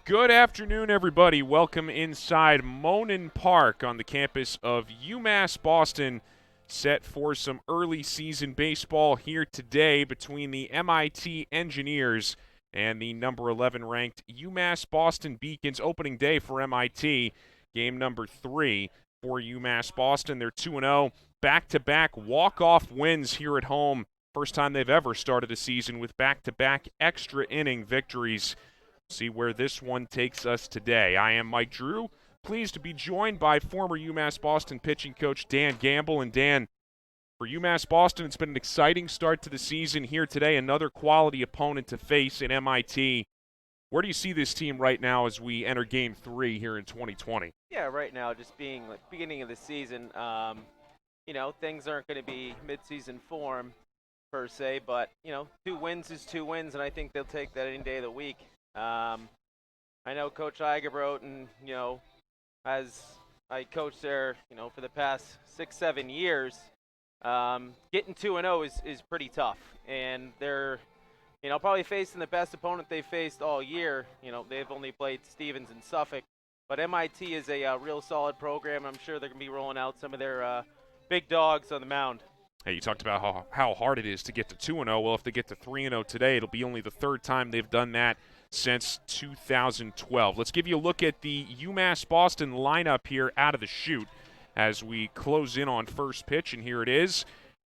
Good afternoon, everybody. Welcome inside Monan Park on the campus of UMass Boston. Set for some early season baseball here today between the MIT Engineers and the number 11 ranked UMass Boston Beacons. Opening day for MIT, game number 3 for UMass Boston. They're 2-0, back-to-back walk-off wins here at home. First time they've ever started a season with back-to-back extra inning victories. See where this one takes us today. I am Mike Drew, pleased to be joined by former UMass Boston pitching coach Dan Gamble. And Dan, for UMass Boston, it's been an exciting start to the season here today. Another quality opponent to face in MIT. Where do you see this team right now as we enter Game 3 here in 2020? Yeah, right now, just being like beginning of the season, things aren't going to be mid-season form per se, but 2 wins is 2 wins, and I think they'll take that any day of the week. I know Coach Igerbrodt, and as I coached there, for the past 6-7 years, getting 2-0 is pretty tough, and they're probably facing the best opponent they faced all year. They've only played Stevens and Suffolk, but MIT is a real solid program. I'm sure they're going to be rolling out some of their big dogs on the mound. Hey, you talked about how hard it is to get to 2-0. Well, if they get to 3-0 today, it'll be only the third time they've done that since 2012. Let's give you a look at the UMass Boston lineup here out of the chute as we close in on first pitch, and here it is.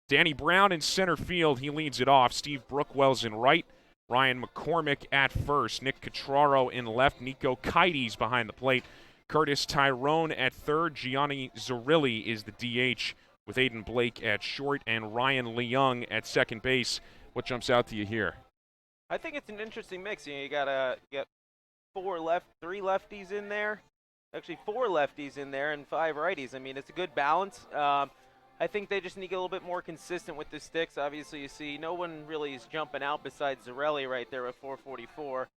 Danny Brown in center field. He leads it off. Steve Brookwell's in right. Ryan McCormick at first. Nick Catraro in left. Nico Kites behind the plate. Curtis Tyrone at third. Gianni Zarilli is the DH with Aiden Blake at short and Ryan Leung at second base. What jumps out to you here? I think it's an interesting mix. You got three lefties in there. Actually, 4 lefties in there and 5 righties. I mean, it's a good balance. I think they just need to get a little bit more consistent with the sticks. Obviously, you see no one really is jumping out besides Zarelli right there at 444.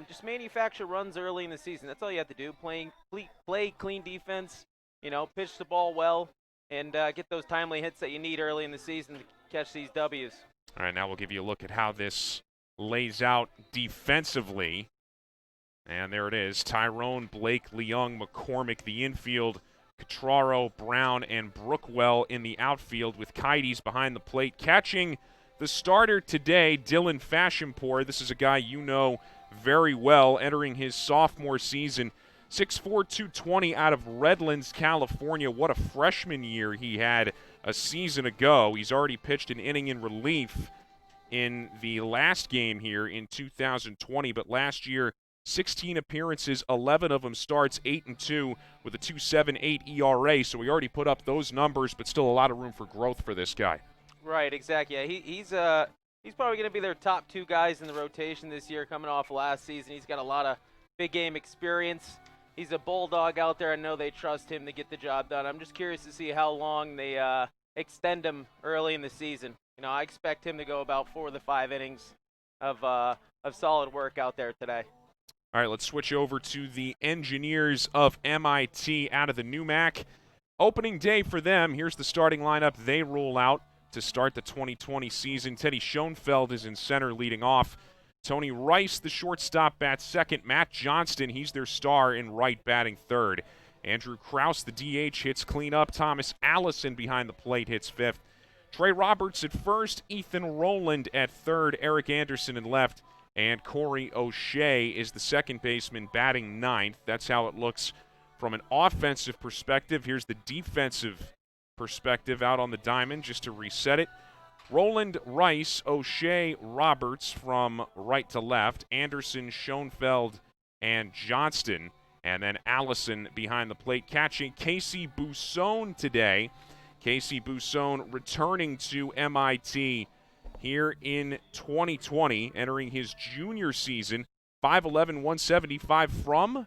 Just manufacture runs early in the season. That's all you have to do. Play clean defense, pitch the ball well, and get those timely hits that you need early in the season to catch these W's. All right, now we'll give you a look at how this lays out defensively. And there it is. Tyrone, Blake, Leung, McCormick, the infield. Catraro, Brown, and Brookwell in the outfield with Kites behind the plate. Catching the starter today, Dylan Fashempour. This is a guy you know very well, entering his sophomore season. 6'4", 220 out of Redlands, California. What a freshman year he had a season ago. He's already pitched an inning in relief in the last game here in 2020, but last year 16 appearances, 11 of them starts, 8-2 with a 2.78 ERA. So he already put up those numbers, but still a lot of room for growth for this guy. Right, exactly. Yeah, he's probably going to be their top 2 guys in the rotation this year, coming off last season. He's got a lot of big game experience. He's a bulldog out there. I know they trust him to get the job done. I'm just curious to see how long they extend him early in the season. I expect him to go about 4 of the 5 innings of solid work out there today. All right, let's switch over to the Engineers of MIT out of the NUMAC. Opening day for them. Here's the starting lineup they roll out to start the 2020 season. Teddy Schoenfeld is in center leading off. Tony Rice, the shortstop, bats second. Matt Johnston, he's their star in right, batting third. Andrew Krause, the DH, hits cleanup. Thomas Allison behind the plate hits fifth. Trey Roberts at first. Ethan Rowland at third. Eric Anderson in left. And Corey O'Shea is the second baseman batting ninth. That's how it looks from an offensive perspective. Here's the defensive perspective out on the diamond just to reset it. Rowland, Rice, O'Shea, Roberts from right to left. Anderson, Schoenfeld, and Johnston. And then Allison behind the plate. Catching Casey Busone today. Casey Busone returning to MIT here in 2020, entering his junior season. 5'11", 175 from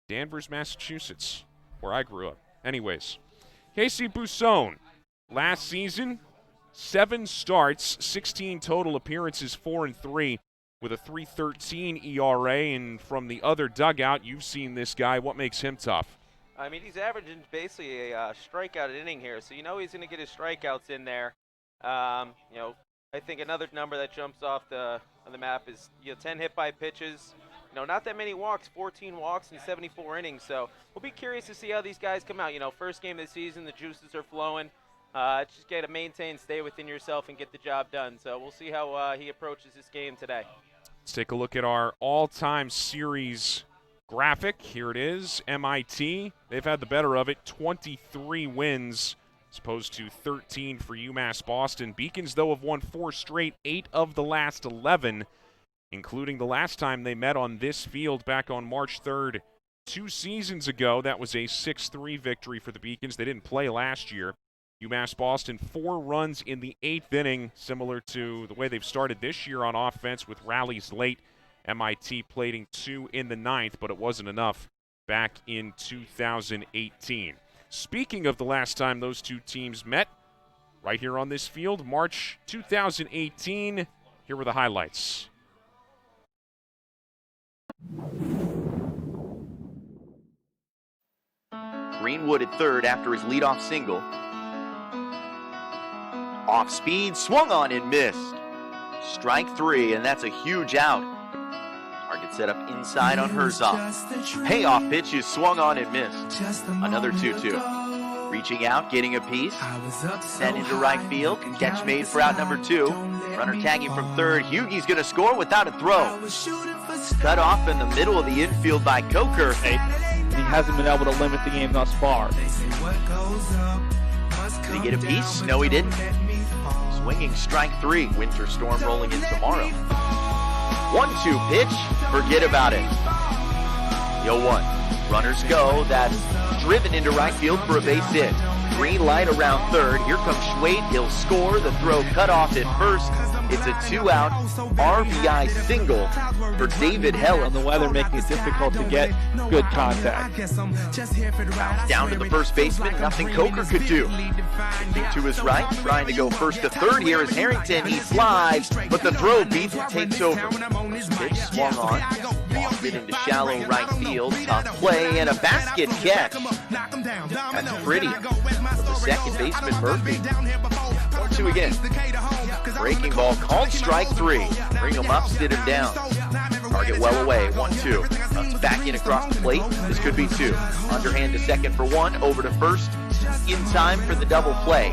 Danvers, Massachusetts, where I grew up. Anyways, Casey Busone, last season, 7 starts, 16 total appearances, 4-3, with a 3.13 ERA. And from the other dugout, you've seen this guy. What makes him tough? I mean, he's averaging basically a strikeout inning here, so he's going to get his strikeouts in there. I think another number that jumps off on the map is 10 hit by pitches, not that many walks, 14 walks in 74 innings. So we'll be curious to see how these guys come out. First game of the season, the juices are flowing. Just got to maintain, stay within yourself, and get the job done. So we'll see how he approaches this game today. Let's take a look at our all-time series graphic. Here it is. MIT, they've had the better of it. 23 wins as opposed to 13 for UMass Boston. Beacons, though, have won 4 straight, 8 of the last 11, including the last time they met on this field back on March 3rd, 2 seasons ago. That was a 6-3 victory for the Beacons. They didn't play last year. UMass Boston, 4 runs in the 8th inning, similar to the way they've started this year on offense with rallies late. MIT plating 2 in the 9th, but it wasn't enough back in 2018. Speaking of the last time those two teams met, right here on this field, March 2018, here were the highlights. Greenwood at third after his leadoff single. Off speed, swung on and missed. Strike 3, and that's a huge out. Target set up inside on Herzog. Payoff pitch is swung on and missed. Another 2-2. Reaching out, getting a piece. Sent into right field. Catch made for out number 2. Runner tagging from third. Hughie's going to score without a throw. Cut off in the middle of the infield by Coker. He hasn't been able to limit the game thus far. Did he get a piece? No, he didn't. Swinging strike 3. Winter storm rolling in tomorrow. 1-2 pitch. Forget about it. 0-1. Runners go. That's driven into right field for a base hit. Green light around third. Here comes Schwade. He'll score. The throw cut off at first. It's a 2-out RBI single for David Heller. The weather making it difficult to get good contact. Bounce down to the first baseman. Nothing Coker could do. Shifting to his right, trying to go first to third. Here is Harrington. He slides, but the throw beats and takes over. Pitch swung on. Lost it into shallow right field. Tough play and a basket catch. That's pretty. For the second baseman, Murphy. 1-2 again. Breaking ball called strike 3. Bring him up, sit him down. Target well away. 1-2. Runs back in across the plate. This could be 2. Underhand to second for 1. Over to first. In time for the double play.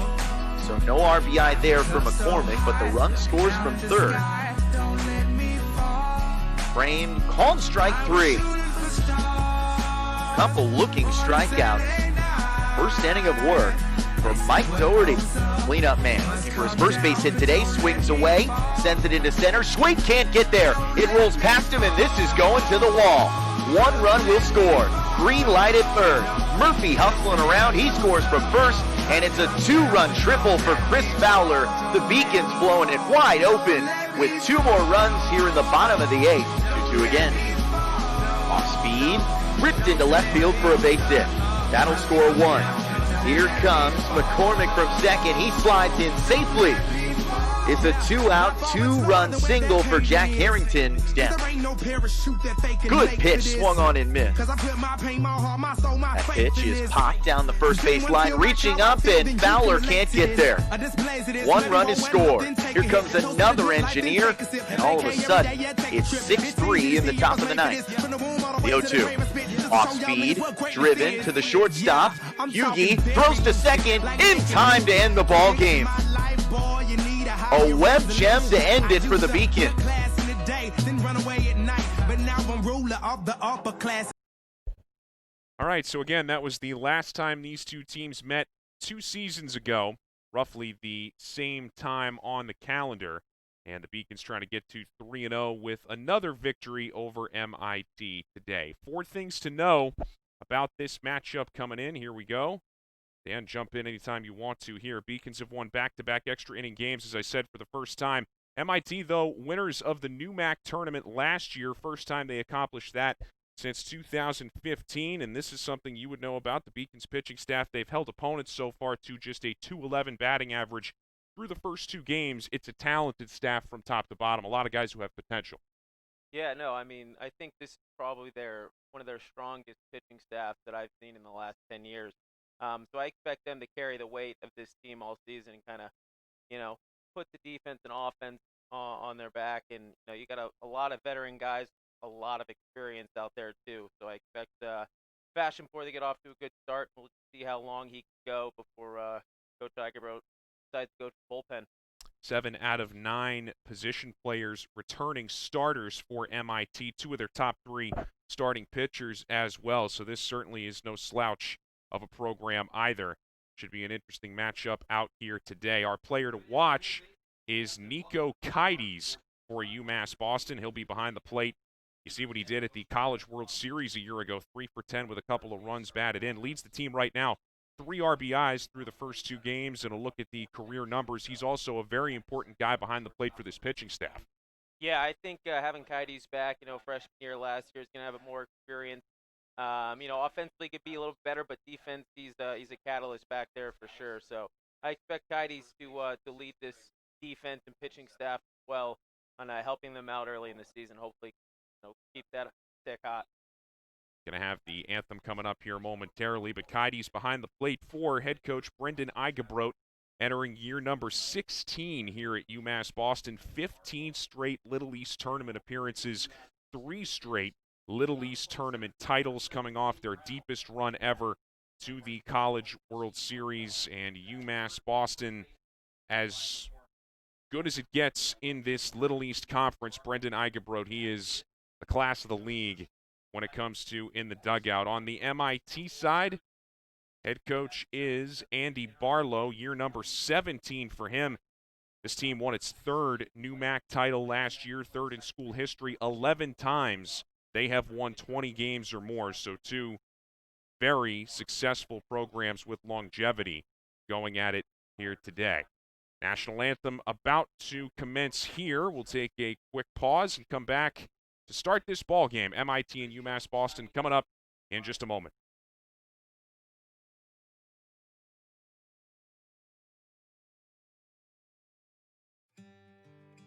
So no RBI there for McCormick, but the run scores from third. Framed, called strike 3. Couple looking strikeouts. First inning of work for Mike Doherty. Cleanup man. For his first base hit today, swings away, sends it into center. Schwade can't get there. It rolls past him, and this is going to the wall. 1 run will score. Green light at third. Murphy hustling around. He scores from first, and it's a 2-run triple for Chris Fowler. The Beacons blowing it wide open with 2 more runs here in the bottom of the 8th. 2-2 again. Off speed, ripped into left field for a base hit. That'll score 1. Here comes McCormick from second. He slides in safely. It's a 2-out, 2-run single for Jack Harrington. It's down. Good pitch, swung on and missed. That pitch is popped down the first base line, reaching up, and Fowler can't get there. 1 run is scored. Here comes another engineer, and all of a sudden, it's 6-3 in the top of the 9th. The 0-2. Off speed, driven to the shortstop. Hughie throws to second in time to end the ball game. A web gem to end it for the Beacon. All right, so again, that was the last time these two teams met 2 seasons ago, roughly the same time on the calendar. And the Beacons trying to get to 3-0 with another victory over MIT today. 4 things to know about this matchup coming in. Here we go. Dan, jump in anytime you want to here. Beacons have won back-to-back extra inning games, as I said, for the first time. MIT, though, winners of the UMac tournament last year. First time they accomplished that since 2015, and this is something you would know about the Beacons pitching staff. They've held opponents so far to just a .211 batting average through the first 2 games. It's a talented staff from top to bottom, a lot of guys who have potential. Yeah, no, I mean, I think this is probably one of their strongest pitching staffs that I've seen in the last 10 years. So I expect them to carry the weight of this team all season and kind of, put the defense and offense on their back. And, you got a lot of veteran guys a lot of experience out there too. So I expect Fashempour to get off to a good start. We'll see how long he can go before Coach Igerbroat decides to go to the bullpen. 7 out of 9 position players returning starters for MIT, 2 of their top 3 starting pitchers as well. So this certainly is no slouch of a program either. Should be an interesting matchup out here today. Our player to watch is Nico Kites for UMass Boston. He'll be behind the plate. You see what he did at the College World Series a year ago, 3 for 10 with a couple of runs batted in. Leads the team right now, 3 RBIs through the first 2 games, and a look at the career numbers. He's also a very important guy behind the plate for this pitching staff. Yeah, I think having Kites back, freshman year last year, is going to have more experience. Offensively could be a little better, but defense, he's a catalyst back there for sure. So I expect Kites to lead this defense and pitching staff well on helping them out early in the season. Hopefully, keep that stick hot. Going to have the anthem coming up here momentarily, but Kites behind the plate for head coach Brendan Igerbroat, entering year number 16 here at UMass Boston. 15 straight Little East tournament appearances, 3 straight Little East tournament titles, coming off their deepest run ever to the College World Series. And UMass Boston, as good as it gets in this Little East Conference, Brendan Igerbroat, he is the class of the league when it comes to in the dugout. On the MIT side, head coach is Andy Barlow, year number 17 for him. This team won its 3rd NUMAC title last year, 3rd in school history. 11 times they have won 20 games or more, so 2 very successful programs with longevity going at it here today. National anthem about to commence here. We'll take a quick pause and come back to start this ball game. MIT and UMass Boston coming up in just a moment.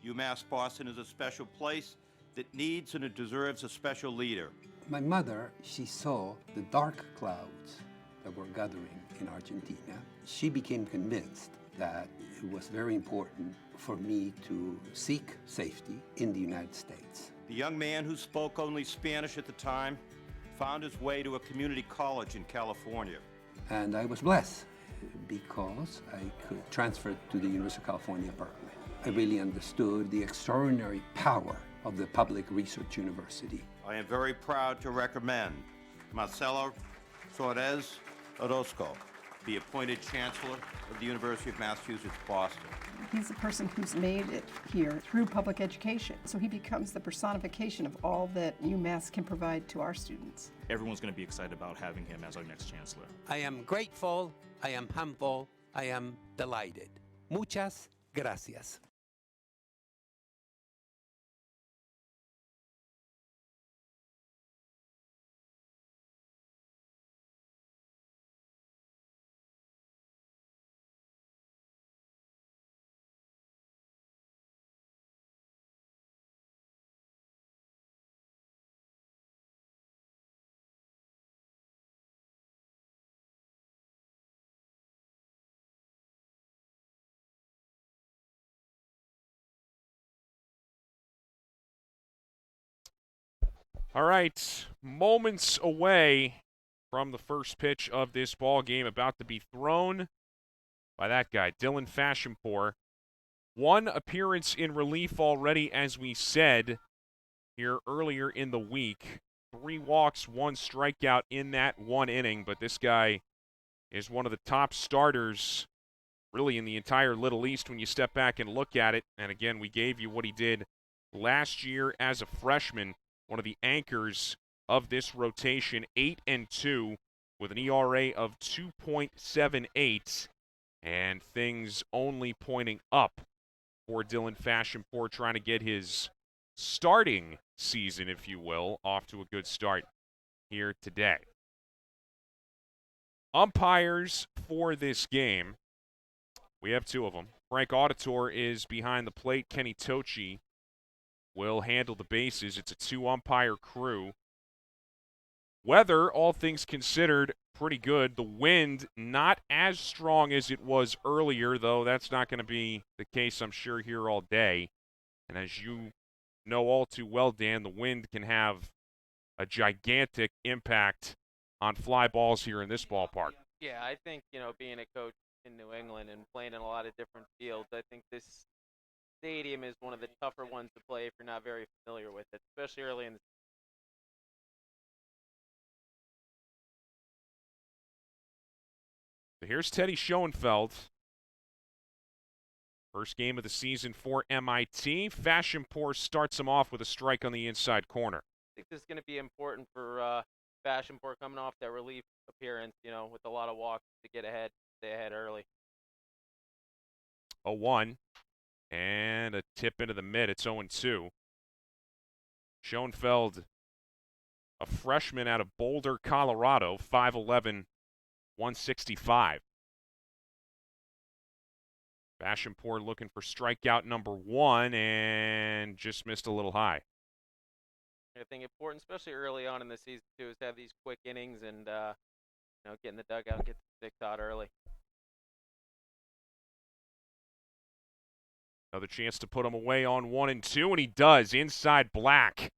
UMass Boston is a special place that needs and it deserves a special leader. My mother, she saw the dark clouds that were gathering in Argentina. She became convinced that it was very important for me to seek safety in the United States. The young man who spoke only Spanish at the time found his way to a community college in California. And I was blessed because I could transfer to the University of California, Berkeley. I really understood the extraordinary power of the public research university. I am very proud to recommend Marcelo Suarez Orozco be appointed Chancellor of the University of Massachusetts, Boston. He's a person who's made it here through public education, so he becomes the personification of all that UMass can provide to our students. Everyone's going to be excited about having him as our next chancellor. I am grateful, I am humble, I am delighted. Muchas gracias. All right, moments away from the first pitch of this ball game, about to be thrown by that guy, Dylan Fashempour. 1 appearance in relief already, as we said here earlier in the week. 3 walks, 1 strikeout in that 1 inning, but this guy is one of the top starters really in the entire Little East when you step back and look at it. And again, we gave you what he did last year as a freshman. One of the anchors of this rotation, 8-2 with an ERA of 2.78, and things only pointing up for Dylan Fashempour, trying to get his starting season, if you will, off to a good start here today. Umpires for this game, we have 2 of them. Frank Auditor is behind the plate. Kenny Tochi will handle the bases. It's a 2-umpire crew. Weather, all things considered, pretty good. The wind, not as strong as it was earlier, though that's not going to be the case, I'm sure, here all day. And as you know all too well, Dan, the wind can have a gigantic impact on fly balls here in this ballpark. Yeah, I think, being a coach in New England and playing in a lot of different fields, I think this stadium is one of the tougher ones to play if you're not very familiar with it, especially early in the So here's Teddy Schoenfeld. First game of the season for MIT. Fashempour starts him off with a strike on the inside corner. I think this is going to be important for Fashionpour coming off that relief appearance, with a lot of walks to get ahead, stay ahead early. 0-1. And a tip into the mid. It's 0-2. Schoenfeld, a freshman out of Boulder, Colorado, 5'11", 165. Fashionpour looking for strikeout number 1 and just missed a little high. I think important, especially early on in the season, too, is to have these quick innings and, get in the dugout and get the sticks out early. Another chance to put him away on 1-2, and he does, inside Black.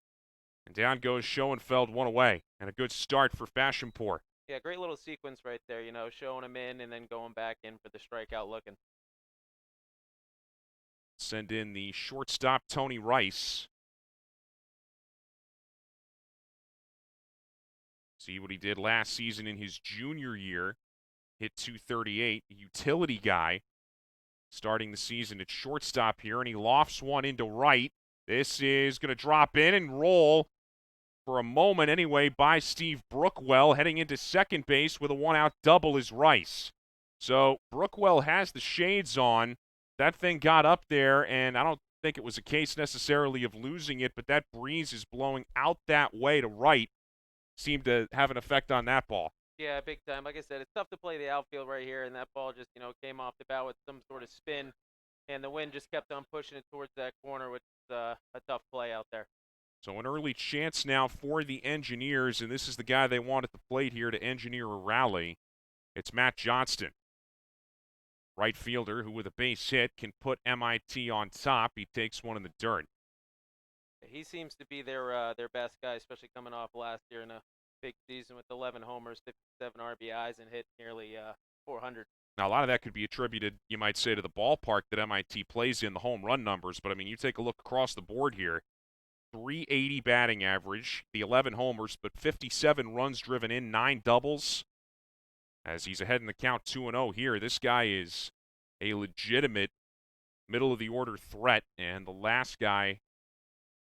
And down goes Schoenfeld, 1 away. And a good start for Fashionpour. Yeah, great little sequence right there, showing him in and then going back in for the strikeout looking. Send in the shortstop, Tony Rice. See what he did last season in his junior year. Hit .238, utility guy. Starting the season at shortstop here, and he lofts one into right. This is going to drop in and roll for a moment anyway by Steve Brookwell. Heading into second base with a one-out double is Rice. So Brookwell has the shades on. That thing got up there, and I don't think it was a case necessarily of losing it, but that breeze is blowing out that way to right. Seemed to have an effect on that ball. Yeah, big time. Like I said, it's tough to play the outfield right here, and that ball just, came off the bat with some sort of spin, and the wind just kept on pushing it towards that corner, which is a tough play out there. So an early chance now for the Engineers, and this is the guy they want at the plate here to engineer a rally. It's Matt Johnston. Right fielder who with a base hit can put MIT on top. He takes one in the dirt. He seems to be their best guy, especially coming off last year in a big season with 11 homers, 57 RBIs, and hit nearly 400. Now, a lot of that could be attributed, you might say, to the ballpark that MIT plays in, the home run numbers. But, I mean, you take a look across the board here. 380 batting average, the 11 homers, but 57 runs driven in, 9 doubles. As he's ahead in the count 2-0 here, this guy is a legitimate middle-of-the-order threat, and the last guy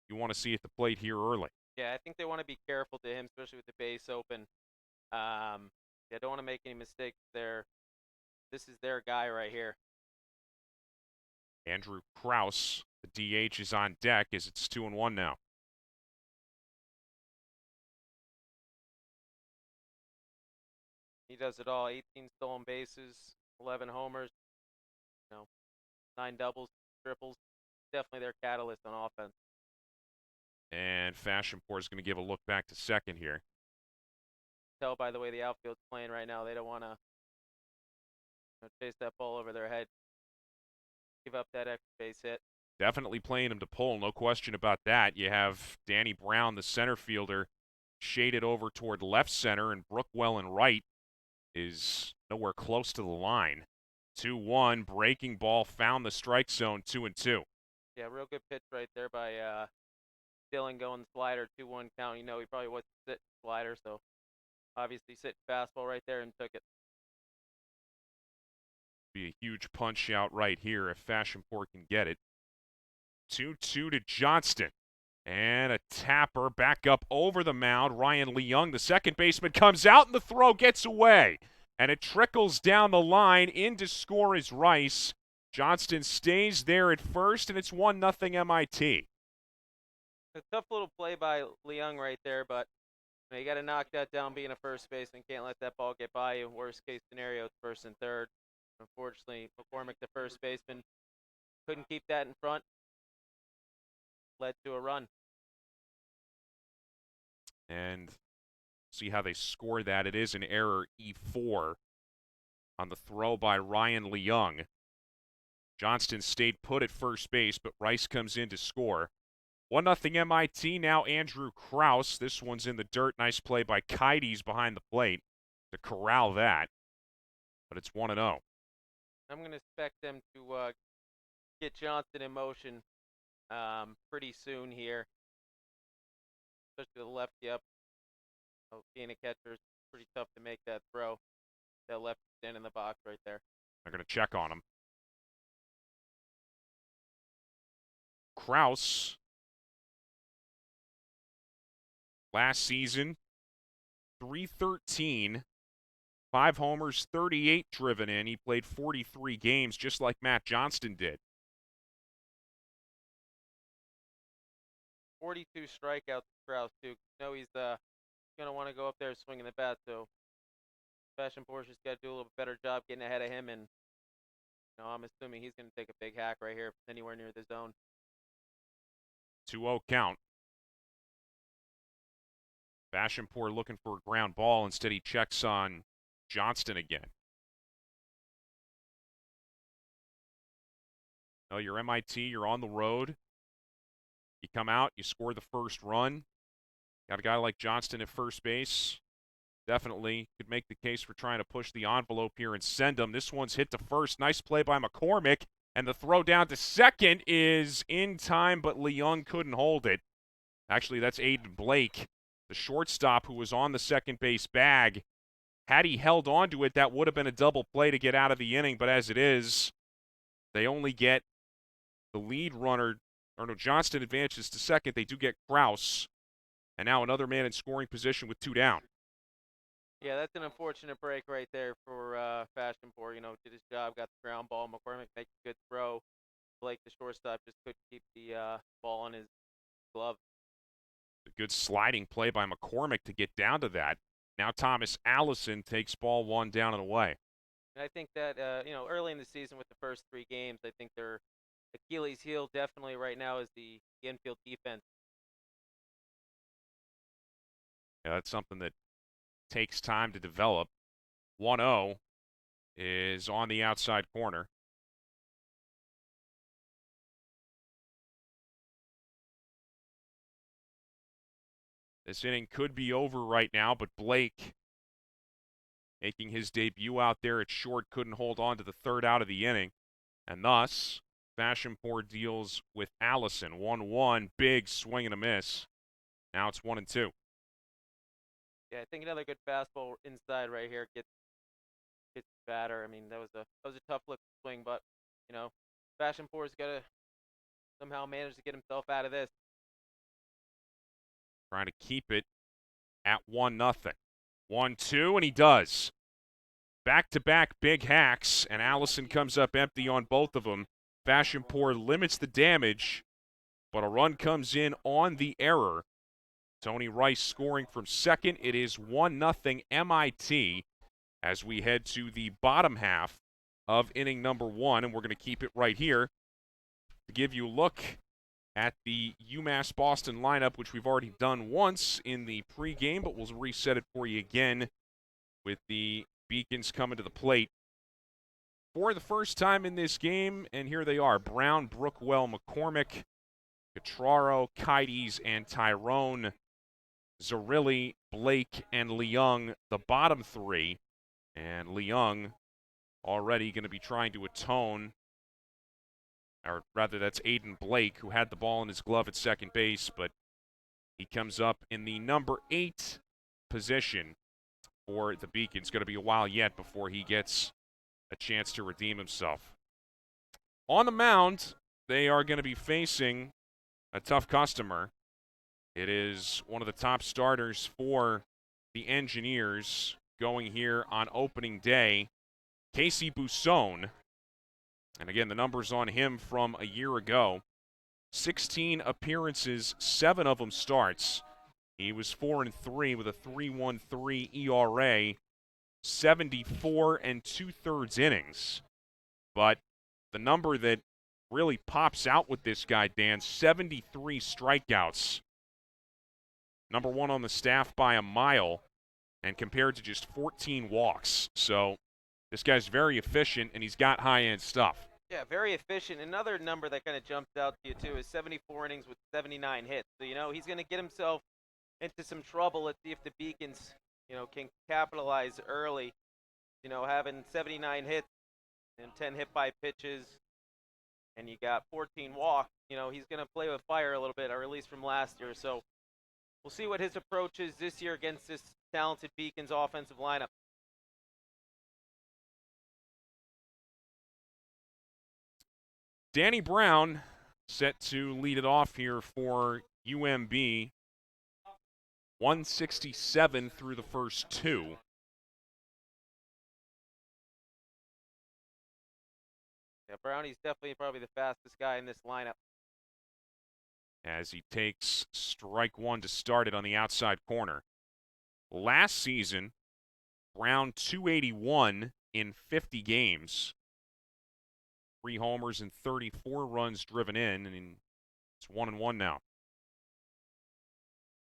you want to see at the plate here early. Yeah, I think they want to be careful to him, especially with the base open. They don't want to make any mistakes there. This is their guy right here. Andrew Krause, the DH, is on deck as it's 2-1 now. He does it all. 18 stolen bases, 11 homers, 9 doubles, triples. Definitely their catalyst on offense. And Fashionpour is going to give a look back to second here. Tell by the way the outfield's playing right now, they don't want to chase that ball over their head. Give up that extra base hit. Definitely playing him to pull, no question about that. You have Danny Brown, the center fielder, shaded over toward left center, and Brookwell in right is nowhere close to the line. 2-1, breaking ball, found the strike zone, 2-2. Yeah, real good pitch right there by Dylan going slider, 2-1 count. He probably wasn't sitting slider, so obviously sitting fastball right there and took it. Be a huge punch out right here if Fashionpour can get it. 2-2 to Johnston. And a tapper back up over the mound. Ryan Leung, the second baseman, comes out and the throw gets away. And it trickles down the line. In to score is Rice. Johnston stays there at first, and it's 1-0 MIT. A tough little play by Leung right there, but you got to knock that down being a first baseman. Can't let that ball get by you. Worst case scenario, it's first and third. Unfortunately, McCormick, the first baseman, couldn't keep that in front. Led to a run. And see how they score that. It is an error, E4, on the throw by Ryan Leung. Johnston stayed put at first base, but Rice comes in to score. 1-0 MIT. Now Andrew Krause. This one's in the dirt. Nice play by Kites behind the plate to corral that. But it's 1-0. I'm going to expect them to get Johnson in motion pretty soon here. Especially the lefty up. Being a catcher is pretty tough to make that throw. That left stand in the box right there. They're going to check on him. Krause, last season, .313, 5 homers, 38 driven in. He played 43 games, just like Matt Johnston did. 42 strikeouts for Krause, too. He's going to want to go up there swinging the bat, so Fashempour just got to do a little bit better job getting ahead of him, and I'm assuming he's going to take a big hack right here if it's anywhere near the zone. 2-0 count. Fashempour looking for a ground ball. Instead, he checks on Johnston again. No, you're MIT. You're on the road. You come out. You score the first run. Got a guy like Johnston at first base. Definitely could make the case for trying to push the envelope here and send him. This one's hit to first. Nice play by McCormick. And the throw down to second is in time, but Leung couldn't hold it. Actually, that's Aiden Blake, the shortstop who was on the second base bag. Had he held on to it, that would have been a double play to get out of the inning. But as it is, they only get the lead runner. Johnston advances to second. They do get Krause. And now another man in scoring position with 2 down. Yeah, that's an unfortunate break right there for Fashempour. Did his job, got the ground ball. McCormick makes a good throw. Blake, the shortstop, just couldn't keep the ball on his glove. A good sliding play by McCormick to get down to that. Now Thomas Allison takes ball 1 down and away. And I think that, early in the season with the first 3 games, I think their Achilles heel definitely right now is the infield defense. Yeah, that's something that takes time to develop. 1-0 is on the outside corner. This inning could be over right now, but Blake, making his debut out there at short, couldn't hold on to the third out of the inning. And thus, Fashempour deals with Allison. 1-1, big swing and a miss. Now it's 1-2. Yeah, I think another good fastball inside right here gets the batter. I mean, that was a tough look swing, but Fashempour's got to somehow manage to get himself out of this. Trying to keep it at 1-0. 1-2, and he does. Back-to-back big hacks, and Allison comes up empty on both of them. Fashempour limits the damage, but a run comes in on the error. Tony Rice scoring from second. It is 1-0 MIT as we head to the bottom half of inning number 1, and we're going to keep it right here to give you a look at the UMass Boston lineup, which we've already done once in the pregame, but we'll reset it for you again with the Beacons coming to the plate for the first time in this game, and here they are: Brown, Brookwell, McCormick, Catraro, Kites, and Tyrone. Zerilli, Blake, and Leung, the bottom 3. And Leung already going to be trying to atone, or rather that's Aiden Blake, who had the ball in his glove at second base, but he comes up in the number 8 position for the Beacons. Going to be a while yet before he gets a chance to redeem himself. On the mound, they are going to be facing a tough customer. It is one of the top starters for the Engineers going here on opening day, Casey Busone. And again, the numbers on him from a year ago: 16 appearances, 7 of them starts. He was 4-3 with a 3.13 ERA, 74 2/3 innings. But the number that really pops out with this guy, Dan, 73 strikeouts. Number 1 on the staff by a mile, and compared to just 14 walks. So this guy's very efficient, and he's got high-end stuff. Yeah, very efficient. Another number that kind of jumps out to you, too, is 74 innings with 79 hits. So, he's going to get himself into some trouble. Let's see if the Beacons, can capitalize early. Having 79 hits and 10 hit by pitches, and you got 14 walks, he's going to play with fire a little bit, or at least from last year. So we'll see what his approach is this year against this talented Beacons offensive lineup. Danny Brown set to lead it off here for UMB. 167 through the first two. Yeah, Brownie's definitely probably the fastest guy in this lineup. As he takes strike one to start it on the outside corner. Last season, Brown 281 in 50 games. 3 homers and 34 runs driven in, and it's 1-1 now.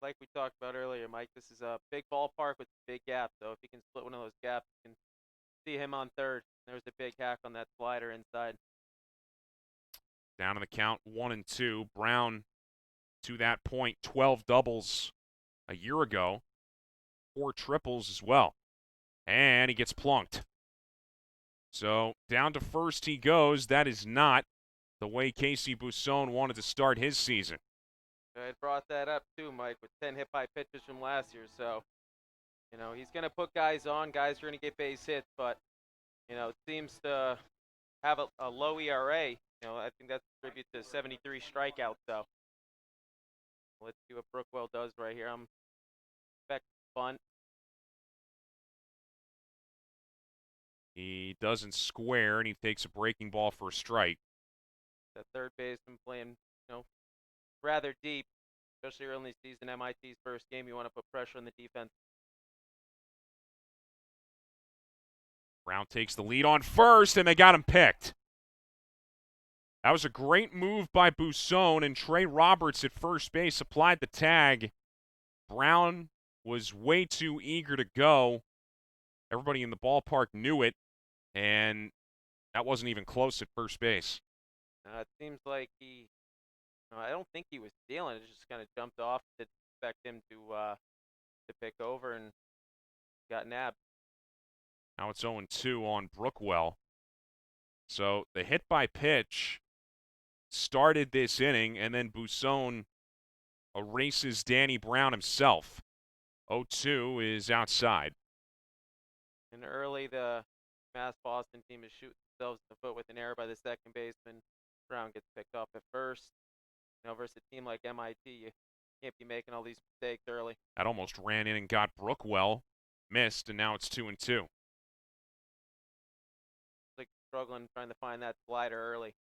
Like we talked about earlier, Mike, this is a big ballpark with a big gap, so if he can split one of those gaps, you can see him on third. There's a big hack on that slider inside. Down in the count, 1-2. Brown, to that point, 12 doubles a year ago, 4 triples as well. And he gets plunked. So down to first he goes. That is not the way Casey Busson wanted to start his season. I brought that up too, Mike, with 10 hit by pitches from last year. So, he's going to put guys on. Guys are going to get base hits, but, it seems to have a low ERA. I think that's a tribute to 73 strikeouts. So let's see what Brookwell does right here. I'm expecting bunt. He doesn't square, and he takes a breaking ball for a strike. That third baseman playing, rather deep, especially early in the season. MIT's first game, you want to put pressure on the defense. Brown takes the lead on first, and they got him picked. That was a great move by Busson, and Trey Roberts at first base applied the tag. Brown was way too eager to go. Everybody in the ballpark knew it, and that wasn't even close at first base. It seems like I don't think he was stealing. It just kind of jumped off. Didn't expect him to pick over and got nabbed. Now it's 0-2 on Brookwell. So the hit by pitch started this inning, and then Busson erases Danny Brown himself. 0-2 is outside. And early, the UMass Boston team is shooting themselves in the foot with an error by the second baseman. Brown gets picked up at first. Versus a team like MIT, you can't be making all these mistakes early. That almost ran in and got Brookwell. Missed, and now it's 2-2. Like struggling trying to find that slider early.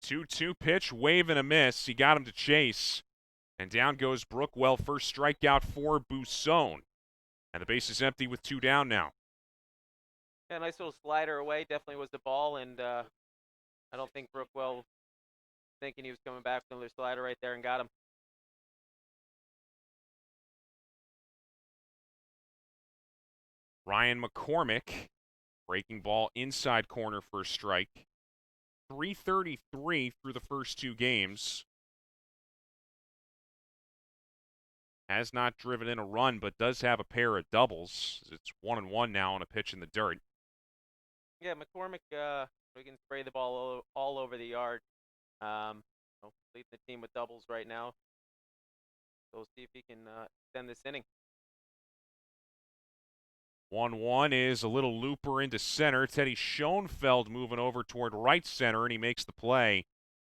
2-2 pitch, wave and a miss. He got him to chase. And down goes Brookwell. First strikeout for Busson. And the base is empty with 2 down now. Yeah, nice little slider away. Definitely was the ball, and I don't think Brookwell thinking he was coming back with another slider right there and got him. Ryan McCormick, breaking ball inside corner for a strike. 333 through the first 2 games. Has not driven in a run, but does have a pair of doubles. It's 1-1 now on a pitch in the dirt. Yeah, McCormick, we can spray the ball all over the yard. Leading the team with doubles right now. So we'll see if he can extend this inning. 1-1 is a little looper into center. Teddy Schoenfeld moving over toward right center, and he makes the play.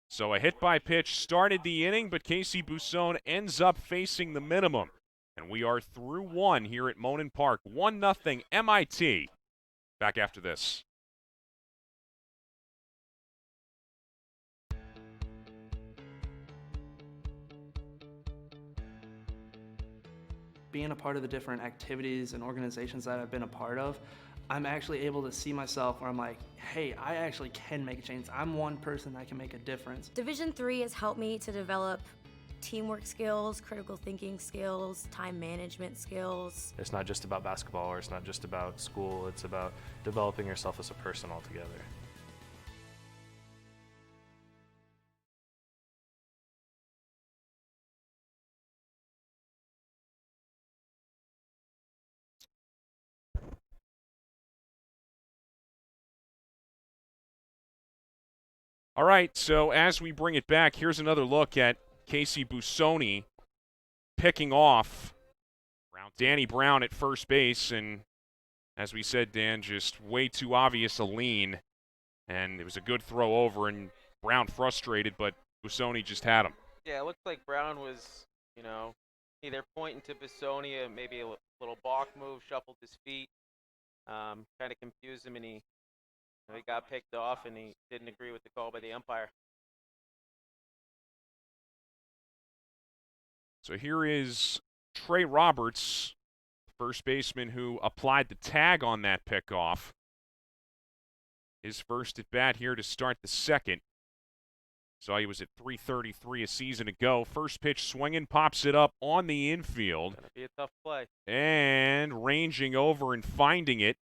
So a hit by pitch started the inning, but Casey Busson ends up facing the minimum. And we are through 1 here at Monan Park. 1-0 MIT. Back after this. Being a part of the different activities and organizations that I've been a part of, I'm actually able to see myself where I'm like, hey, I actually can make a change. I'm one person that can make a difference. Division III has helped me to develop teamwork skills, critical thinking skills, time management skills. It's not just about basketball, or it's not just about school. It's about developing yourself as a person altogether. All right, so as we bring it back, here's another look at Casey Busoni picking off Danny Brown at first base, and as we said, Dan, just way too obvious a lean, and it was a good throw over, and Brown frustrated, but Busoni just had him. Yeah, it looked like Brown was, either pointing to Busoni, or maybe a little balk move, shuffled his feet, kind of confused him, and he got picked off, and he didn't agree with the call by the umpire. So here is Trey Roberts, first baseman who applied the tag on that pickoff. His first at bat here to start the second. Saw he was at .333 a season ago. First pitch swinging, pops it up on the infield. Gonna be a tough play. And ranging over and finding it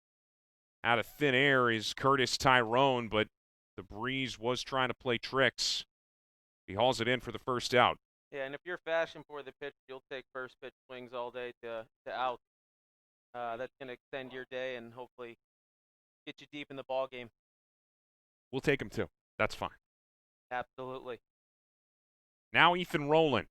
out of thin air is Curtis Tyrone, but the breeze was trying to play tricks. He hauls it in for the first out. Yeah, and if you're Fashempour the pitch, you'll take first pitch swings all day to out. That's going to extend your day and hopefully get you deep in the ball game. We'll take him too. That's fine. Absolutely. Now Ethan Rowland.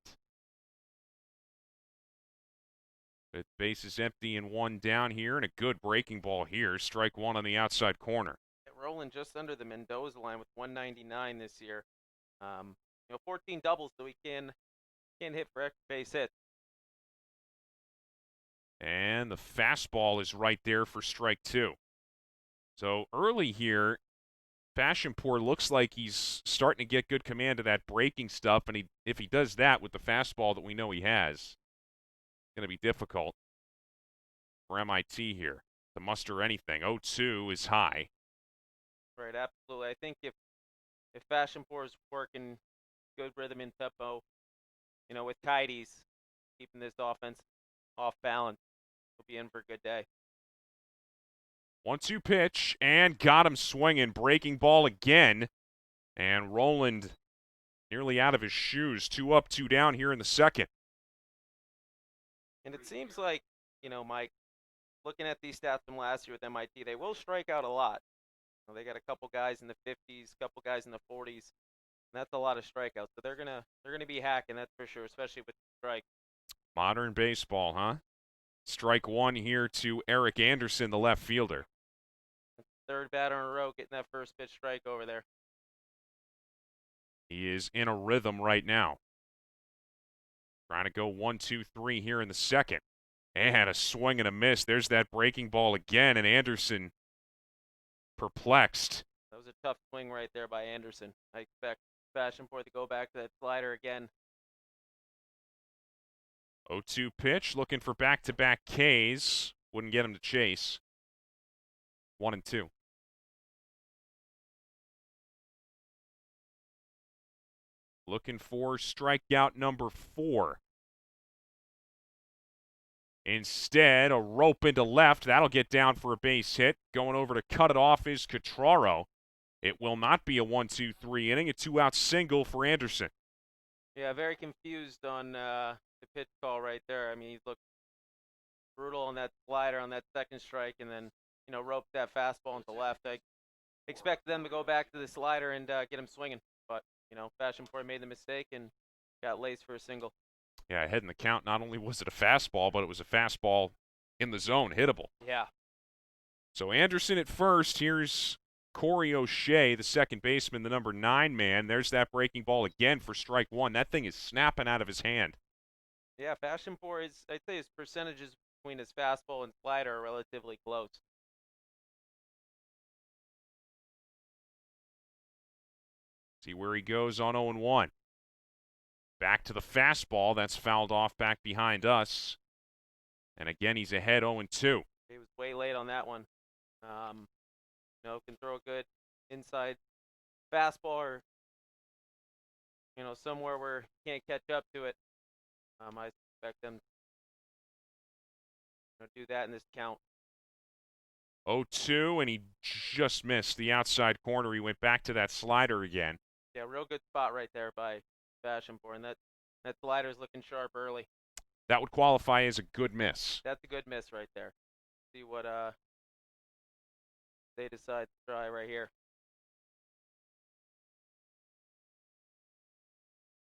The base is empty and one down here, and a good breaking ball here. Strike one on the outside corner. Rolling just under the Mendoza line with 199 this year. 14 doubles, so he can hit for extra base hits. And the fastball is right there for strike two. So early here, Fashempour looks like he's starting to get good command of that breaking stuff, and if he does that with the fastball that we know he has, it's going to be difficult for MIT here to muster anything. 0-2 is high. Right, absolutely. I think if Fashempour is working good rhythm and tempo, with tidies, keeping this offense off balance, he'll be in for a good day. 1-2 pitch, and got him swinging. Breaking ball again. And Rowland nearly out of his shoes. 2 up, 2 down here in the second. And it seems like, Mike, looking at these stats from last year with MIT, they will strike out a lot. They got a couple guys in the 50s, a couple guys in the 40s. And that's a lot of strikeouts. So they're gonna be hacking, that's for sure, especially with the strike. Modern baseball, huh? Strike one here to Eric Anderson, the left fielder. Third batter in a row getting that first pitch strike over there. He is in a rhythm right now. Trying to go 1-2-3 here in the second. And a swing and a miss. There's that breaking ball again, and Anderson perplexed. That was a tough swing right there by Anderson. I expect Fashempour to go back to that slider again. 0-2 pitch, looking for back-to-back Ks. Wouldn't get him to chase. 1-2. Looking for strikeout number 4. Instead, a rope into left. That'll get down for a base hit. Going over to cut it off is Catraro. It will not be a 1-2-3 inning. A 2-out single for Anderson. Yeah, very confused on the pitch call right there. I mean, he looked brutal on that slider on that second strike, and then, roped that fastball into left. I expected them to go back to the slider and get him swinging. But, Fashempour made the mistake and got laced for a single. Yeah, ahead in the count, not only was it a fastball, but it was a fastball in the zone, hittable. Yeah. So Anderson at first. Here's Corey O'Shea, the second baseman, the number 9 man. There's that breaking ball again for strike one. That thing is snapping out of his hand. Yeah, Fashempour I'd say his percentages between his fastball and slider are relatively close. See where he goes on 0-1. Back to the fastball. That's fouled off back behind us. And again, he's ahead 0-2. He was way late on that one. Can throw a good inside fastball or somewhere where he can't catch up to it. I expect them to do that in this count. 0-2, and he just missed the outside corner. He went back to that slider again. Yeah, real good spot right there by Fashempour, and that slider's looking sharp early. That would qualify as a good miss. That's a good miss right there. See what they decide to try right here.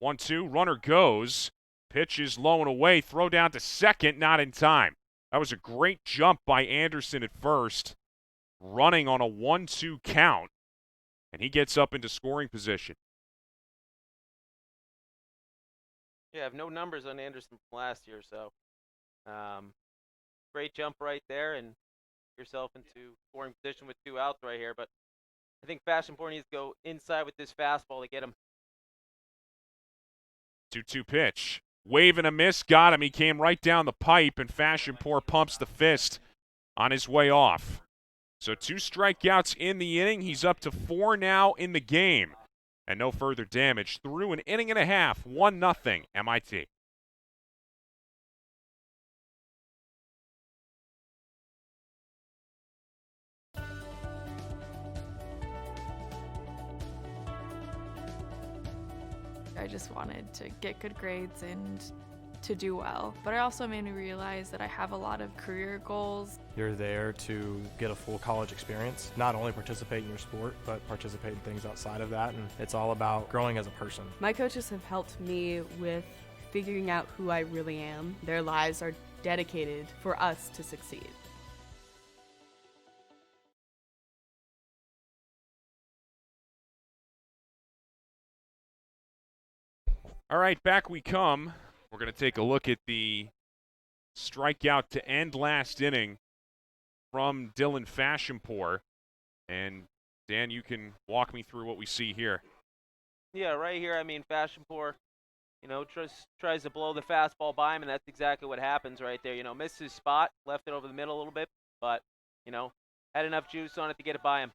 1-2, runner goes. Pitch is low and away. Throw down to second, not in time. That was a great jump by Anderson at first, running on a 1-2 count, and he gets up into scoring position. Yeah, I have no numbers on Anderson from last year, so great jump right there, and yourself into scoring position with 2 outs right here. But I think Fashempour needs to go inside with this fastball to get him. 2-2 pitch. Wave and a miss, got him. He came right down the pipe, and Fashempour pumps the fist on his way off. So 2 strikeouts in the inning. He's up to 4 now in the game. And no further damage through an inning and a half. 1-0 MIT. I just wanted to get good grades and to do well. But it also made me realize that I have a lot of career goals. You're there to get a full college experience, not only participate in your sport, but participate in things outside of that. And it's all about growing as a person. My coaches have helped me with figuring out who I really am. Their lives are dedicated for us to succeed. All right, back we come. We're going to take a look at the strikeout to end last inning from Dylan Fashempour. And, Dan, you can walk me through what we see here. Yeah, right here, Fashempour, tries to blow the fastball by him, and that's exactly what happens right there. Missed his spot, left it over the middle a little bit, but, had enough juice on it to get it by him.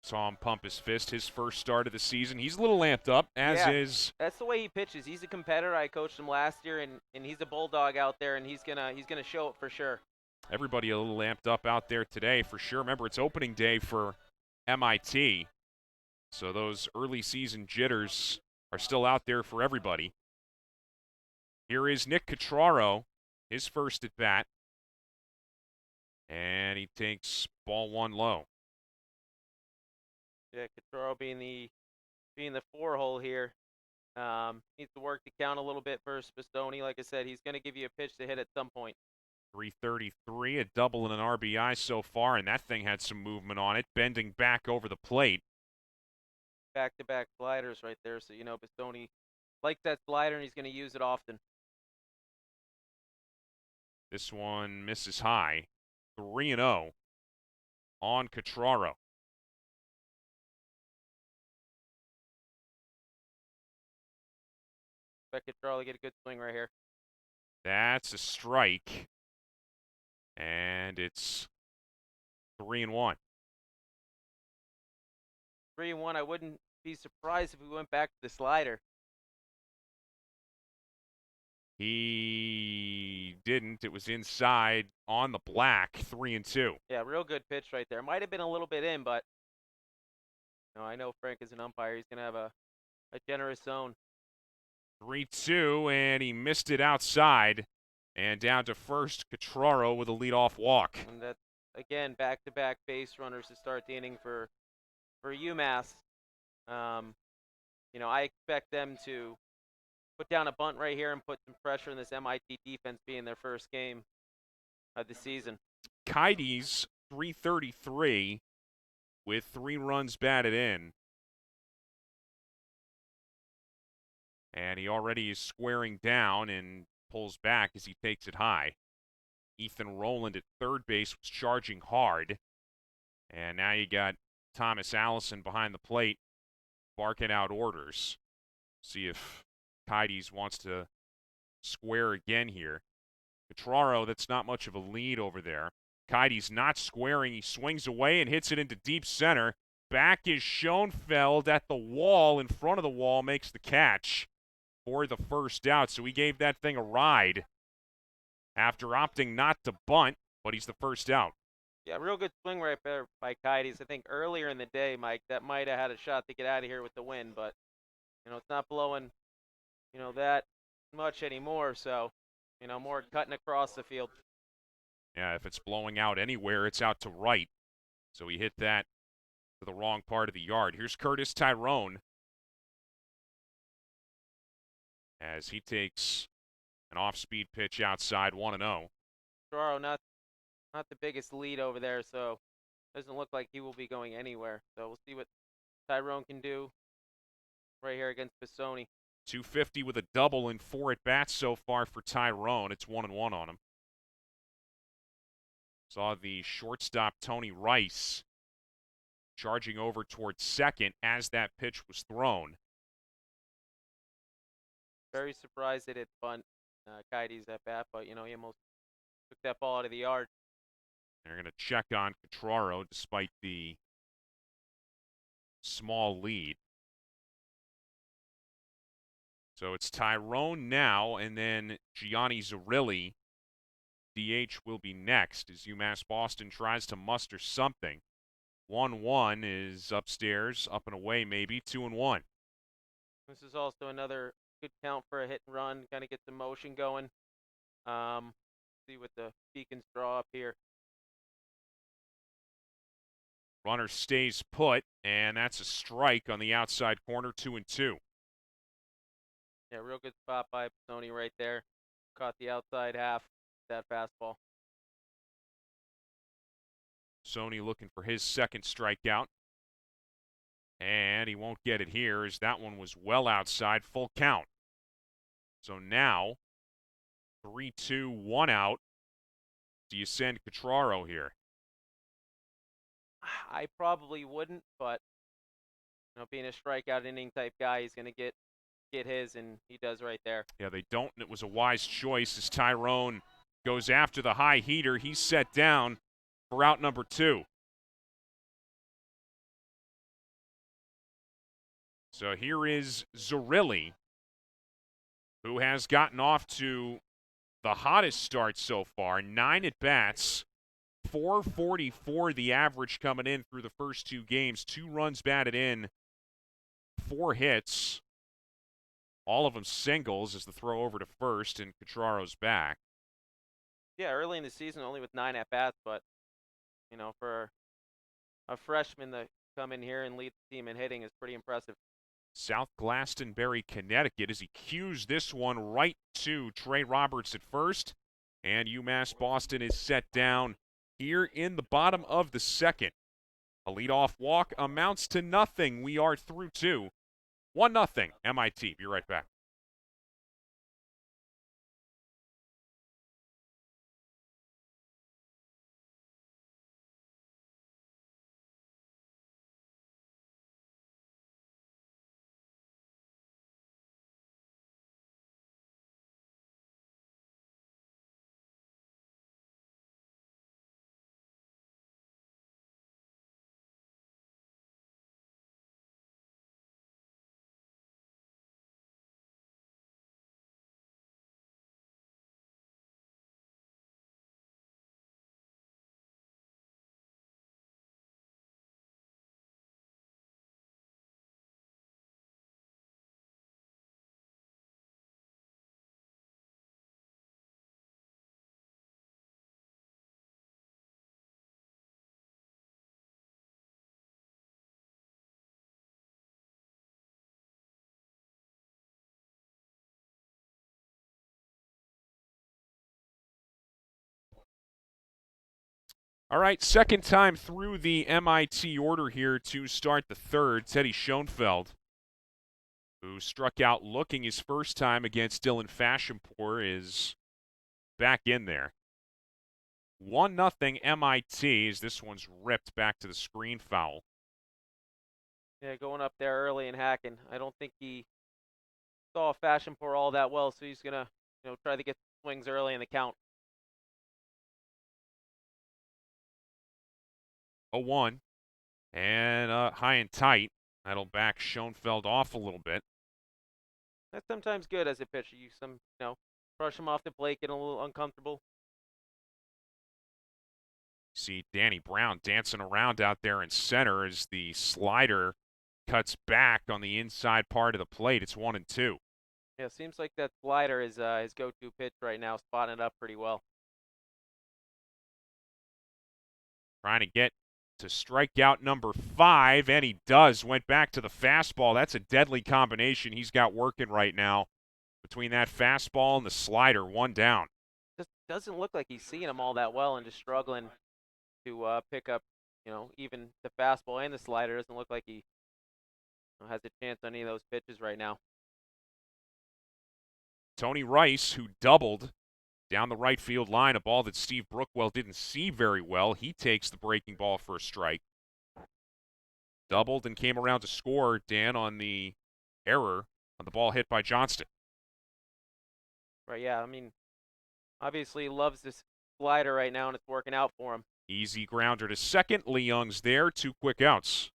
Saw him pump his fist, his first start of the season. He's a little amped up, as is. That's the way he pitches. He's a competitor. I coached him last year, and he's a bulldog out there, and he's gonna show it for sure. Everybody a little amped up out there today for sure. Remember, it's opening day for MIT, so those early season jitters are still out there for everybody. Here is Nick Catraro, his first at bat, and he takes ball 1 low. Yeah, Catraro being the 4-hole here. Needs to work the count a little bit versus Bastoni. Like I said, he's going to give you a pitch to hit at some point. 333, a double and an RBI so far, and that thing had some movement on it, bending back over the plate. Back-to-back sliders right there, so Bastoni likes that slider, and he's going to use it often. This one misses high. 3-0 on Catraro. Catraro get a good swing right here. That's a strike. And it's 3-1. 3-1. I wouldn't be surprised if we went back to the slider. He didn't. It was inside on the black. 3-2. Yeah, real good pitch right there. Might have been a little bit in, but I know Frank is an umpire. He's going to have a generous zone. 3-2, and he missed it outside. And down to first, Catraro with a leadoff walk. And that's, again, back-to-back base runners to start the inning for UMass. I expect them to put down a bunt right here and put some pressure in this MIT defense being their first game of the season. Keides, 333 with 3 runs batted in. And he already is squaring down and pulls back as he takes it high. Ethan Rowland at third base was charging hard. And now you got Thomas Allison behind the plate barking out orders. See if Keides wants to square again here. Catraro, that's not much of a lead over there. Keides not squaring. He swings away and hits it into deep center. Back is Schoenfeld at the wall, in front of the wall, makes the catch. for the first out. So he gave that thing a ride after opting not to bunt, but he's the first out. Yeah, real good swing right there by Kites. I think earlier in the day, Mike, that might have had a shot to get out of here with the wind, but, it's not blowing, that much anymore. So, more cutting across the field. Yeah, if it's blowing out anywhere, it's out to right. So he hit that to the wrong part of the yard. Here's Curtis Tyrone as he takes an off-speed pitch outside, 1-0. Ferraro not the biggest lead over there, so doesn't look like he will be going anywhere. So we'll see what Tyrone can do right here against Pisoni. 250 with a double in 4 at-bats so far for Tyrone. It's 1-1 on him. Saw the shortstop Tony Rice charging over towards second as that pitch was thrown. Very surprised they didn't bunt Kites at bat, but, he almost took that ball out of the yard. They're going to check on Cotraro despite the small lead. So it's Tyrone now, and then Gianni Zerilli. DH will be next as UMass Boston tries to muster something. 1-1 is upstairs, up and away maybe, 2-1. This is also another good count for a hit and run, kind of get the motion going. See what the Beacons draw up here. Runner stays put, and that's a strike on the outside corner, 2-2. Yeah, real good spot by Pisoni right there. Caught the outside half, that fastball. Sony looking for his second strikeout. And he won't get it here as that one was well outside, full count. So now, 3-2, 1 out. Do you send Cotraro here? I probably wouldn't, but being a strikeout inning type guy, he's going to get his, and he does right there. Yeah, they don't, and it was a wise choice as Tyrone goes after the high heater. He's set down for out number 2. So here is Zerilli, who has gotten off to the hottest start so far. 9 at-bats, 444 the average coming in through the first 2 games. 2 runs batted in, 4 hits. All of them singles as the throw over to first, and Cotraro's back. Yeah, early in the season, only with 9 at-bats, but, for a freshman to come in here and lead the team in hitting is pretty impressive. South Glastonbury, Connecticut, as he cues this one right to Trey Roberts at first, and UMass Boston is set down here in the bottom of the second. A leadoff walk amounts to nothing. We are through 2. 1-0 MIT. Be right back. All right, second time through the MIT order here to start the third. Teddy Schoenfeld, who struck out looking his first time against Dylan Fashempour, is back in there. 1-0 MIT as this one's ripped back to the screen foul. Yeah, going up there early and hacking. I don't think he saw Fashempour all that well, so he's going to try to get swings early in the count. 0-1, and high and tight. That'll back Schoenfeld off a little bit. That's sometimes good as a pitcher. Brush him off the plate, get a little uncomfortable. See Danny Brown dancing around out there in center as the slider cuts back on the inside part of the plate. It's 1-2. Yeah, seems like that slider is his go-to pitch right now, spotting it up pretty well. Trying to get to strikeout number 5, and he does. Went back to the fastball. That's a deadly combination he's got working right now between that fastball and the slider. 1 down. Just doesn't look like he's seeing them all that well and just struggling to pick up, even the fastball and the slider. Doesn't look like he has a chance on any of those pitches right now. Tony Rice, who doubled down the right field line, a ball that Steve Brookwell didn't see very well. He takes the breaking ball for a strike. Doubled and came around to score, Dan, on the error on the ball hit by Johnston. Right, yeah, obviously he loves this slider right now, and it's working out for him. Easy grounder to second. Leung's there. 2 quick outs.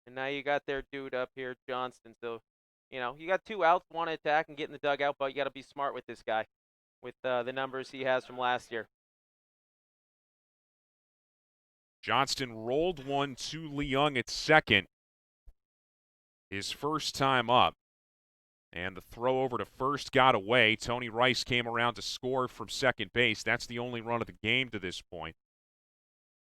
And now you got their dude up here, Johnston. So, you got 2 outs, 1 attack, and get in the dugout, but you got to be smart with this guy, with the numbers he has from last year. Johnston rolled one to Leung at second. His first time up. And the throw over to first got away. Tony Rice came around to score from second base. That's the only run of the game to this point.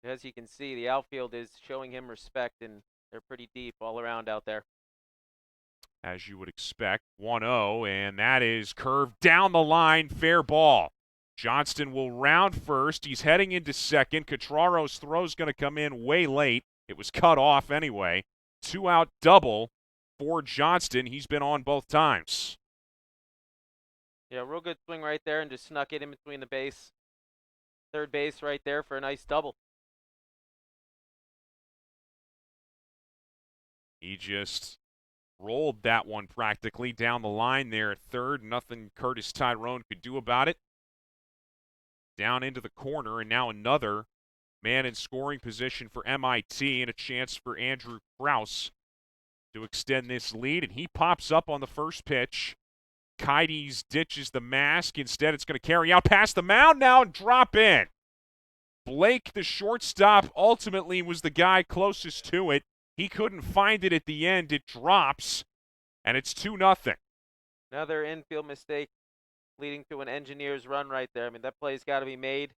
As you can see, the outfield is showing him respect, and they're pretty deep all around out there. As you would expect, 1-0, and that is curved down the line, fair ball. Johnston will round first. He's heading into second. Cotraro's throw's going to come in way late. It was cut off anyway. 2-out double for Johnston. He's been on both times. Yeah, real good swing right there, and just snuck it in between the base. Third base right there for a nice double. He just rolled that one practically down the line there at third. Nothing Curtis Tyrone could do about it. Down into the corner, and now another man in scoring position for MIT, and a chance for Andrew Krause to extend this lead, and he pops up on the first pitch. Kites ditches the mask. Instead, it's going to carry out past the mound now and drop in. Blake, the shortstop, ultimately was the guy closest to it. He couldn't find it at the end. It drops, and it's 2-0. Another infield mistake leading to an Engineers run right there. That play's got to be made.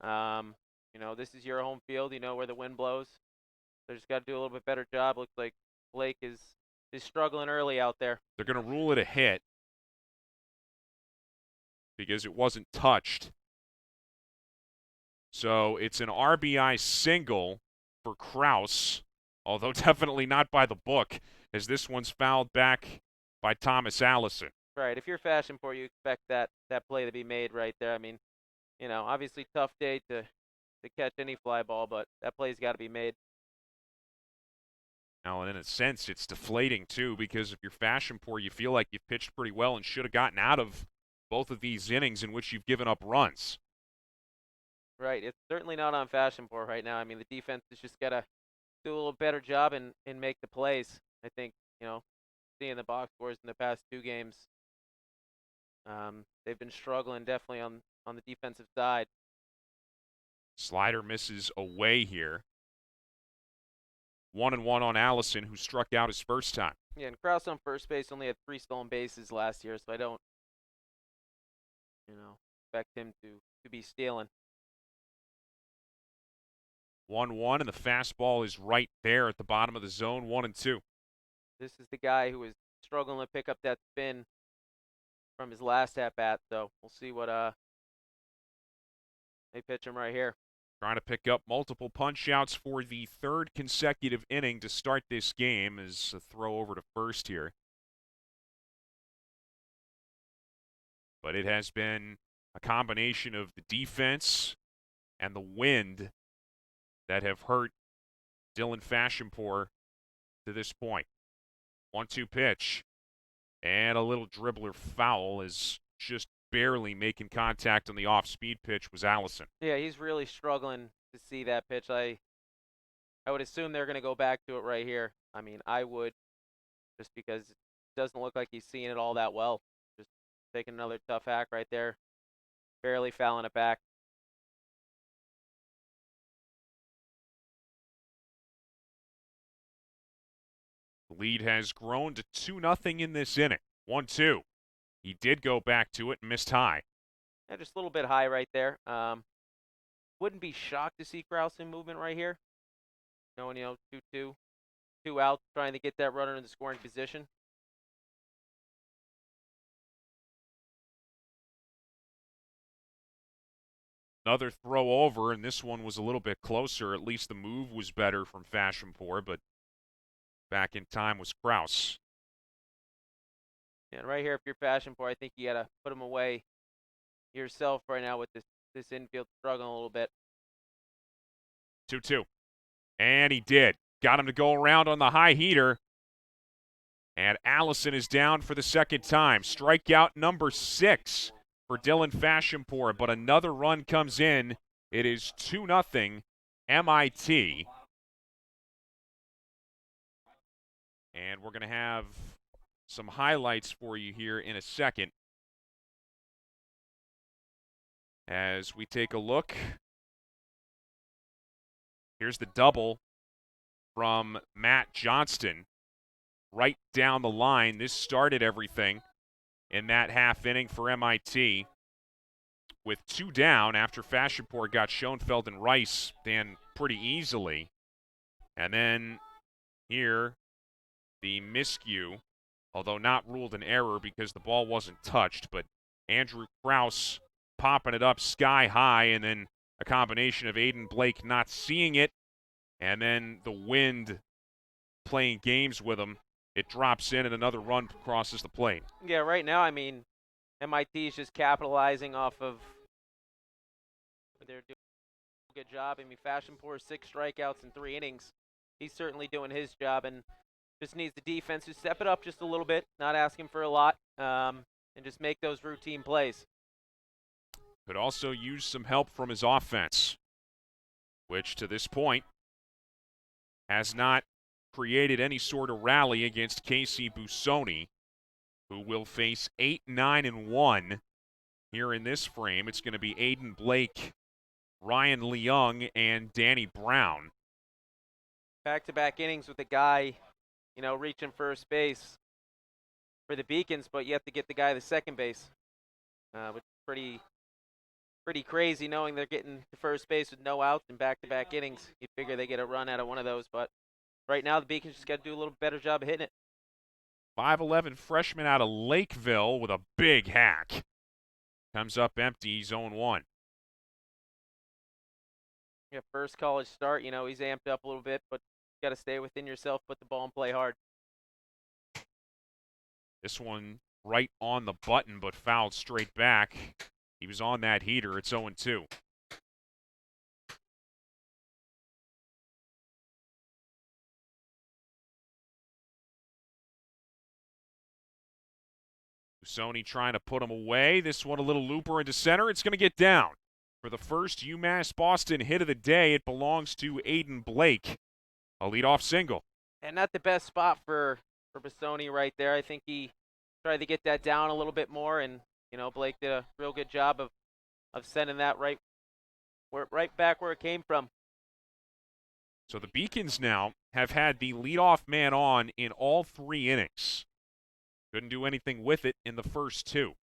This is your home field. You know where the wind blows. They just got to do a little bit better job. Looks like Blake is struggling early out there. They're going to rule it a hit because it wasn't touched. So it's an RBI single for Krause, although definitely not by the book, as this one's fouled back by Thomas Allison. Right. If you're Fashempour, you expect that play to be made right there. Obviously tough day to catch any fly ball, but that play's got to be made. Now, in a sense, it's deflating, too, because if you're Fashempour, you feel like you've pitched pretty well and should have gotten out of both of these innings in which you've given up runs. Right. It's certainly not on Fashempour right now. The defense has just got to do a little better job and make the plays. I think, seeing the box scores in the past 2 games, they've been struggling definitely on the defensive side. Slider misses away here. 1-1 on Allison, who struck out his first time. Yeah, and Krause on first base only had 3 stolen bases last year, so I don't, expect him to be stealing. 1-1, and the fastball is right there at the bottom of the zone, 1-2. This is the guy who was struggling to pick up that spin from his last at-bat, so we'll see what they pitch him right here. Trying to pick up multiple punch-outs for the 3rd consecutive inning to start this game as a throw over to first here. But it has been a combination of the defense and the wind that have hurt Dylan Fashempour to this point. 1-2 pitch. And a little dribbler foul is just barely making contact on the off-speed pitch was Allison. Yeah, he's really struggling to see that pitch. I I would assume they're going to go back to it right here. I mean, I would, just because it doesn't look like he's seeing it all that well. Just taking another tough hack right there. Barely fouling it back. The lead has grown to 2-0 in this inning. 1-2. He did go back to it and missed high. Yeah, just a little bit high right there. Wouldn't be shocked to see Krause in movement right here. Knowing, 2-2. 2 outs, trying to get that runner in the scoring position. Another throw over, and this one was a little bit closer. At least the move was better from Fashempour, but back in time was Krause. And right here, if you're Fashempour, I think you got to put him away yourself right now with this infield struggling a little bit. 2-2. And he did. Got him to go around on the high heater. And Allison is down for the second time. Strikeout number 6 for Dylan Fashempour, but another run comes in. It is 2-0 MIT. And we're going to have some highlights for you here in a second as we take a look. Here's the double from Matt Johnston right down the line. This started everything in that half inning for MIT with 2 down after Fashempour got Schoenfeld and Rice down pretty easily. And then here, the miscue, although not ruled an error because the ball wasn't touched, but Andrew Krause popping it up sky high, and then a combination of Aiden Blake not seeing it, and then the wind playing games with him. It drops in, and another run crosses the plate. Yeah, right now, I mean, MIT is just capitalizing off of they're doing a good job. I mean, Fashempour 6 strikeouts in 3 innings. He's certainly doing his job, and just needs the defense to step it up just a little bit, not asking for a lot, and just make those routine plays. Could also use some help from his offense, which to this point has not created any sort of rally against Casey Busoni, who will face 8-9-1 here in this frame. It's going to be Aiden Blake, Ryan Leung, and Danny Brown. Back-to-back innings with a guy, reaching first base for the Beacons, but you have to get the guy to second base, which is pretty crazy knowing they're getting to first base with no outs in back-to-back innings. You'd figure they get a run out of one of those, but right now the Beacons just got to do a little better job of hitting it. 5'11" freshman out of Lakeville with a big hack. Comes up empty, he's 0-1. Yeah, first college start, he's amped up a little bit, but got to stay within yourself, put the ball and play hard. This one right on the button, but fouled straight back. He was on that heater. It's 0-2. Busoni trying to put him away. This one a little looper into center. It's going to get down. For the first UMass Boston hit of the day, it belongs to Aiden Blake. A leadoff single. And not the best spot for Busoni right there. I think he tried to get that down a little bit more, and Blake did a real good job of sending that right back where it came from. So the Beacons now have had the leadoff man on in all 3 innings. Couldn't do anything with it in the first 2.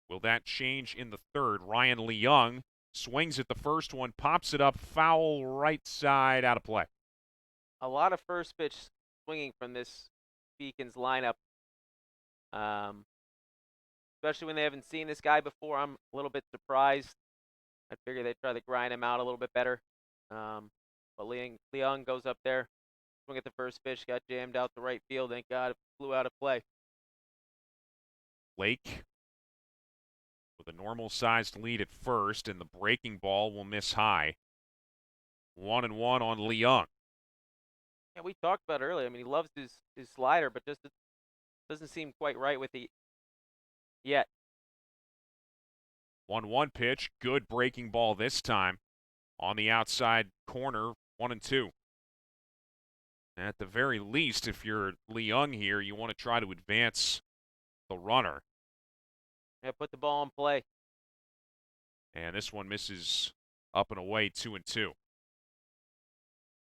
Will that change in the third? Ryan Leung swings at the first one, pops it up, foul right side, out of play. A lot of first pitch swinging from this Beacons lineup, especially when they haven't seen this guy before. I'm a little bit surprised. I figure they'd try to grind him out a little bit better. But Leung goes up there, swing at the first pitch, got jammed out to right field. Thank God it flew out of play. Blake with a normal-sized lead at first, and the breaking ball will miss high. 1-1 on Leung. Yeah, we talked about it earlier. I mean, he loves his slider, but just doesn't seem quite right with it yet. 1-1 pitch. Good breaking ball this time. On the outside corner, 1-2. At the very least, if you're Leung here, you want to try to advance the runner. Yeah, put the ball in play. And this one misses up and away, 2-2. I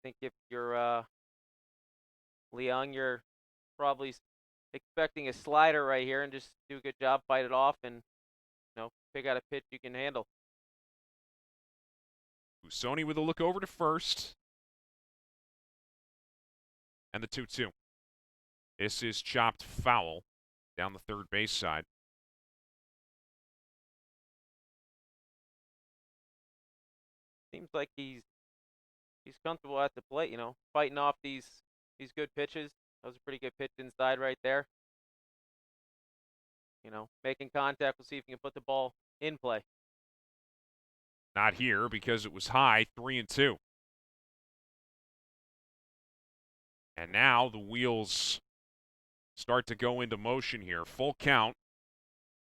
think if you're Leung, you're probably expecting a slider right here and just do a good job, fight it off, and pick out a pitch you can handle. Busoni with a look over to first. And the 2-2. This is chopped foul down the third base side. Seems like he's comfortable at the plate, fighting off these good pitches. That was a pretty good pitch inside right there. Making contact. We'll see if he can put the ball in play. Not here because it was high, 3-2. And now the wheels start to go into motion here. Full count.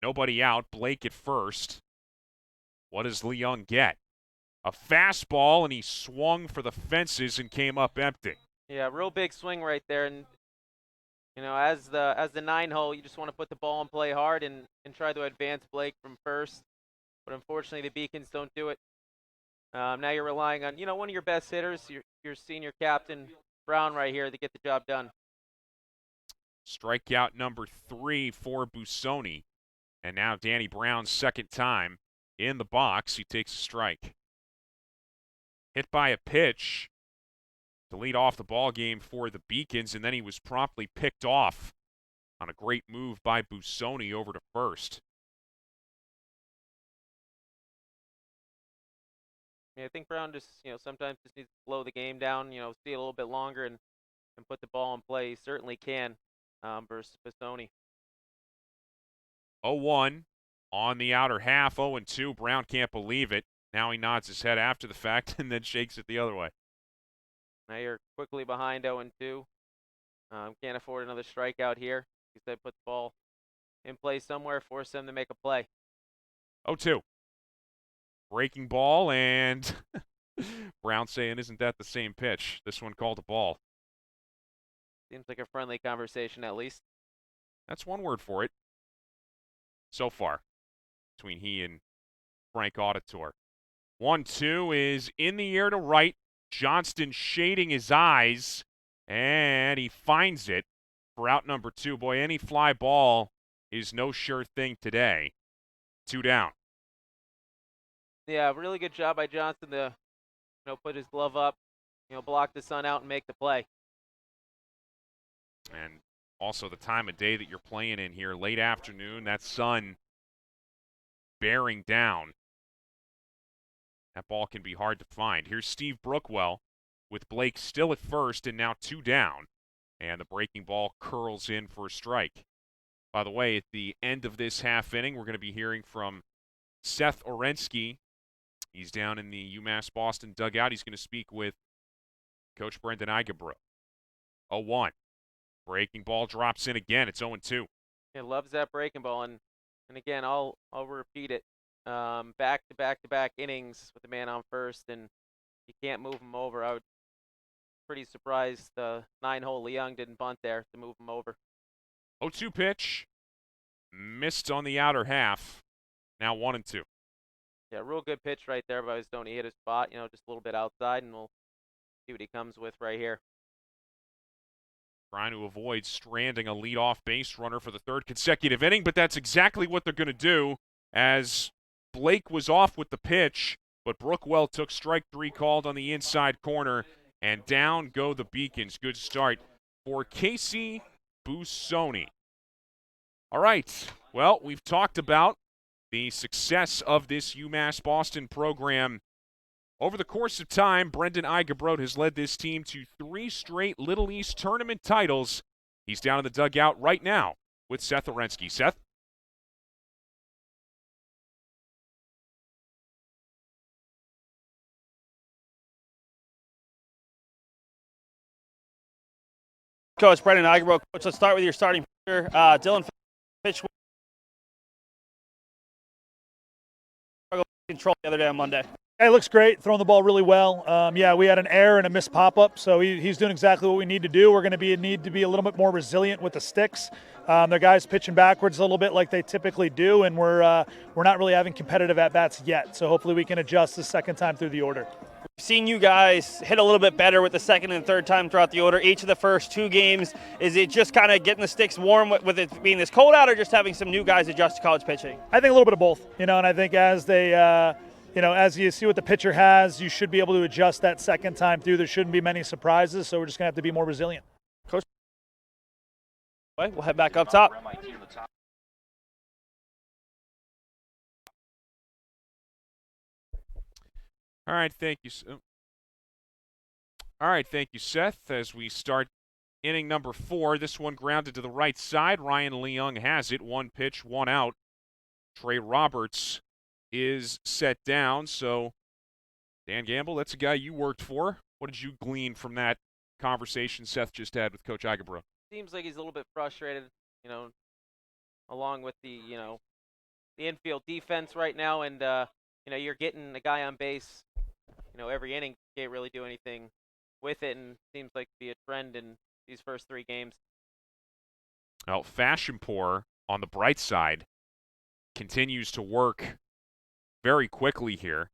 Nobody out. Blake at first. What does Leung get? A fastball, and he swung for the fences and came up empty. Yeah, real big swing right there. And, as the 9-hole, you just want to put the ball in play hard and try to advance Blake from first. But unfortunately, the Beacons don't do it. Now you're relying on, one of your best hitters, your senior captain, Brown, right here to get the job done. Strikeout number 3 for Busoni. And now Danny Brown's second time in the box. He takes a strike. Hit by a pitch to lead off the ball game for the Beacons, and then he was promptly picked off on a great move by Busoni over to first. Yeah, I think Brown just, sometimes just needs to slow the game down, see it a little bit longer and put the ball in play. He certainly can versus Busoni. 0-1 on the outer half, 0-2. Brown can't believe it. Now he nods his head after the fact and then shakes it the other way. Now you're quickly behind 0-2. Can't afford another strikeout here. He said put the ball in play somewhere, force them to make a play. 0-2. Breaking ball, and Brown saying, isn't that the same pitch? This one called a ball. Seems like a friendly conversation at least. That's one word for it so far between he and Frank Auditor. 1-2 is in the air to right. Johnston shading his eyes, and he finds it for out number 2. Boy, any fly ball is no sure thing today. 2 down. Yeah, really good job by Johnston to, put his glove up, block the sun out and make the play. And also the time of day that you're playing in here, late afternoon, that sun bearing down. That ball can be hard to find. Here's Steve Brookwell with Blake still at first and now 2 down. And the breaking ball curls in for a strike. By the way, at the end of this half inning, we're going to be hearing from Seth Orensky. He's down in the UMass Boston dugout. He's going to speak with Coach Brendan Igebro. 0-1. Breaking ball drops in again. It's 0-2. He loves that breaking ball. And again, I'll repeat it. Back-to-back innings with the man on first, and you can't move him over. I was pretty surprised the 9-hole Leung didn't bunt there to move him over. 0-2 pitch. Missed on the outer half. Now 1-2. Yeah, real good pitch right there by Busoni. He hit his spot, just a little bit outside, and we'll see what he comes with right here. Trying to avoid stranding a leadoff base runner for the third consecutive inning, but that's exactly what they're going to do, as Blake was off with the pitch, but Brookwell took strike 3 called on the inside corner, and down go the Beacons. Good start for Casey Busoni. All right, well, we've talked about the success of this UMass Boston program. Over the course of time, Brendan Igebro has led this team to 3 straight Little East tournament titles. He's down in the dugout right now with Seth Orensky. Seth? Coach Brendan Igebro. Coach, let's start with your starting pitcher, Dylan Fashempour. Control the other day on Monday. Hey, looks great, throwing the ball really well. Yeah, we had an error and a missed pop-up, so he's doing exactly what we need to do. We're going to need to be a little bit more resilient with the sticks. The guys pitching backwards a little bit like they typically do, and we're not really having competitive at-bats yet, so hopefully we can adjust the second time through the order. We've seen you guys hit a little bit better with the second and third time throughout the order. Each of the first 2 games, is it just kind of getting the sticks warm with it being this cold out, or just having some new guys adjust to college pitching? I think a little bit of both, and I think as they as you see what the pitcher has, you should be able to adjust that second time through. There shouldn't be many surprises, so we're just going to have to be more resilient. Coach, we'll head back up top. All right, thank you. All right, thank you, Seth. As we start inning number 4, this one grounded to the right side. Ryan Leung has it. 1 pitch, 1 out. Trey Roberts is set down. So, Dan Gamble, that's a guy you worked for. What did you glean from that conversation Seth just had with Coach Igebro? Seems like he's a little bit frustrated, along with the infield defense right now, and you're getting a guy on base, every inning. Can't really do anything with it, and seems like to be a trend in these first 3 games. Well, Fashempour on the bright side continues to work very quickly here.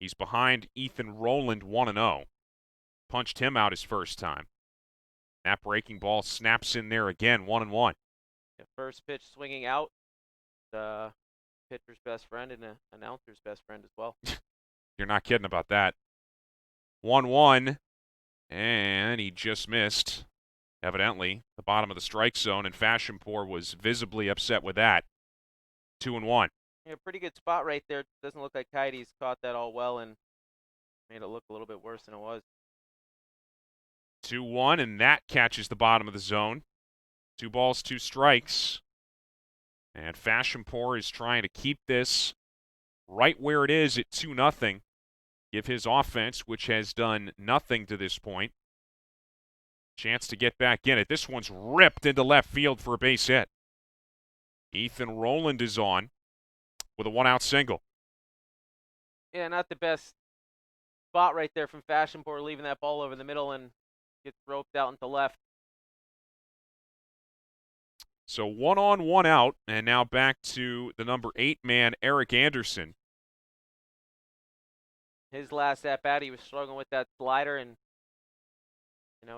He's behind Ethan Rowland 1-0. Punched him out his first time. That breaking ball snaps in there again, 1-1. Yeah, first pitch swinging out. Pitcher's best friend and the announcer's best friend as well. You're not kidding about that. 1-1, and he just missed, evidently, the bottom of the strike zone, and Fashempour was visibly upset with that. 2-1. Yeah, pretty good spot right there. Doesn't look like Kitey's caught that all well and made it look a little bit worse than it was. 2-1, and that catches the bottom of the zone. 2 balls, 2 strikes. And Fashempour is trying to keep this right where it is at 2-0. Give his offense, which has done nothing to this point, chance to get back in it. This one's ripped into left field for a base hit. Ethan Rowland is on with a 1-out single. Yeah, not the best spot right there from Fashempour, leaving that ball over the middle and gets roped out into left. So 1 on, 1 out, and now back to the number 8 man, Eric Anderson. His last at-bat, he was struggling with that slider, and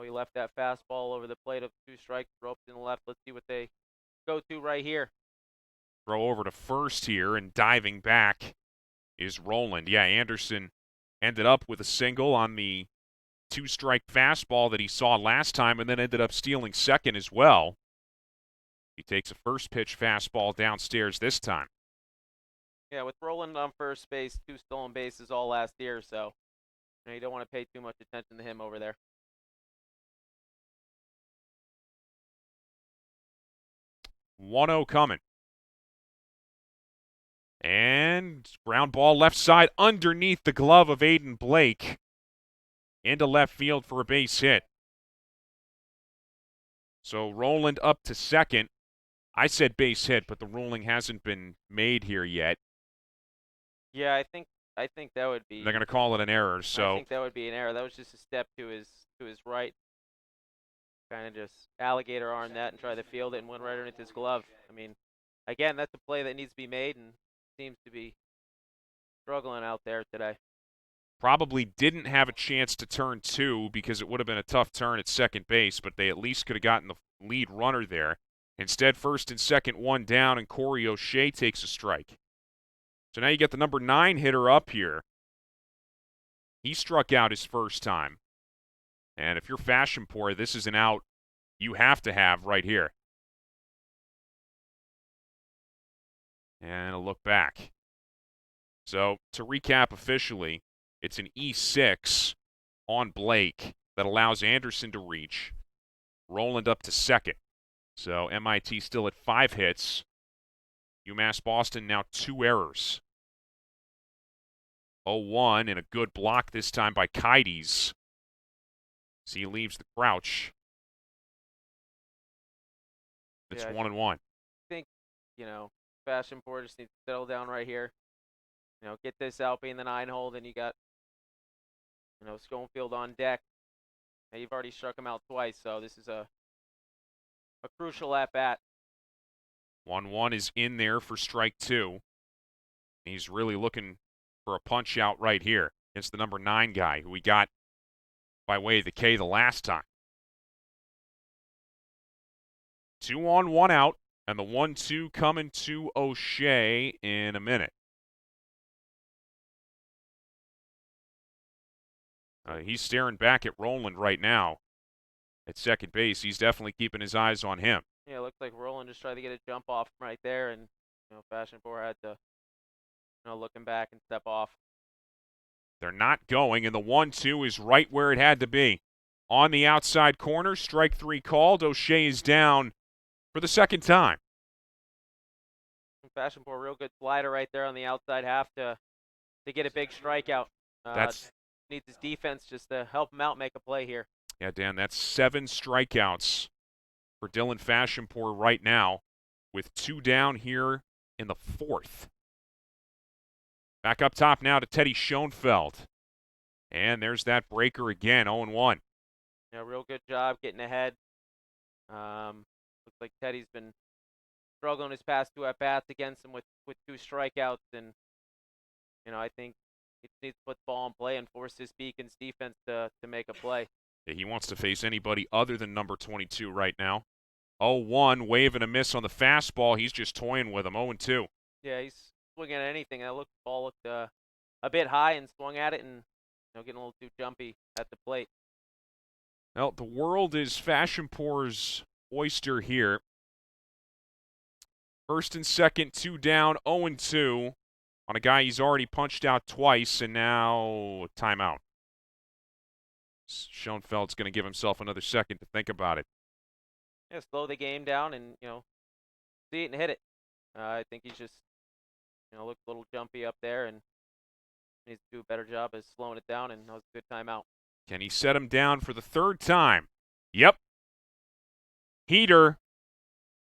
he left that fastball over the plate of 2 strikes, roped in the left. Let's see what they go to right here. Throw over to first here, and diving back is Rowland. Yeah, Anderson ended up with a single on the 2-strike fastball that he saw last time, and then ended up stealing second as well. He takes a first pitch fastball downstairs this time. Yeah, with Rowland on first base, 2 stolen bases all last year, so you don't want to pay too much attention to him over there. One-0 coming. And ground ball left side underneath the glove of Aiden Blake into left field for a base hit. So Rowland up to second. I said base hit, but the ruling hasn't been made here yet. Yeah, I think that would be. They're going to call it an error. So I think that would be an error. That was just a step to his right. Kind of just alligator arm that and try to field it and went right underneath his glove. I mean, again, that's a play that needs to be made and seems to be struggling out there today. Probably didn't have a chance to turn 2 because it would have been a tough turn at second base, but they at least could have gotten the lead runner there. Instead, first and second, 1 down, and Corey O'Shea takes a strike. So now you get the number 9 hitter up here. He struck out his first time. And if you're Fashempour, this is an out you have to have right here. And a look back. So to recap officially, it's an E6 on Blake that allows Anderson to reach. Rowland up to second. So MIT still at 5 hits. UMass Boston now 2 errors. 0-1 and a good block this time by Kitey's. So he leaves the crouch. It's 1-1. I think, Fashempour just needs to settle down right here. get this out being the 9-hole, then you got, Schoenfield on deck. Now, you've already struck him out twice, so this is a crucial at-bat. 1-1 is in there for strike 2. He's really looking for a punch out right here against the number 9 guy who we got by way of the K the last time. 2 on, 1 out, and the 1-2 coming to O'Shea in a minute. He's staring back at Roland right now at second base. He's definitely keeping his eyes on him. Yeah, it looks like Roland just tried to get a jump off right there, and Fashempour had to look him back and step off. They're not going, and the 1-2 is right where it had to be. On the outside corner, strike 3 called. O'Shea is down for the second time. Fashempour, real good slider right there on the outside half to get a big strikeout. Needs his defense just to help him out, make a play here. Yeah, Dan, that's 7 strikeouts for Dylan Fashempour right now, with 2 down here in the 4th. Back up top now to Teddy Schoenfeld. And there's that breaker again, 0-1. Yeah, real good job getting ahead. Looks like Teddy's been struggling his past 2 at-bats against him with 2 strikeouts, and I think he needs to put the ball in play and force his Beacons defense to make a play. Yeah, he wants to face anybody other than number 22 right now. 0-1, wave and a miss on the fastball. He's just toying with him, 0-2. Yeah, he's swinging at anything. The ball looked a bit high and swung at it, and getting a little too jumpy at the plate. Well, the world is Fashempour's oyster here. First and second, 2 down, 0-2 on a guy he's already punched out twice, and now timeout. Schoenfeld's going to give himself another second to think about it. Yeah, slow the game down and, see it and hit it. I think he's just, looked a little jumpy up there and needs to do a better job of slowing it down, and that was a good timeout. Can he set him down for the 3rd time? Yep. Heater.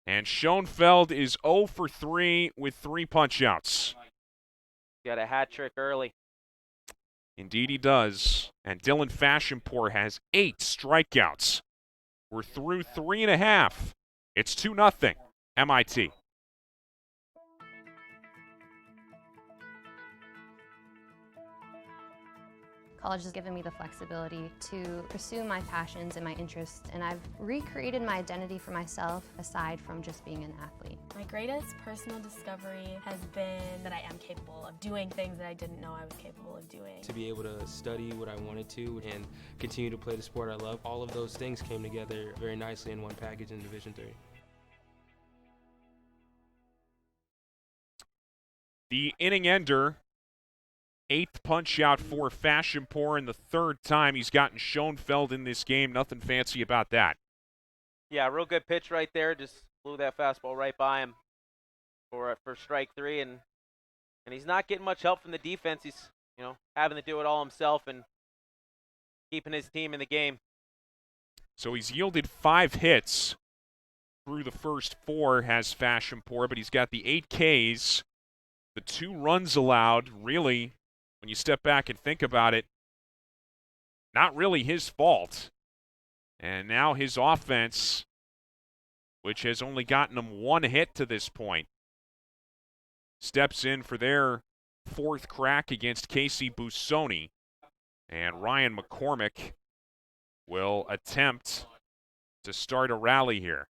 And Schoenfeld is 0 for 3 with 3 punch-outs. Got a hat trick early. Indeed he does. And Dylan Fashempour has 8 strikeouts. We're through 3.5. It's 2-0 MIT. College has given me the flexibility to pursue my passions and my interests, and I've recreated my identity for myself aside from just being an athlete. My greatest personal discovery has been that I am capable of doing things that I didn't know I was capable of doing. To be able to study what I wanted to and continue to play the sport I love, all of those things came together very nicely in one package in Division III. The inning ender. 8th punch out for Fashempour, and the 3rd time he's gotten Schoenfeld in this game. Nothing fancy about that. Yeah, real good pitch right there. Just blew that fastball right by him for strike 3, and he's not getting much help from the defense. He's having to do it all himself and keeping his team in the game. So he's yielded 5 hits through the first 4, has Fashempour, but he's got the 8 Ks, the 2 runs allowed. Really, when you step back and think about it, not really his fault. And now his offense, which has only gotten him 1 hit to this point, steps in for their 4th crack against Casey Busoni. And Ryan McCormick will attempt to start a rally here.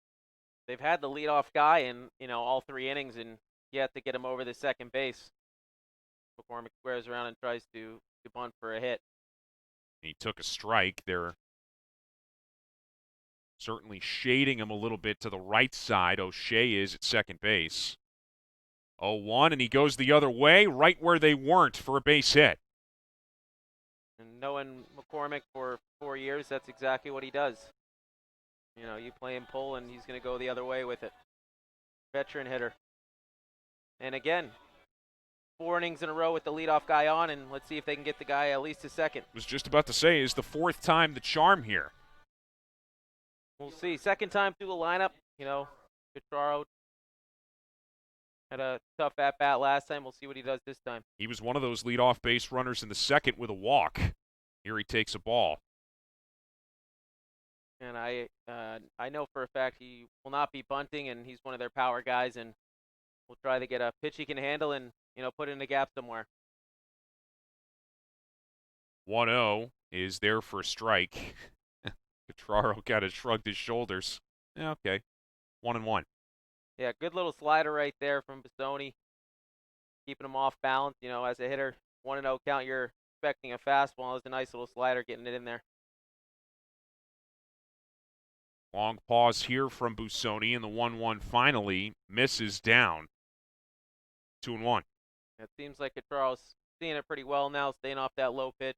They've had the leadoff guy in, all 3 innings, and yet to get him over the second base. McCormick squares around and tries to bunt for a hit. He took a strike. They're certainly shading him a little bit to the right side. O'Shea is at second base. 0-1, and he goes the other way, right where they weren't for a base hit. And knowing McCormick for 4 years, that's exactly what he does. You play him pull, and he's going to go the other way with it. Veteran hitter. And again, 4 innings in a row with the leadoff guy on, and let's see if they can get the guy at least a second. Was just about to say, is the 4th time the charm here? We'll see. Second time through the lineup, Cutraro Had a tough at-bat last time. We'll see what he does this time. He was one of those leadoff base runners in the second with a walk. Here he takes a ball. And I know for a fact he will not be bunting, and he's one of their power guys, and we'll try to get a pitch he can handle and, put it in the gap somewhere. 1-0 is there for a strike. Petraro kind of shrugged his shoulders. Yeah, okay. 1-1. Yeah, good little slider right there from Busoni. Keeping him off balance. As a hitter, 1-0 count, you're expecting a fastball. It's a nice little slider getting it in there. Long pause here from Busoni, and the 1-1 finally misses down. 2-1. It seems like Petraro's seeing it pretty well now, staying off that low pitch.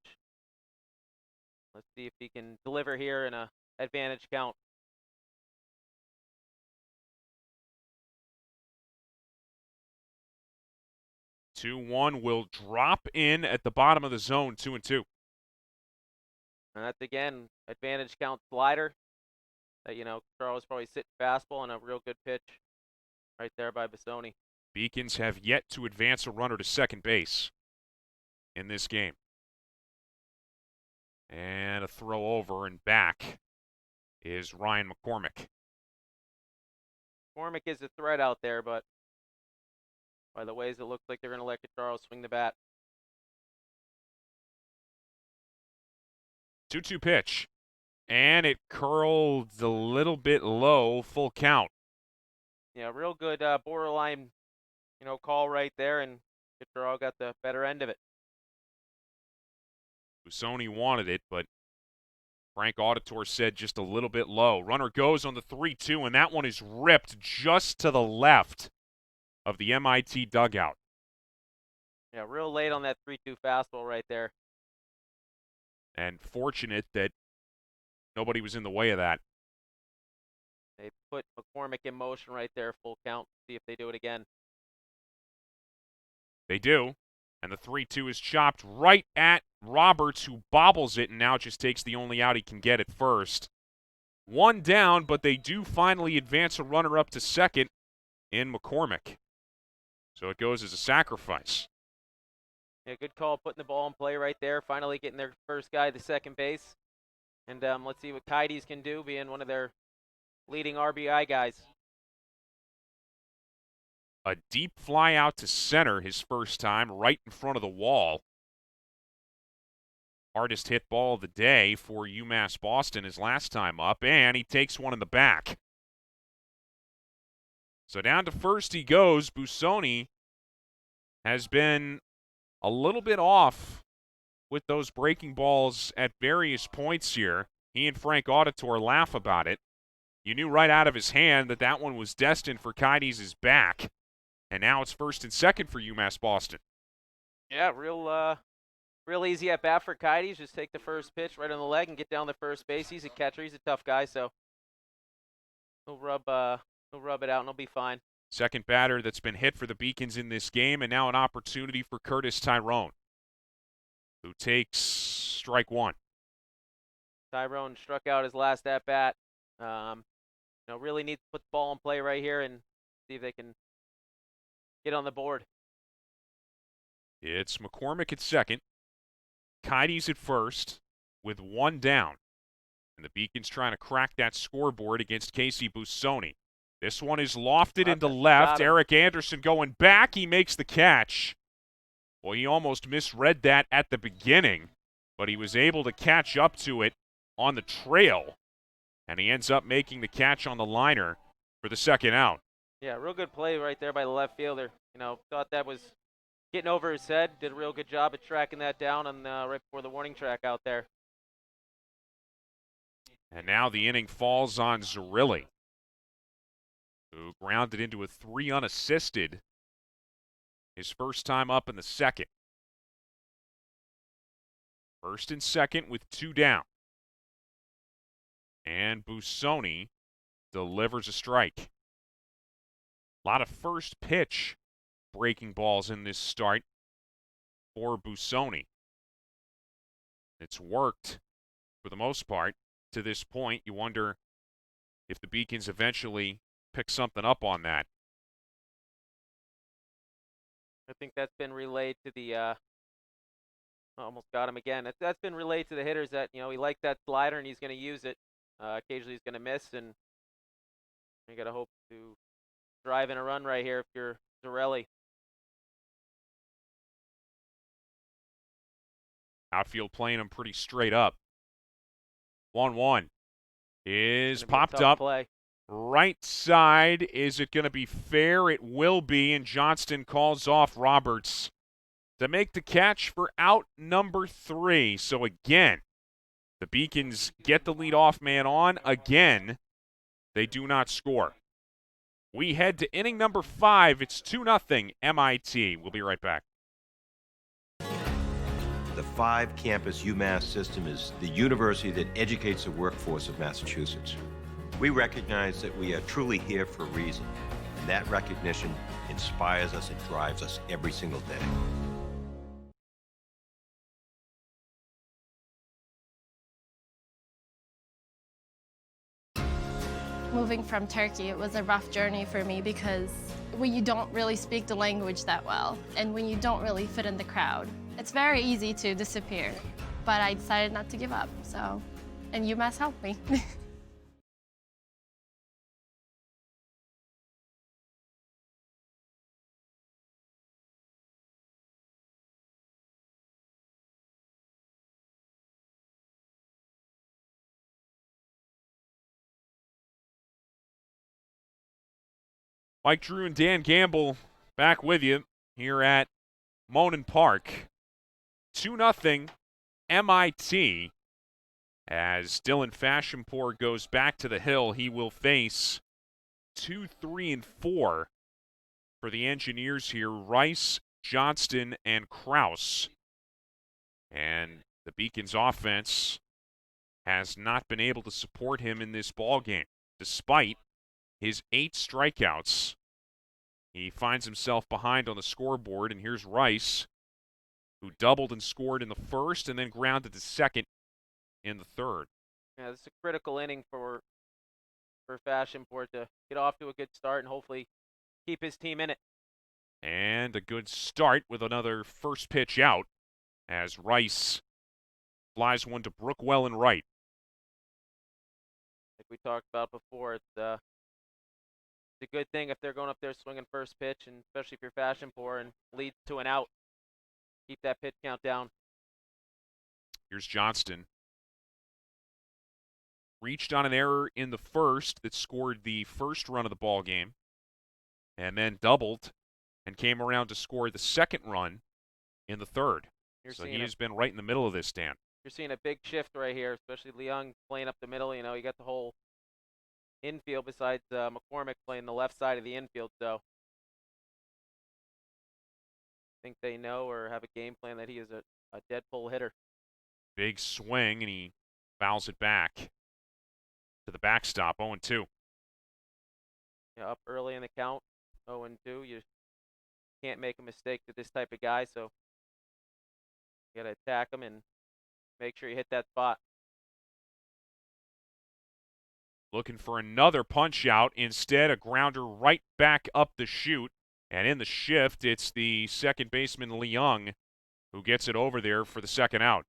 Let's see if he can deliver here in a advantage count. Two 2-1 will drop in at the bottom of the zone, 2-2. And that's, again, advantage count slider. That, Petraro's probably sitting fastball and a real good pitch right there by Busoni. Beacons have yet to advance a runner to second base in this game. And a throw over and back is Ryan McCormick. McCormick is a threat out there, but by the ways it looks like they're going to let Petraro swing the bat. 2-2 pitch. And it curled a little bit low, full count. Yeah, real good borderline, call right there, and Petraro got the better end of it. Busoni wanted it, but Frank Auditor said just a little bit low. Runner goes on the 3-2, and that one is ripped just to the left of the MIT dugout. Yeah, real late on that 3-2 fastball right there. And fortunate that nobody was in the way of that. They put McCormick in motion right there, full count. See if they do it again. They do. And the 3-2 is chopped right at Roberts, who bobbles it and now just takes the only out he can get at first. One down, but they do finally advance a runner up to second in McCormick. So it goes as a sacrifice. Yeah, good call putting the ball in play right there. Finally getting their first guy to second base. And let's see what Kites can do, being one of their leading RBI guys. A deep fly out to center his first time, right in front of the wall. Hardest hit ball of the day for UMass Boston his last time up, and he takes one in the back. So down to first he goes. Busoni has been a little bit off with those breaking balls at various points here. He and Frank Auditor laugh about it. You knew right out of his hand that that one was destined for Kites' back. And now it's first and second for UMass Boston. Yeah, real easy at bat for Kites. Just take the first pitch right on the leg and get down to first base. He's a catcher. He's a tough guy, so he'll rub it out and he'll be fine. Second batter that's been hit for the Beacons in this game, and now an opportunity for Curtis Tyrone, who takes strike one. Tyrone struck out his last at bat. Really needs to put the ball in play right here and see if they can get on the board. It's McCormick at second, Kites at first, with one down. And the Beacons trying to crack that scoreboard against Casey Busoni. This one is lofted into left. Eric Anderson going back. He makes the catch. Well, he almost misread that at the beginning, but he was able to catch up to it on the trail. And he ends up making the catch on the liner for the second out. Yeah, real good play right there by the left fielder. Thought that was getting over his head. Did a real good job at tracking that down on right before the warning track out there. And now the inning falls on Zerilli, who grounded into a 3 unassisted his first time up in the second. First and second with 2 down. And Busoni delivers a strike. A lot of first pitch breaking balls in this start for Busoni. It's worked for the most part to this point. You wonder if the Beacons eventually pick something up on that. I think that's been relayed to the almost got him again. That's been relayed to the hitters that, he likes that slider and he's going to use it. Occasionally he's going to miss, and you got to hope to drive in a run right here if you're Zarelli. Outfield playing him pretty straight up. 1-1 is popped tough up. Play. Right side. Is it going to be fair? It will be, and Johnston calls off Roberts to make the catch for out number 3. So again, the Beacons get the leadoff man on. Again, they do not score. We head to inning number 5. It's 2-0 MIT. We'll be right back. The 5-campus UMass system is the university that educates the workforce of Massachusetts. We recognize that we are truly here for a reason, and that recognition inspires us and drives us every single day. Moving from Turkey, it was a rough journey for me because when you don't really speak the language that well, and when you don't really fit in the crowd, it's very easy to disappear. But I decided not to give up, and UMass helped me. Mike Drew and Dan Gamble back with you here at Monan Park. 2-0 MIT. As Dylan Fashempour goes back to the hill, he will face 2, 3, and 4 for the Engineers here. Rice, Johnston, and Kraus. And the Beacons offense has not been able to support him in this ballgame, despite his 8 strikeouts. He finds himself behind on the scoreboard, and here's Rice, who doubled and scored in the first and then grounded to second in the third. Yeah, this is a critical inning for Fashempour to get off to a good start and hopefully keep his team in it. And a good start with another first pitch out as Rice flies one to Brookwell and right. Like we talked about before, it's a good thing if they're going up there swinging first pitch, and especially if you're Fashempour and leads to an out. Keep that pitch count down. Here's Johnston. Reached on an error in the first that scored the first run of the ball game, and then doubled and came around to score the second run in the third. So he has been right in the middle of this, Dan. You're seeing a big shift right here, especially Leung playing up the middle. You got the whole infield besides McCormick playing the left side of the infield. So I think they know or have a game plan that he is a dead pull hitter. Big swing, and he fouls it back to the backstop, 0-2. Yeah, up early in the count, 0-2. You can't make a mistake to this type of guy, so you got to attack him and make sure you hit that spot. Looking for another punch out. Instead, a grounder right back up the chute. And in the shift, it's the second baseman, Leung, who gets it over there for the second out.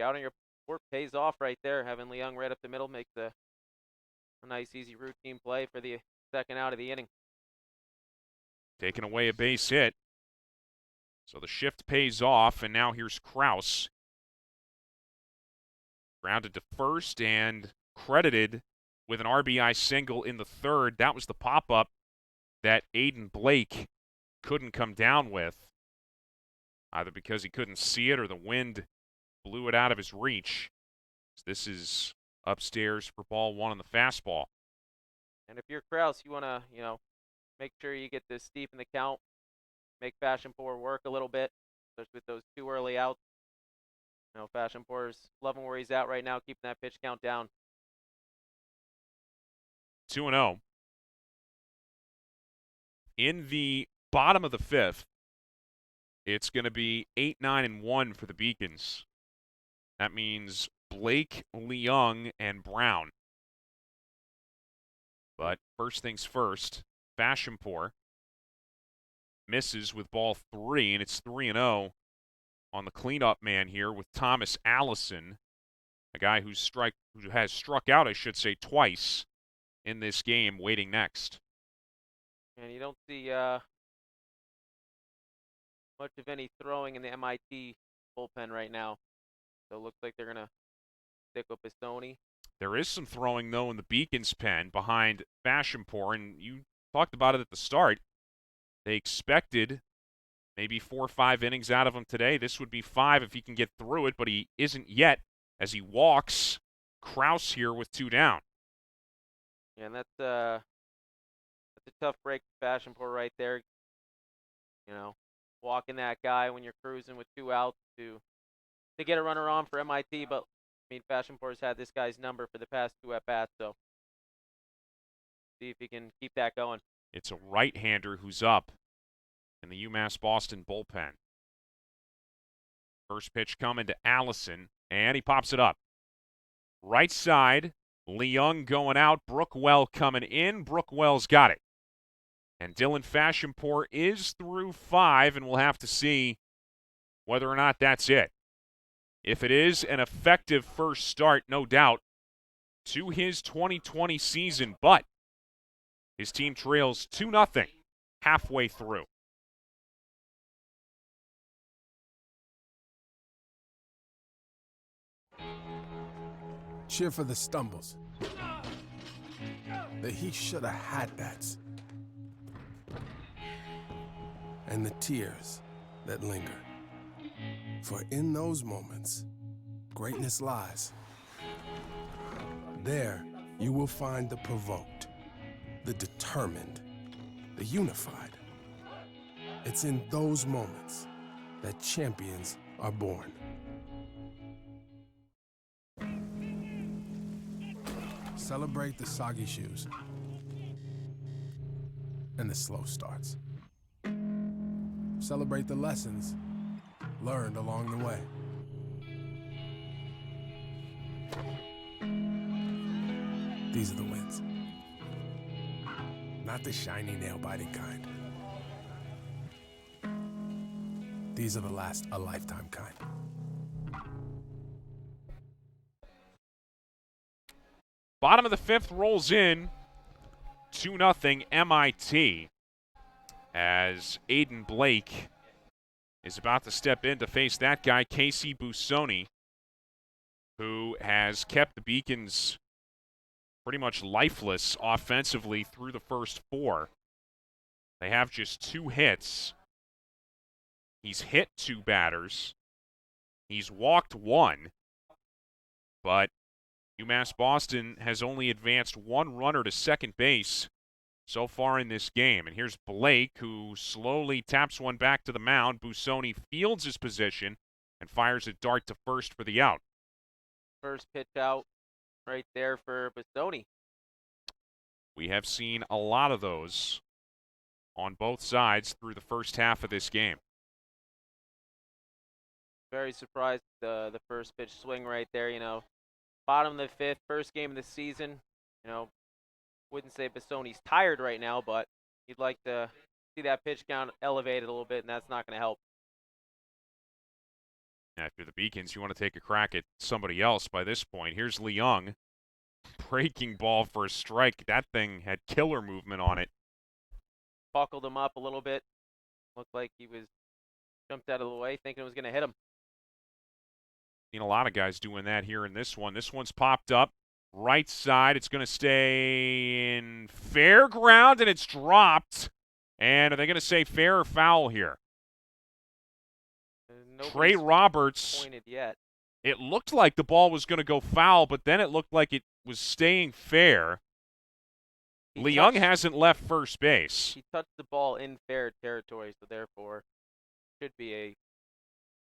Out on your work pays off right there. Having Leung right up the middle makes a nice, easy routine play for the second out of the inning. Taking away a base hit. So the shift pays off, and now here's Kraus. Grounded to first and credited with an RBI single in the third. That was the pop-up that Aiden Blake couldn't come down with, either because he couldn't see it or the wind blew it out of his reach. This is upstairs for ball 1 on the fastball. And if you're Kraus, you want to, make sure you get this deep in the count, make Fashempour work a little bit, especially with those 2 early outs. Fashempour's loving where he's at right now, keeping that pitch count down. 2-0. In the bottom of the 5th, it's going to be 8, 9, and 1 for the Beacons. That means Blake, Leung, and Brown. But first things first, Fashempour misses with ball 3, and it's 3-0 on the cleanup man here with Thomas Allison, a guy who has struck out, I should say, twice in this game, waiting next. And you don't see much of any throwing in the MIT bullpen right now. So it looks like they're going to stick with Bastoni. There is some throwing, though, in the Beacons pen behind Fashempour, and you talked about it at the start. They expected maybe 4 or 5 innings out of him today. This would be 5 if he can get through it, but he isn't yet as he walks Kraus here with 2 down. Yeah, and that's a tough break for Fashempour right there. You know, walking that guy when you're cruising with 2 outs to get a runner on for MIT, but I mean, Fashempour's had this guy's number for the past 2 at-bats, so see if he can keep that going. It's a right-hander who's up in the UMass Boston bullpen. First pitch coming to Allison, and he pops it up. Right side, Leung going out, Brookwell coming in. Brookwell's got it. And Dylan Fashempour is through 5, and we'll have to see whether or not that's it. If it is an effective first start, no doubt, to his 2020 season, but his team trails 2-0 halfway through. Cheer for the stumbles. That he should have had that. And the tears that linger. For in those moments, greatness lies. There, you will find the provoked, the determined, the unified. It's in those moments that champions are born. Celebrate the soggy shoes and the slow starts. Celebrate the lessons learned along the way. These are the wins. Not the shiny, nail-biting kind. These are the last a lifetime kind. Bottom of the 5th rolls in, 2-0 MIT, as Aiden Blake is about to step in to face that guy, Casey Busoni, who has kept the Beacons pretty much lifeless offensively through the first 4. They have just 2 hits. He's hit 2 batters. He's walked 1. But UMass Boston has only advanced 1 runner to second base so far in this game. And here's Blake, who slowly taps one back to the mound. Busoni fields his position and fires a dart to first for the out. First pitch out right there for Busoni. We have seen a lot of those on both sides through the first half of this game. Very surprised the first pitch swing right there, you know. Bottom of the 5th, first game of the season. You know, wouldn't say Busoni's tired right now, but he'd like to see that pitch count elevated a little bit, and that's not going to help. After the Beacons, you want to take a crack at somebody else by this point. Here's Leung. Breaking ball for a strike. That thing had killer movement on it. Buckled him up a little bit. Looked like he was jumped out of the way, thinking it was going to hit him. Seen a lot of guys doing that here in this one. This one's popped up. Right side. It's going to stay in fair ground, and it's dropped. And are they going to say fair or foul here? Trey Roberts. Pointed yet. It looked like the ball was going to go foul, but then it looked like it was staying fair. Leung hasn't left first base. He touched the ball in fair territory, so therefore should be a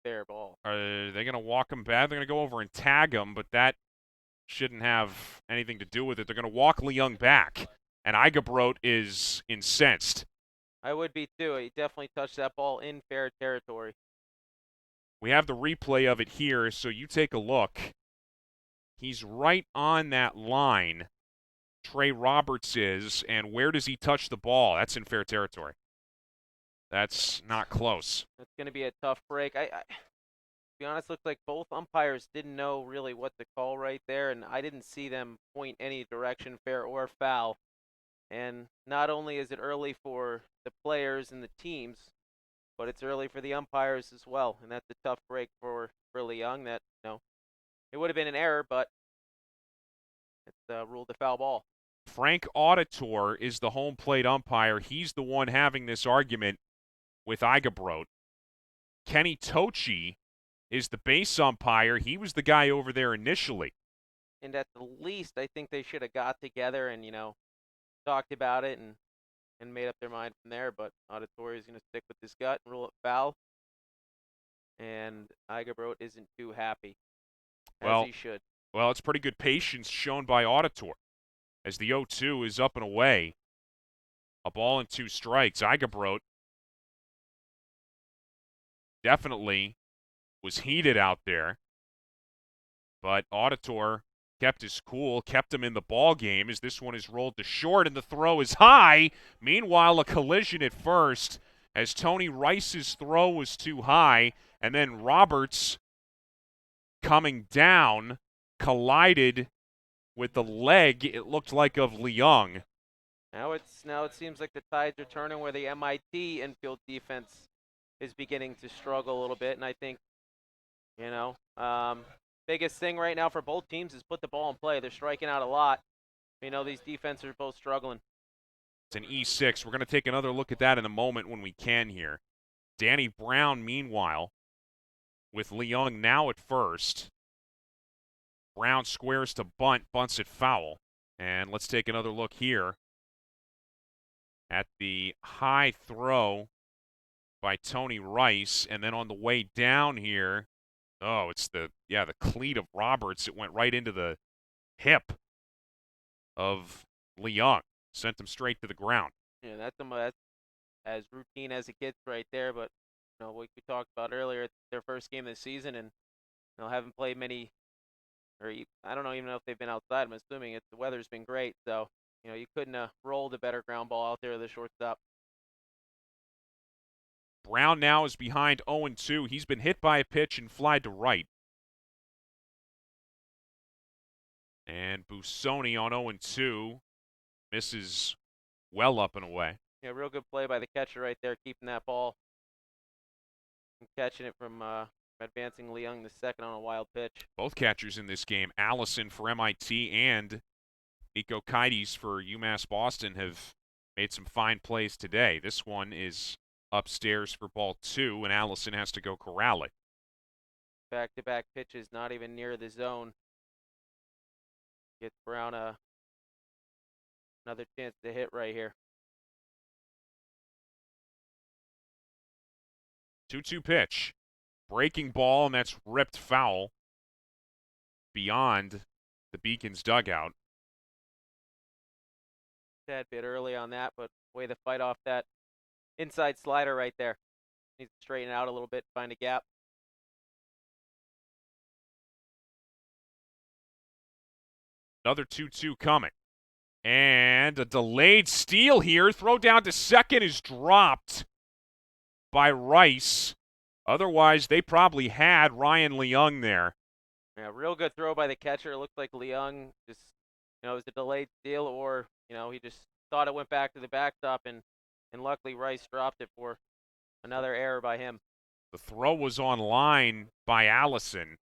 fair ball. Are they going to walk him back? They're going to go over and tag him, but that shouldn't have anything to do with it. They're going to walk Leung back, and Igabrot is incensed. I would be too. He definitely touched that ball in fair territory. We have the replay of it here, so you take a look. He's right on that line. Trey Roberts is, and where does he touch the ball? That's in fair territory. That's not close. It's going to be a tough break. To be honest, looks like both umpires didn't know really what to call right there, and I didn't see them point any direction, fair or foul. And not only is it early for the players and the teams, but it's early for the umpires as well, and that's a tough break for Leung. That it would have been an error, but it's ruled a foul ball. Frank Auditor is the home plate umpire. He's the one having this argument with Igabrot. Kenny Tochi is the base umpire. He was the guy over there initially. And at the least, I think they should have got together and, talked about it and made up their mind from there. But Auditor is going to stick with his gut and rule it foul. And Igabrot isn't too happy, as he should. Well, it's pretty good patience shown by Auditor as the 0-2 is up and away. A ball and 2 strikes. Igabrot definitely was heated out there, but Auditor kept his cool, kept him in the ball game as this one is rolled to short and the throw is high. Meanwhile, a collision at first as Tony Rice's throw was too high, and then Roberts coming down collided with the leg, it looked like, of Leung. Now it seems like the tides are turning where the MIT infield defense is beginning to struggle a little bit, and I think, biggest thing right now for both teams is put the ball in play. They're striking out a lot. These defenses are both struggling. It's an E6. We're going to take another look at that in a moment when we can here. Danny Brown, meanwhile, with Leung now at first. Brown squares to bunt, bunts it foul. And let's take another look here at the high throw by Tony Rice. And then on the way down here, it's the cleat of Roberts. It went right into the hip of Leung. Sent him straight to the ground. Yeah, that's as routine as it gets right there. But, what we talked about earlier, it's their first game of the season, and haven't played many, or I don't even know if they've been outside. I'm assuming the weather's been great. So, you couldn't have rolled a better ground ball out there to the shortstop. Brown now is behind 0-2. He's been hit by a pitch and flied to right. And Busoni on 0-2 misses well up and away. Yeah, real good play by the catcher right there, keeping that ball and catching it from advancing Leung the second on a wild pitch. Both catchers in this game, Allison for MIT and Nico Kaides for UMass Boston, have made some fine plays today. This one is upstairs for ball 2, and Allison has to go corral it. Back-to-back pitches, not even near the zone. Gets Brown another chance to hit right here. 2-2 pitch. Breaking ball, and that's ripped foul beyond the Beacons dugout. Tad bit early on that, but way to fight off that inside slider right there. Needs to straighten out a little bit, find a gap. Another 2-2 coming. And a delayed steal here. Throw down to second is dropped by Rice. Otherwise, they probably had Ryan Leung there. Yeah, real good throw by the catcher. It looked like Leung just, it was a delayed steal, or, he just thought it went back to the backstop, and luckily Rice dropped it for another error by him. The throw was on line by Allison.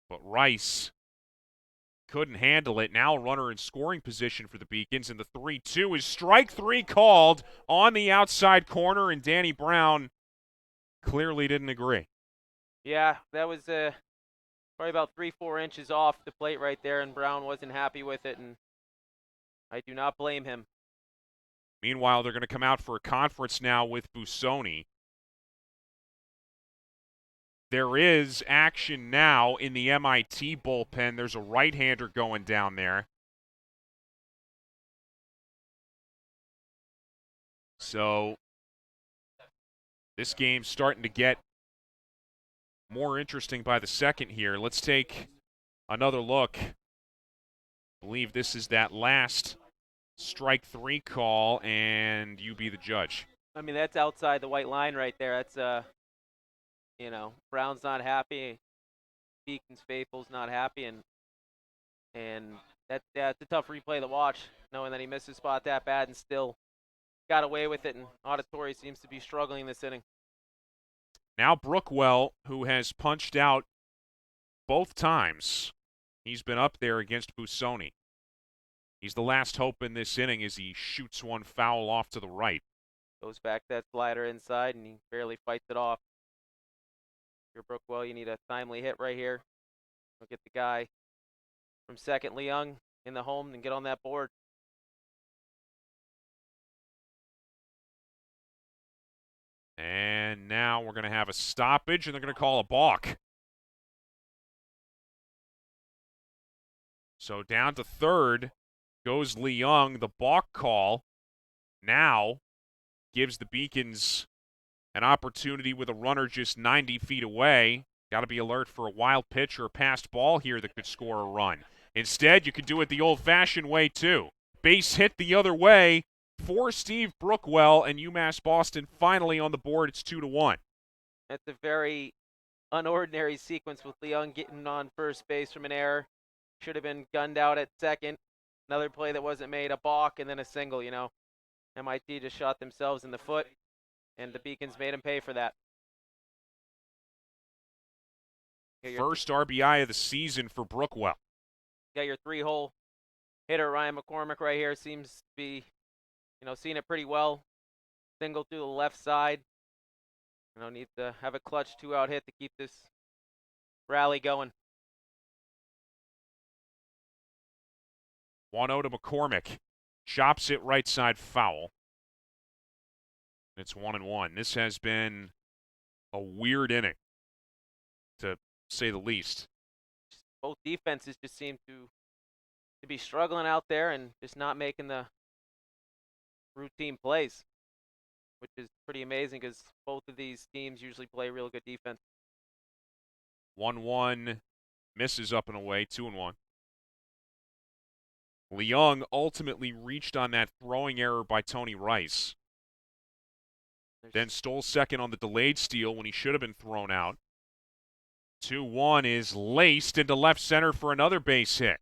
But Rice couldn't handle it. Now a runner in scoring position for the Beacons, and the 3-2 is strike 3 called on the outside corner, and Danny Brown clearly didn't agree. Yeah, that was probably about 3-4 inches off the plate right there, and Brown wasn't happy with it, and I do not blame him. Meanwhile, they're going to come out for a conference now with Busoni. There is action now in the MIT bullpen. There's a right-hander going down there. So this game's starting to get more interesting by the second here. Let's take another look. I believe this is that last strike 3 call, and you be the judge. I mean, that's outside the white line right there. That's, Brown's not happy. Beacon's faithful's not happy, and that's a tough replay to watch, knowing that he missed his spot that bad and still got away with it, and Auditory seems to be struggling this inning. Now Brookwell, who has punched out both times. He's been up there against Busoni. He's the last hope in this inning as he shoots one foul off to the right. Goes back that slider inside, and he barely fights it off. You're Brookwell, you need a timely hit right here. We'll get the guy from second, Leung, in the home and get on that board. And now we're going to have a stoppage, and they're going to call a balk. So down to third goes Leung. The balk call now gives the Beacons an opportunity with a runner just 90 feet away. Got to be alert for a wild pitch or a passed ball here that could score a run. Instead, you can do it the old-fashioned way, too. Base hit the other way for Steve Brookwell, and UMass Boston finally on the board. It's 2-1. That's a very unordinary sequence with Leung getting on first base from an error. Should have been gunned out at second. Another play that wasn't made, a balk, and then a single, MIT just shot themselves in the foot, and the Beacons made him pay for that. First RBI of the season for Brookwell. Got your 3-hole hitter, Ryan McCormick, right here. Seems to be, seeing it pretty well. Single through the left side. Need to have a clutch 2-out hit to keep this rally going. 1-0 to McCormick. Chops it right side foul. It's 1-1. This has been a weird inning, to say the least. Both defenses just seem to be struggling out there and just not making the routine plays, which is pretty amazing because both of these teams usually play real good defense. 1-1 misses up and away, 2-1. Leung ultimately reached on that throwing error by Tony Rice. Then stole second on the delayed steal when he should have been thrown out. 2-1 is laced into left center for another base hit.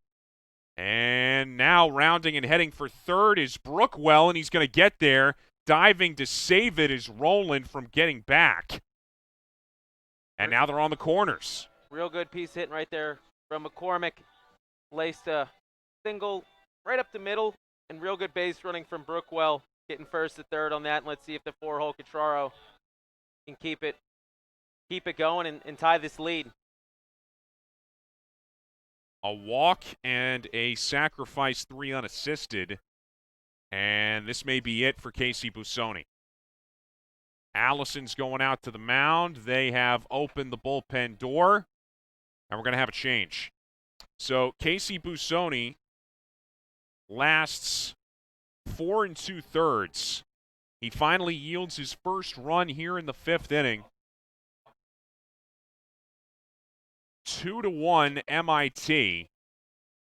And now rounding and heading for third is Brookwell, and he's going to get there. Diving to save it is Roland from getting back. And now they're on the corners. Real good piece hitting right there from McCormick. Laced a single right up the middle, and real good base running from Brookwell, getting first to third on that. And let's see if the 4-hole Catraro can keep it going and tie this lead. A walk and a sacrifice, 3 unassisted. And this may be it for Casey Busoni. Allison's going out to the mound. They have opened the bullpen door, and we're going to have a change. So Casey Busoni lasts 4 2/3. He finally yields his first run here in the 5th inning. 2-1 MIT,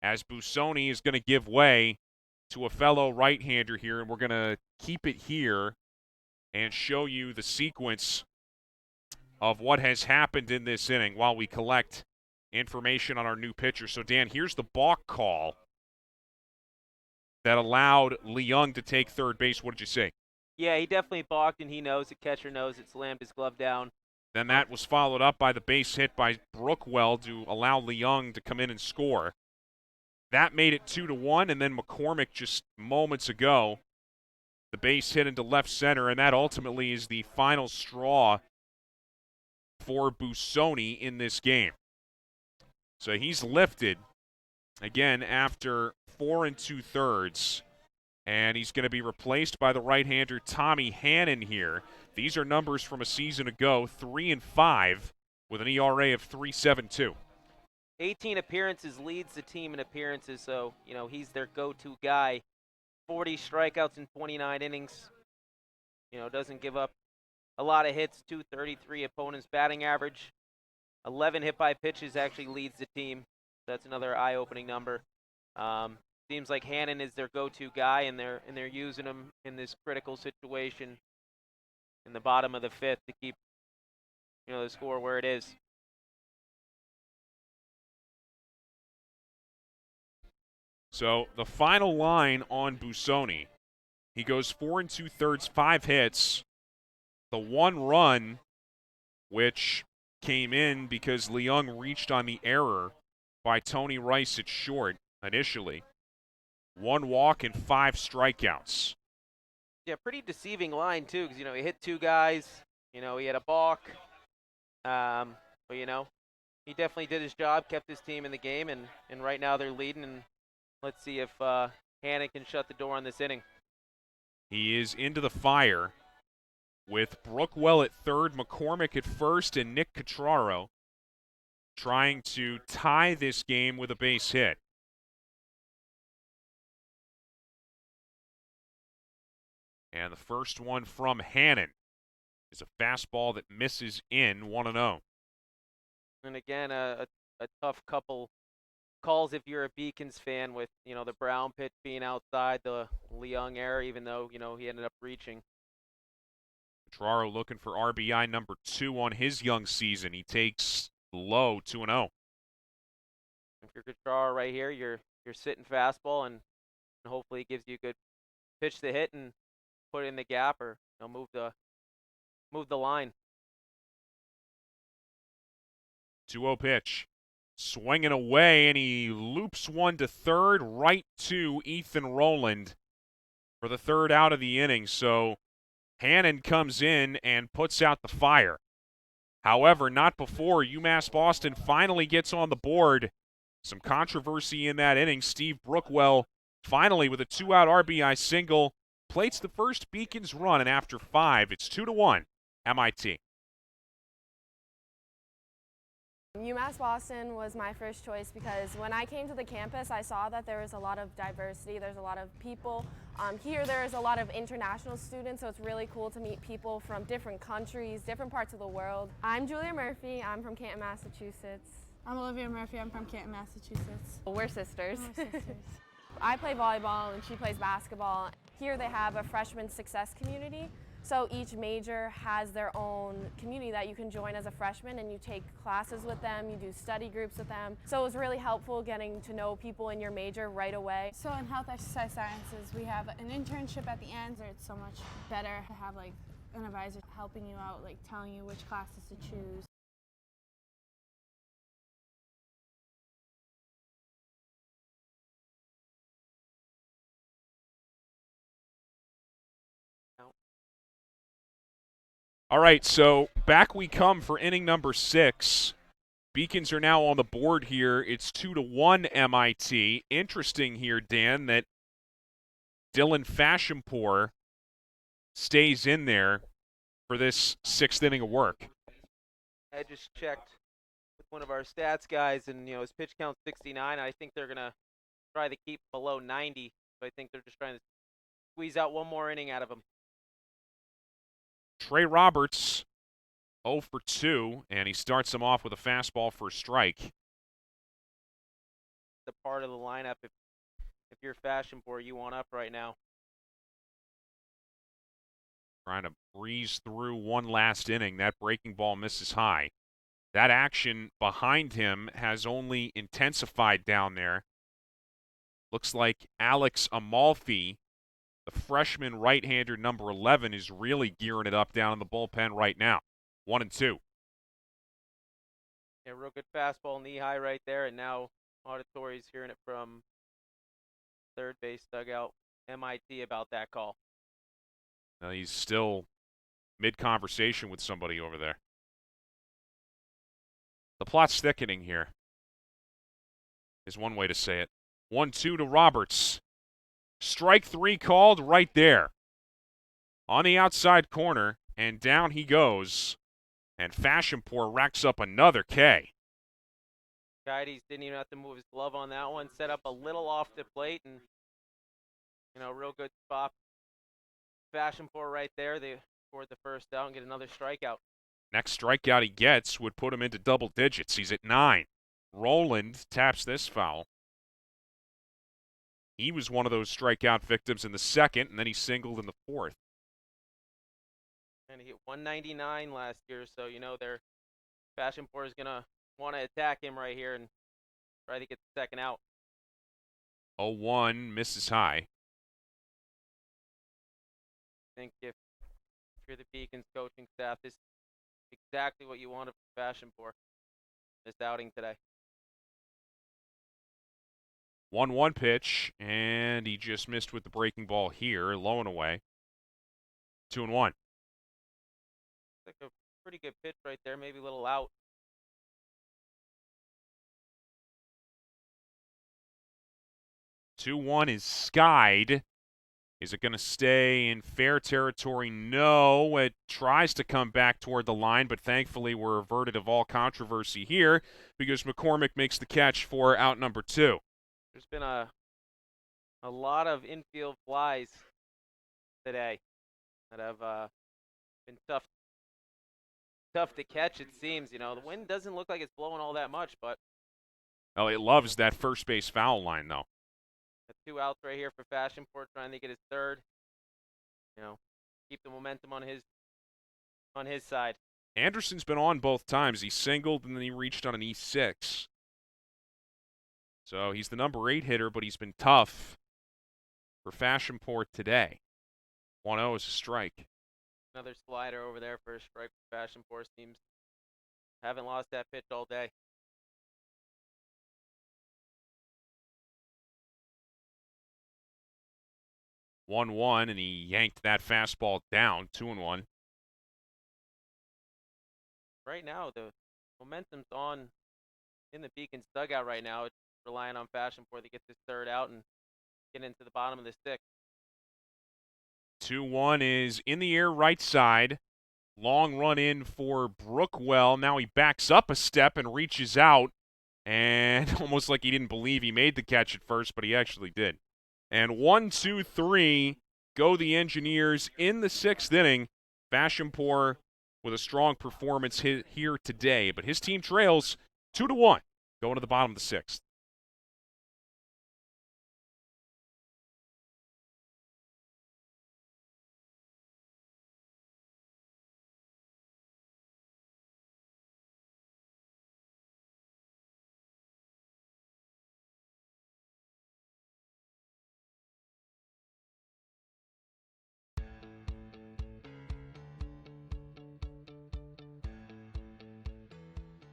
as Busoni is going to give way to a fellow right-hander here, and we're going to keep it here and show you the sequence of what has happened in this inning while we collect information on our new pitcher. So, Dan, here's the balk call that allowed Leung to take third base. What did you say? Yeah, he definitely balked, and he knows, the catcher knows it, slammed his glove down. Then that was followed up by the base hit by Brookwell to allow Leung to come in and score. That made it 2-1, and then McCormick just moments ago, the base hit into left center, and that ultimately is the final straw for Busoni in this game. So he's lifted, again, after 4 2/3, and he's going to be replaced by the right-hander Tommy Hannon here. These are numbers from a season ago, 3-5, with an ERA of 3.72. 18 appearances, leads the team in appearances, so, he's their go-to guy. 40 strikeouts in 29 innings. Doesn't give up a lot of hits, 233 opponent's batting average. 11 hit by pitches actually leads the team. That's another eye-opening number. seems like Hannon is their go-to guy, and they're using him in this critical situation in the bottom of the 5th to keep the score where it is. So the final line on Busoni, he goes 4 2/3, 5 hits. The 1 run, which came in because Leung reached on the error by Tony Rice at short initially. 1 walk and 5 strikeouts. Yeah, pretty deceiving line too, because he hit 2 guys. He had a balk. But he definitely did his job, kept his team in the game, and right now they're leading. And let's see if Hannon can shut the door on this inning. He is into the fire with Brookwell at third, McCormick at first, and Nick Catraro trying to tie this game with a base hit. And the first one from Hannon is a fastball that misses in 1-0. And again, a tough couple calls if you're a Beacons fan with, the Brown pitch being outside, the Leung error, even though, he ended up reaching. Catraro looking for RBI number 2 on his young season. He takes low 2-0. If you're Catraro right here, you're sitting fastball, and hopefully it gives you a good pitch to hit and put it in the gap, or move the line. 2-0 pitch. Swinging away, and he loops one to third, right to Ethan Rowland for the 3rd out of the inning. So Hannon comes in and puts out the fire. However, not before UMass Boston finally gets on the board. Some controversy in that inning. Steve Brookwell finally with a 2-out RBI single plates the first Beacons run, and after 5, it's 2-1 MIT. UMass Boston was my first choice because when I came to the campus, I saw that there was a lot of diversity. There's a lot of people. Here there's a lot of international students, so it's really cool to meet people from different countries, different parts of the world. I'm Julia Murphy. I'm from Canton, Massachusetts. I'm Olivia Murphy. I'm from Canton, Massachusetts. We're sisters. We're sisters. I play volleyball and she plays basketball. Here they have a freshman success community. So each major has their own community that you can join as a freshman, and you take classes with them, you do study groups with them. So it was really helpful getting to know people in your major right away. So in health exercise sciences, we have an internship at the end, where it's so much better to have like an advisor helping you out, like telling you which classes to choose. All right, so back we come for inning number 6. Beacons are now on the board here. It's 2-1 MIT. Interesting here, Dan, that Dylan Fashempour stays in there for this 6th inning of work. I just checked with one of our stats guys, and his pitch count's 69. I think they're gonna try to keep below 90. So I think they're just trying to squeeze out one more inning out of him. Trey Roberts, 0 for 2, and he starts him off with a fastball for a strike. The part of the lineup, if you're Fashempour, you want up right now. Trying to breeze through one last inning. That breaking ball misses high. That action behind him has only intensified down there. Looks like Alex Amalfi, the freshman right-hander number 11, is really gearing it up down in the bullpen right now. 1-2. Yeah, real good fastball knee high right there, and now Auditory's hearing it from third base dugout MIT about that call. Now he's still mid-conversation with somebody over there. The plot's thickening here, is one way to say it. 1-2 to Roberts. Strike 3 called right there. On the outside corner, and down he goes. And Fashempour racks up another K. Guides didn't even have to move his glove on that one. Set up a little off the plate, and real good spot. Fashempour right there. They scored the first out and get another strikeout. Next strikeout he gets would put him into double digits. He's at 9. Rowland taps this foul. He was one of those strikeout victims in the second, and then he singled in the fourth. And he hit 199 last year, so their Fashempour is going to want to attack him right here and try to get the second out. 0-1, misses high. I think if you're the Beacons coaching staff, this is exactly what you wanted from Fashempour this outing today. 1-1 pitch, and he just missed with the breaking ball here, low and away. 2-1. Like a pretty good pitch right there, maybe a little out. 2-1 is skied. Is it going to stay in fair territory? No. It tries to come back toward the line, but thankfully we're averted of all controversy here because McCormick makes the catch for out number 2. There's been a lot of infield flies today that have been tough to catch, it seems. The wind doesn't look like it's blowing all that much, but Oh, it loves that first base foul line, though. 2 outs right here for Fashempour, trying to get his third. Keep the momentum on his side. Anderson's been on both times. He singled, and then he reached on an E6. So he's the number 8 hitter, but he's been tough for Fashempour today. 1-0 is a strike. Another slider over there for a strike for Fashempour. Seems haven't lost that pitch all day. One, and he yanked that fastball down. 2-1. Right now, the momentum's on in the Beacons dugout right now. It's relying on Fashempour to get this third out and get into the bottom of the stick. 2-1 is in the air right side. Long run in for Brookwell. Now he backs up a step and reaches out. And almost like he didn't believe he made the catch at first, but he actually did. And 1, 2, 3 go the Engineers in the 6th inning. Fashempour with a strong performance here today. But his team trails 2-1 going to the bottom of the 6th.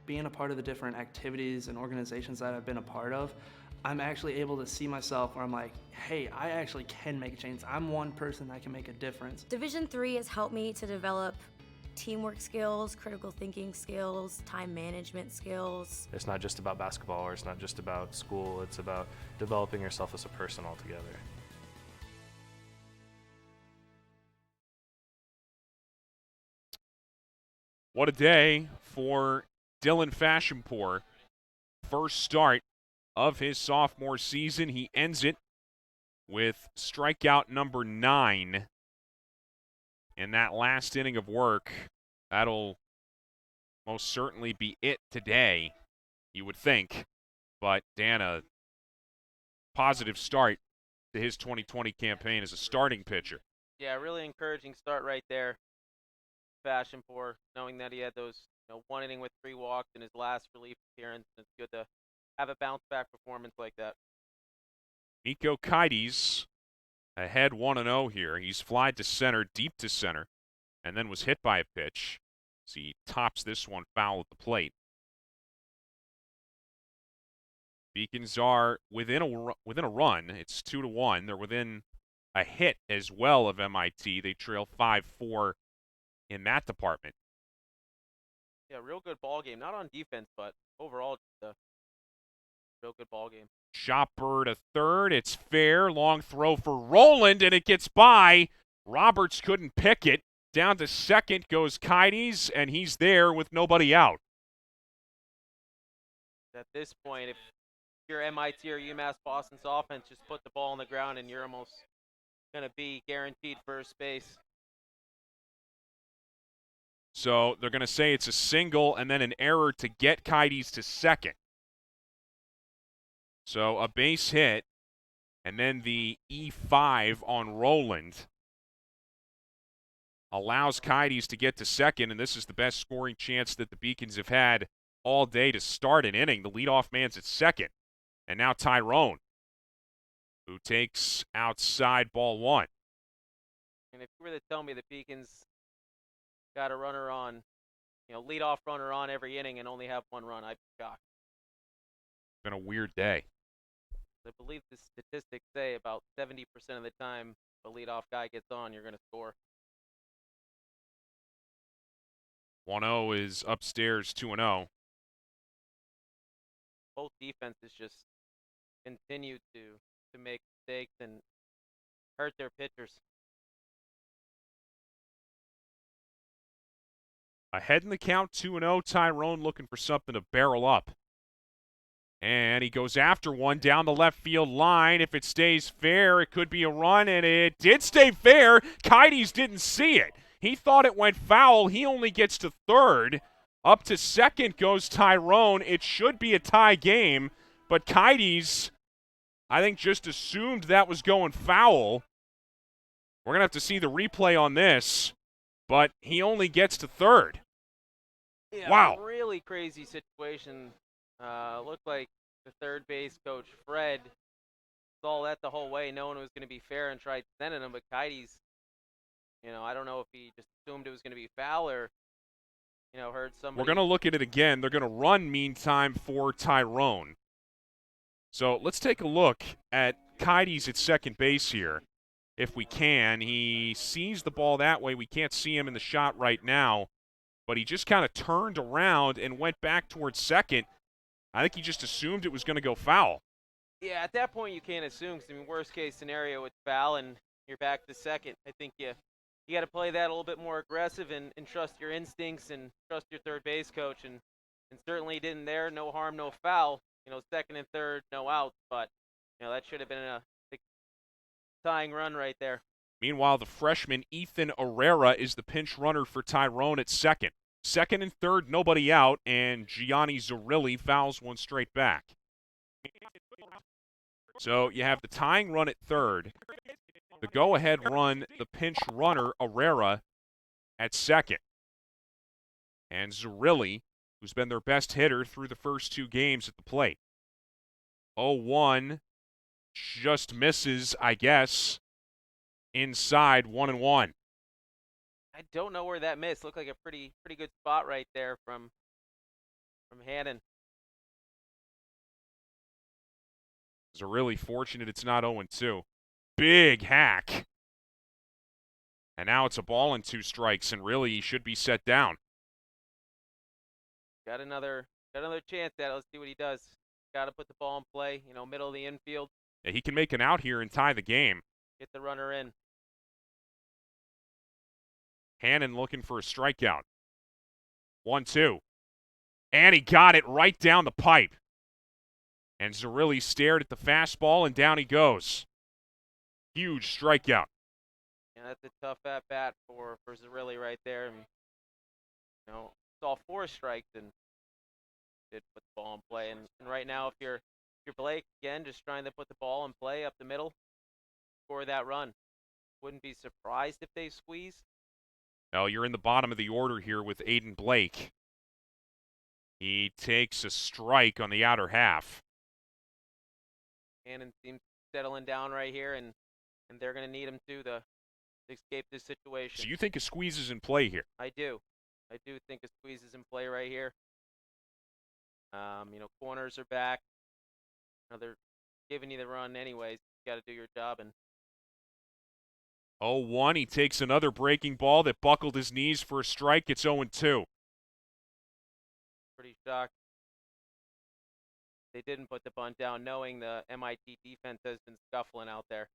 Being a part of the different activities and organizations that I've been a part of, I'm actually able to see myself where I'm like, hey, I actually can make a change. I'm one person that can make a difference. Division III has helped me to develop teamwork skills, critical thinking skills, time management skills. It's not just about basketball, or it's not just about school. It's about developing yourself as a person altogether. What a day for Dylan Fashempour. First start of his sophomore season. He ends it with strikeout number 9 in that last inning of work. That'll most certainly be it today, you would think. But Dan, a positive start to his 2020 campaign as a starting pitcher. Yeah, really encouraging start right there. Fashempour, knowing that he had those 1 inning with 3 walks in his last relief appearance. It's good to have a bounce-back performance like that. Nico Kites ahead 1-0 here. He's flied to center, deep to center, and then was hit by a pitch. So he tops this one foul at the plate. Beacons are within a run. It's 2-1. They're within a hit as well of MIT. They trail 5-4 in that department. Yeah, real good ball game. Not on defense, but overall, just a real good ball game. Shopper to third. It's fair. Long throw for Roland, and it gets by. Roberts couldn't pick it. Down to second goes Kites, and he's there with nobody out. At this point, if you're MIT or UMass Boston's offense, just put the ball on the ground, and you're almost going to be guaranteed first base. So they're going to say it's a single and then an error to get Kites to second. So a base hit And then the E5 on Roland allows Kites to get to second, and this is the best scoring chance that the Beacons have had all day to start an inning. The leadoff man's at second. And now Tyrone, who takes outside ball one. And if you were to tell me the Beacons got a runner on, leadoff runner on every inning and only have one run, I'd be shocked. It's been a weird day. I believe the statistics say about 70% of the time the leadoff guy gets on, you're going to score. 1-0 is upstairs, 2-0. Both defenses just continue to make mistakes and hurt their pitchers. Ahead in the count, 2-0. Tyrone looking for something to barrel up. And he goes after one down the left field line. If it stays fair, it could be a run, and it did stay fair. Kites didn't see it. He thought it went foul. He only gets to third. Up to second goes Tyrone. It should be a tie game, but Kites, I think, just assumed that was going foul. We're going to have to see the replay on this, but he only gets to third. Yeah, wow. Really crazy situation. Looked like the third base coach, Fred, saw that the whole way, knowing it was going to be fair and tried sending him, but Kites, I don't know if he just assumed it was going to be foul or, heard somebody. We're going to look at it again. They're going to run, meantime, for Tyrone. So let's take a look at Kites at second base here, if we can. He sees the ball that way. We can't see him in the shot right now, but he just kind of turned around and went back towards second. I think he just assumed it was going to go foul. Yeah, at that point you can't assume. Because, worst case scenario, it's foul and you're back to second. I think you got to play that a little bit more aggressive and trust your instincts and trust your third base coach. And certainly didn't there. No harm, no foul. Second and third, no outs. But, that should have been a big tying run right there. Meanwhile, the freshman Ethan Herrera is the pinch runner for Tyrone at second. Second and third, nobody out, and Gianni Zerilli fouls one straight back. So you have the tying run at third, the go-ahead run, the pinch runner, Herrera, at second. And Zerilli, who's been their best hitter through the first two games at the plate. 0-1, just misses, I guess, inside 1-1. I don't know where that missed. Looked like a pretty good spot right there from Hannon. It's really fortunate it's not 0-2. Big hack. And now it's a ball and 2 strikes, and really he should be set down. Got another chance at it. Let's see what he does. Got to put the ball in play, middle of the infield. Yeah, he can make an out here and tie the game. Get the runner in. Hannon looking for a strikeout. 1-2. And he got it right down the pipe. And Zerilli stared at the fastball, and down he goes. Huge strikeout. Yeah, that's a tough at-bat for Zerilli right there. And, saw 4 strikes and did put the ball in play. And right now, if you're Blake, again, just trying to put the ball in play up the middle, score that run. Wouldn't be surprised if they squeeze. No, you're in the bottom of the order here with Aiden Blake. He takes a strike on the outer half. Hannon seems settling down right here, and they're going to need him to escape this situation. So you think a squeeze is in play here? I do. I do think a squeeze is in play right here. Corners are back. They're giving you the run anyways. You got to do your job. And 0-1, he takes another breaking ball that buckled his knees for a strike. It's 0-2. Pretty shocked they didn't put the bunt down, knowing the MIT defense has been scuffling out there.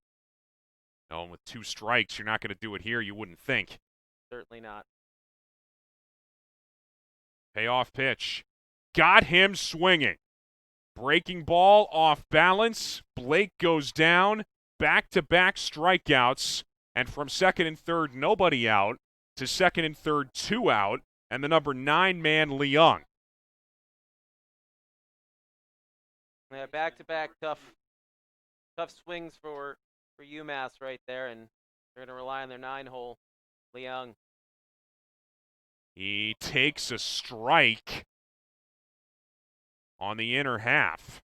No, and with 2 strikes, you're not going to do it here, you wouldn't think. Certainly not. Payoff pitch. Got him swinging. Breaking ball off balance. Blake goes down. Back-to-back strikeouts. And from second and third, nobody out, to second and third, 2 out, and the number 9 man, Leung. Yeah, back-to-back tough tough swings for UMass right there, and they're going to rely on their 9-hole, Leung. He takes a strike on the inner half.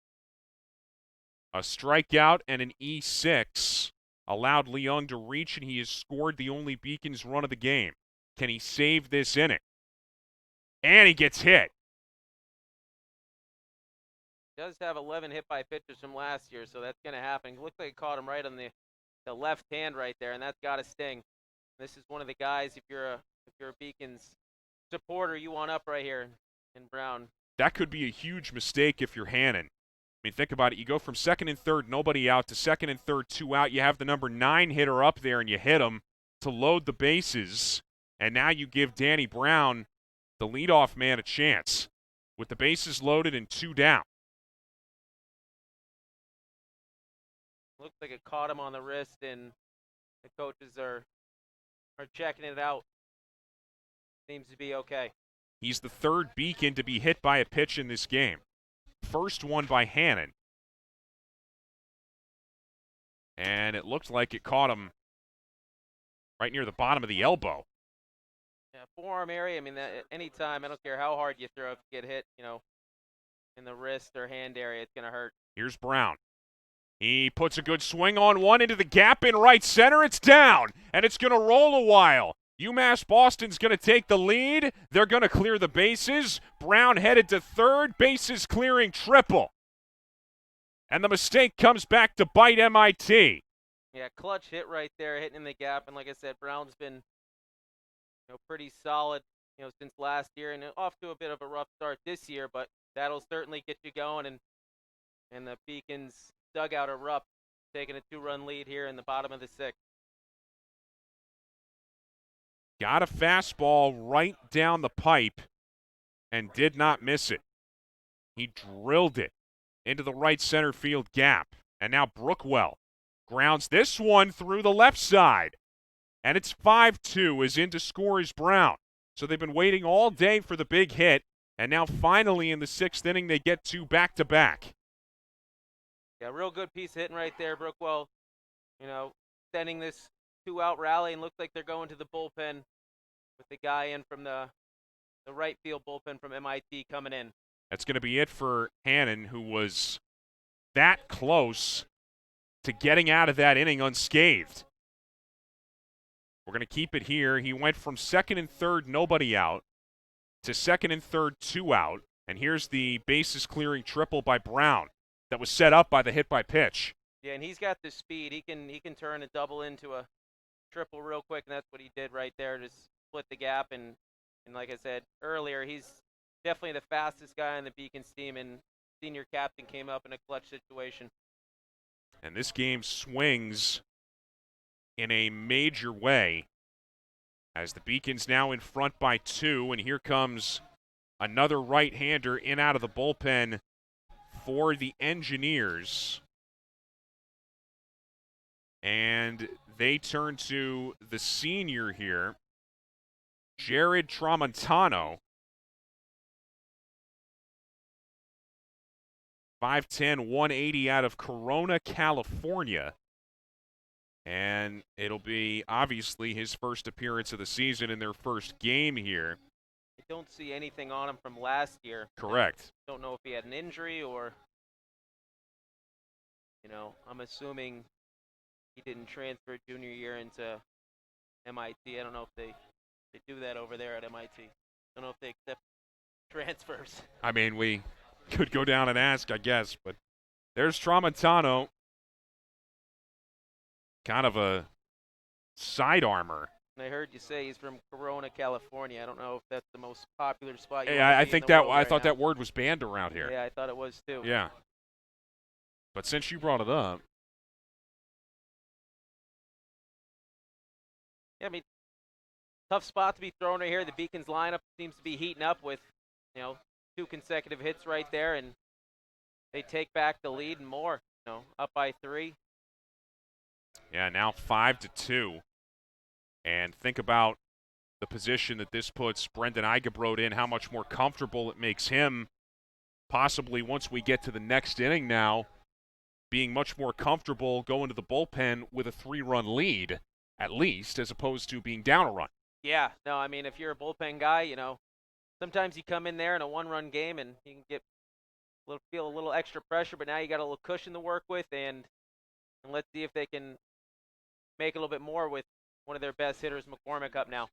A strikeout and an E6 allowed Leung to reach, and he has scored the only Beacons run of the game. Can he save this inning? And he gets hit. Does have 11 hit by pitchers from last year, so that's going to happen. It looks like it caught him right on the left hand right there, and that's got to sting. This is one of the guys, if you're a Beacons supporter, you want up right here in Brown. That could be a huge mistake if you're Hannon. I mean, think about it. You go from second and third, nobody out, to second and third, 2 out. You have the number 9 hitter up there, and you hit him to load the bases. And now you give Danny Brown, the leadoff man, a chance with the bases loaded and 2 down. Looks like it caught him on the wrist, and the coaches are checking it out. Seems to be okay. He's the third Beacon to be hit by a pitch in this game. First one by Hannon. And it looked like it caught him right near the bottom of the elbow. Yeah, forearm area. I mean, anytime, I don't care how hard you throw, if you get hit, in the wrist or hand area, it's going to hurt. Here's Brown. He puts a good swing on one into the gap in right center. It's down, and it's going to roll a while. UMass Boston's going to take the lead. They're going to clear the bases. Brown headed to third, bases clearing triple. And the mistake comes back to bite MIT. Yeah, clutch hit right there, hitting in the gap. And like I said, Brown's been pretty solid since last year, and off to a bit of a rough start this year, but that'll certainly get you going. And the Beacons dugout are up, taking a 2-run lead here in the bottom of the 6th. Got a fastball right down the pipe and did not miss it. He drilled it into the right center field gap. And now Brookwell grounds this one through the left side. And it's 5-2 as in to score is Brown. So they've been waiting all day for the big hit. And now finally in the 6th inning they get 2 back-to-back. Yeah, real good piece of hitting right there. Brookwell, sending this 2-out rally, and looks like they're going to the bullpen with the guy in from the right field bullpen from MIT coming in. That's going to be it for Hannon, who was that close to getting out of that inning unscathed. We're going to keep it here. He went from second and third, nobody out, to second and third, 2 out. And here's the bases clearing triple by Brown that was set up by the hit by pitch. Yeah, and he's got the speed. He can turn a double into a triple real quick, and that's what he did right there, to split the gap. And like I said earlier, he's definitely the fastest guy on the Beacons team, and senior captain came up in a clutch situation. And this game swings in a major way as the Beacons now in front by 2, and here comes another right-hander in out of the bullpen for the Engineers. And they turn to the senior here, Jared Tramontano. 5'10", 180 out of Corona, California. And it'll be obviously his first appearance of the season in their first game here. I don't see anything on him from last year. Correct. Don't know if he had an injury or, I'm assuming he didn't transfer junior year into MIT. I don't know if they do that over there at MIT. I don't know if they accept transfers. I mean, we could go down and ask, I guess, but there's Tramontano. Kind of a side armor. I heard you say he's from Corona, California. I don't know if that's the most popular spot. Yeah, I think that I thought that word was banned around here. Yeah, I thought it was too. Yeah. But since you brought it up. Yeah, I mean, tough spot to be thrown right here. The Beacons lineup seems to be heating up with, 2 consecutive hits right there, and they take back the lead and more. Up by 3. Yeah, now 5-2. And think about the position that this puts Brendan Eigenbrod in, how much more comfortable it makes him, possibly once we get to the next inning now, being much more comfortable going to the bullpen with a 3-run lead, at least, as opposed to being down a run. Yeah, no, I mean, if you're a bullpen guy, you know, sometimes you come in there in a 1-run game and you can feel a little extra pressure, but now you got a little cushion to work with, and let's see if they can make a little bit more with one of their best hitters, McCormick, up now.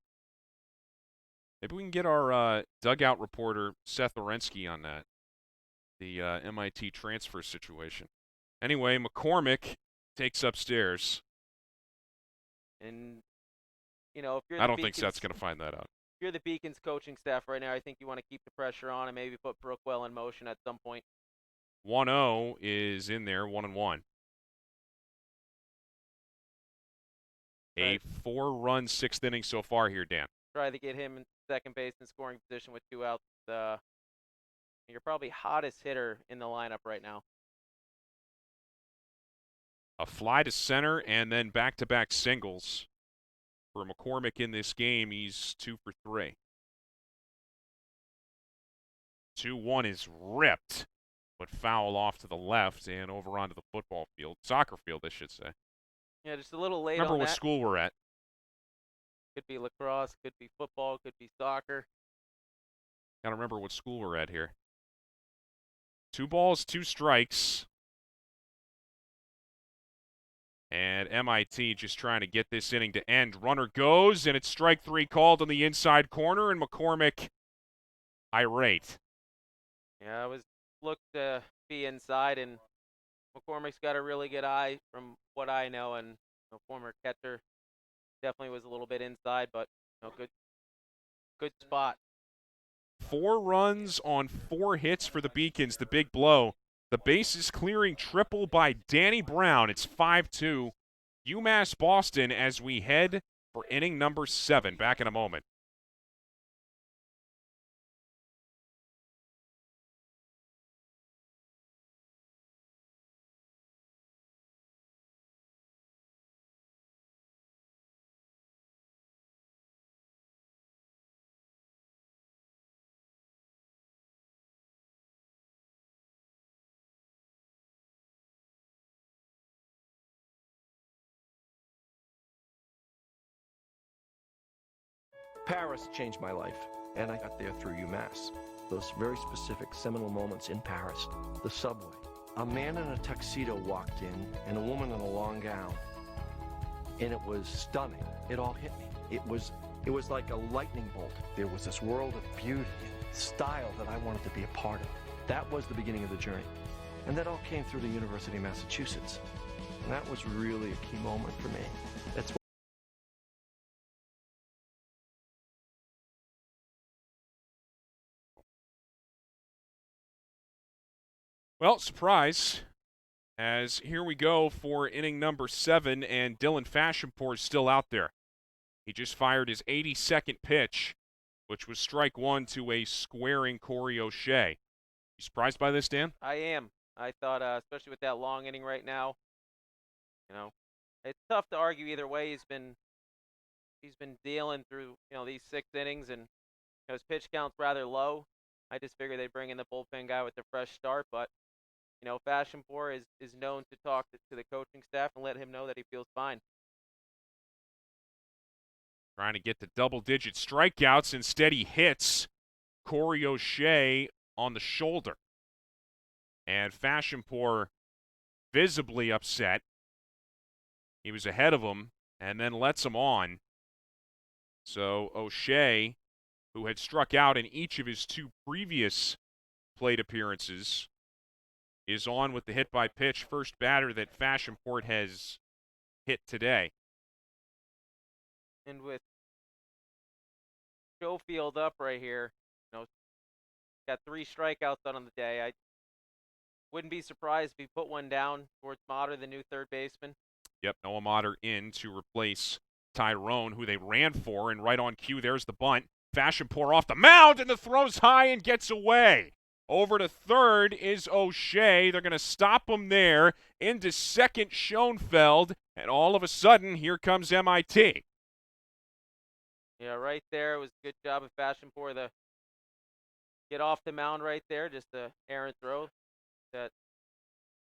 Maybe we can get our dugout reporter, Seth Orensky, on that, the MIT transfer situation. Anyway, McCormick takes upstairs. And, you know, if you're I don't think Seth's going to find that out. If you're the Beacons coaching staff right now, I think you want to keep the pressure on and maybe put Brookwell in motion at some point. 1-0 is in there, 1-1. A 4-run 6th inning so far here, Dan. Try to get him in second base in scoring position with 2 outs. You're probably hottest hitter in the lineup right now. A fly to center and then back-to-back singles for McCormick in this game. He's 2 for 3. 2-1 is ripped, but foul off to the left and over onto the football field. Soccer field, I should say. Yeah, just a little late Remember on what that. school we're at. Could be lacrosse, could be football, could be soccer. Gotta remember what school we're at here. 2 balls, 2 strikes. And MIT just trying to get this inning to end. Runner goes, and it's strike 3 called on the inside corner, and McCormick irate. Yeah, I was looked to be inside, and McCormick's got a really good eye from what I know, and former catcher definitely was a little bit inside, but good spot. 4 runs on 4 hits for the Beacons, the big blow. The bases clearing triple by Danny Brown. It's 5-2. UMass Boston as we head for inning number 7. Back in a moment. Paris changed my life, and I got there through UMass. Those very specific seminal moments in Paris. The subway. A man in a tuxedo walked in, and a woman in a long gown. And it was stunning. It all hit me. It was like a lightning bolt. There was this world of beauty and style that I wanted to be a part of. That was the beginning of the journey. And that all came through the University of Massachusetts. And that was really a key moment for me. That's Well, surprise, as here we go for inning number 7, and Dylan Fashempour is still out there. He just fired his 82nd pitch, which was strike 1 to a squaring Corey O'Shea. You surprised by this, Dan? I am. I thought, especially with that long inning right now, it's tough to argue either way. He's been dealing through these 6 innings, and his pitch count's rather low. I just figured they'd bring in the bullpen guy with the fresh start, but Fashempour is known to talk to the coaching staff and let him know that he feels fine. Trying to get to double-digit strikeouts. Instead, he hits Corey O'Shea on the shoulder. And Fashempour visibly upset. He was ahead of him and then lets him on. So O'Shea, who had struck out in each of his 2 previous plate appearances, is on with the hit-by-pitch first batter that Fashempour has hit today. And with Schofield up right here, got 3 strikeouts on the day. I wouldn't be surprised if he put one down towards Motter, the new third baseman. Yep, Noah Motter in to replace Tyrone, who they ran for, and right on cue, there's the bunt. Fashempour off the mound, and the throw's high and gets away. Over to third is O'Shea. They're going to stop him there. Into second, Schoenfeld, and all of a sudden, here comes MIT. Yeah, right there. It was a good job of Fashempour to get off the mound right there. Just a errant throw that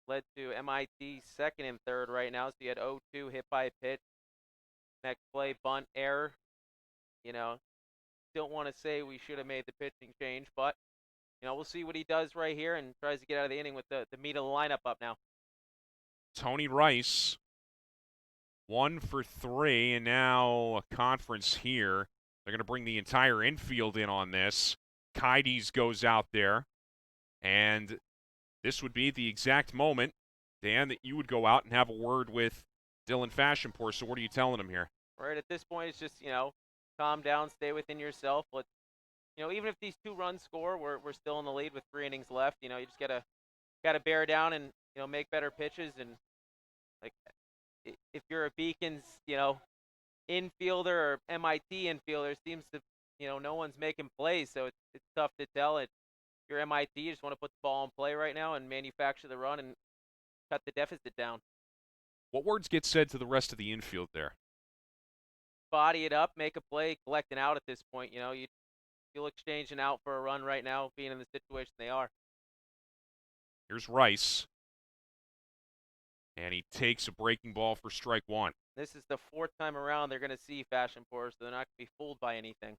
led to MIT second and third right now. So you had 0-2 hit by pitch. Next play, bunt error. You know, don't want to say we should have made the pitching change, but, you know, we'll see what he does right here and tries to get out of the inning with the meat of the lineup up now. Tony Rice, 1 for 3, and now a conference here. They're going to bring the entire infield in on this. Kides goes out there, and this would be the exact moment, Dan, that you would go out and have a word with Dylan Fashempour. So what are you telling him here? Right at this point, it's just, you know, calm down, stay within yourself. Let's, you know, even if these 2 runs score, we're still in the lead with 3 innings left. You know, you just gotta bear down and, you know, make better pitches. And like, if you're a Beacons, you know, infielder or MIT infielder, it seems to, you know, no one's making plays, so it's tough to tell. If you're MIT, you just want to put the ball in play right now and manufacture the run and cut the deficit down. What words get said to the rest of the infield there? Body it up, make a play, collect an out at this point. You know, you'll exchange an out for a run right now, being in the situation they are. Here's Rice. And he takes a breaking ball for strike 1. This is the 4th time around they're going to see Fashempour, so they're not going to be fooled by anything.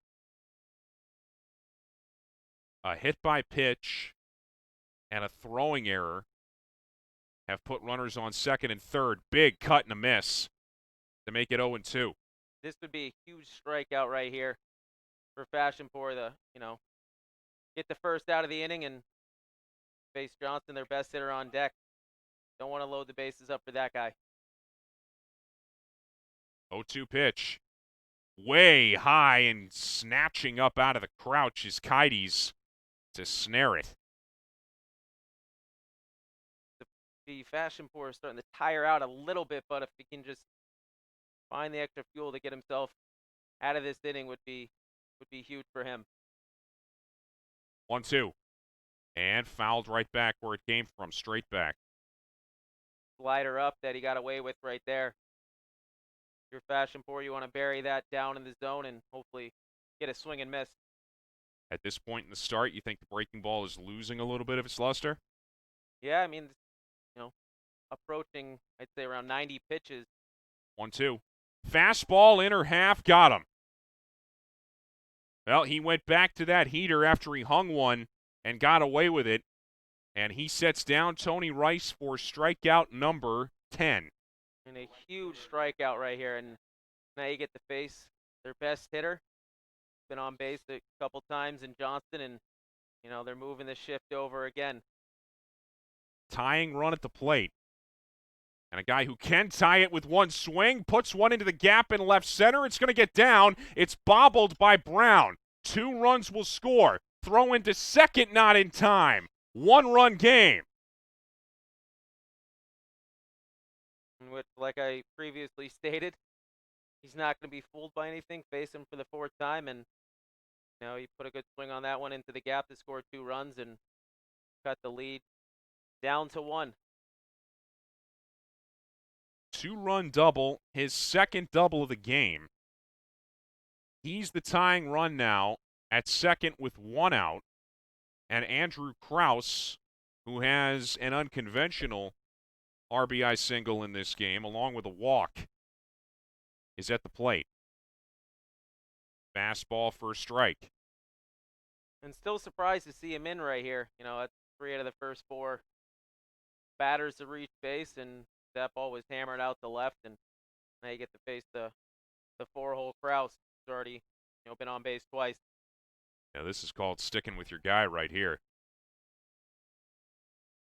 A hit by pitch and a throwing error have put runners on second and third. Big cut and a miss to make it 0-2. This would be a huge strikeout right here for Fashempour to, you know, get the first out of the inning and face Johnson, their best hitter, on deck. Don't want to load the bases up for that guy. 0-2 pitch. Way high and snatching up out of the crouch is Kides to snare it. The Fashempour is starting to tire out a little bit, but if he can just find the extra fuel to get himself out of this inning would be huge for him. 1-2. And fouled right back where it came from, straight back. Slider up that he got away with right there. Your Fashempour, you want to bury that down in the zone and hopefully get a swing and miss. At this point in the start, you think the breaking ball is losing a little bit of its luster? Yeah, I mean, you know, approaching, I'd say, around 90 pitches. 1-2. Fastball, inner half, got him. Well, he went back to that heater after he hung one and got away with it. And he sets down Tony Rice for strikeout number 10. And a huge strikeout right here. And now you get to face their best hitter. Been on base a couple times in Johnston, and, you know, they're moving the shift over again. Tying run at the plate. And a guy who can tie it with one swing, puts one into the gap in left center. It's going to get down. It's bobbled by Brown. 2 runs will score. Throw into second, not in time. 1-run game. Which, like I previously stated, he's not going to be fooled by anything. Face him for the 4th time, and, you know, he put a good swing on that one into the gap to score 2 runs and cut the lead down to 1. 2-run double, his second double of the game. He's the tying run now at second with 1 out. And Andrew Krause, who has an unconventional RBI single in this game, along with a walk, is at the plate. Fastball for a strike. And still surprised to see him in right here. You know, that's 3 out of the first 4 batters to reach base, and that ball was hammered out to left, and now you get to face the 4-hole Krause, who's already, you know, been on base twice. Yeah, this is called sticking with your guy right here.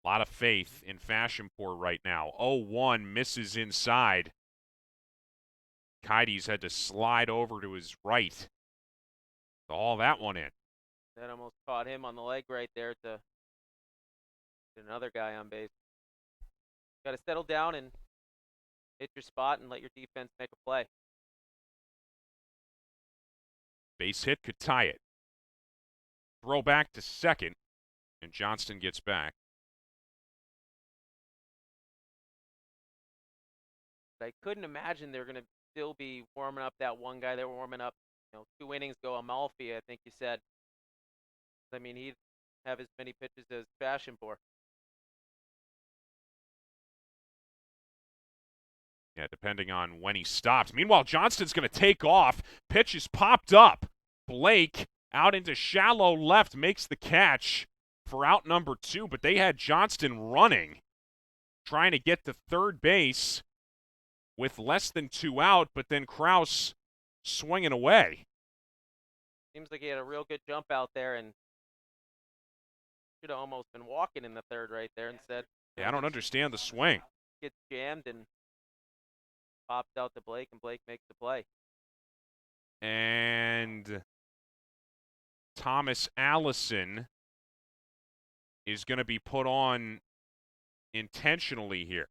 A lot of faith in Fashempour right now. 0-1 misses inside. Kides had to slide over to his right. All that one in. That almost caught him on the leg right there to another guy on base. Got to settle down and hit your spot and let your defense make a play. Base hit could tie it. Throw back to second, and Johnston gets back. I couldn't imagine they're going to still be warming up that one guy they were warming up, you know, 2 innings ago, Amalfi, I think you said. I mean, he'd have as many pitches as Fashempour. Yeah, depending on when he stops. Meanwhile, Johnston's going to take off. Pitch is popped up. Blake out into shallow left, makes the catch for out number 2, but they had Johnston running, trying to get to third base with less than 2 out, but then Kraus swinging away. Seems like he had a real good jump out there and should have almost been walking in the third right there instead. Yeah, I don't understand the swing. Gets jammed and pops out to Blake, and Blake makes the play. And Thomas Allison is going to be put on intentionally here.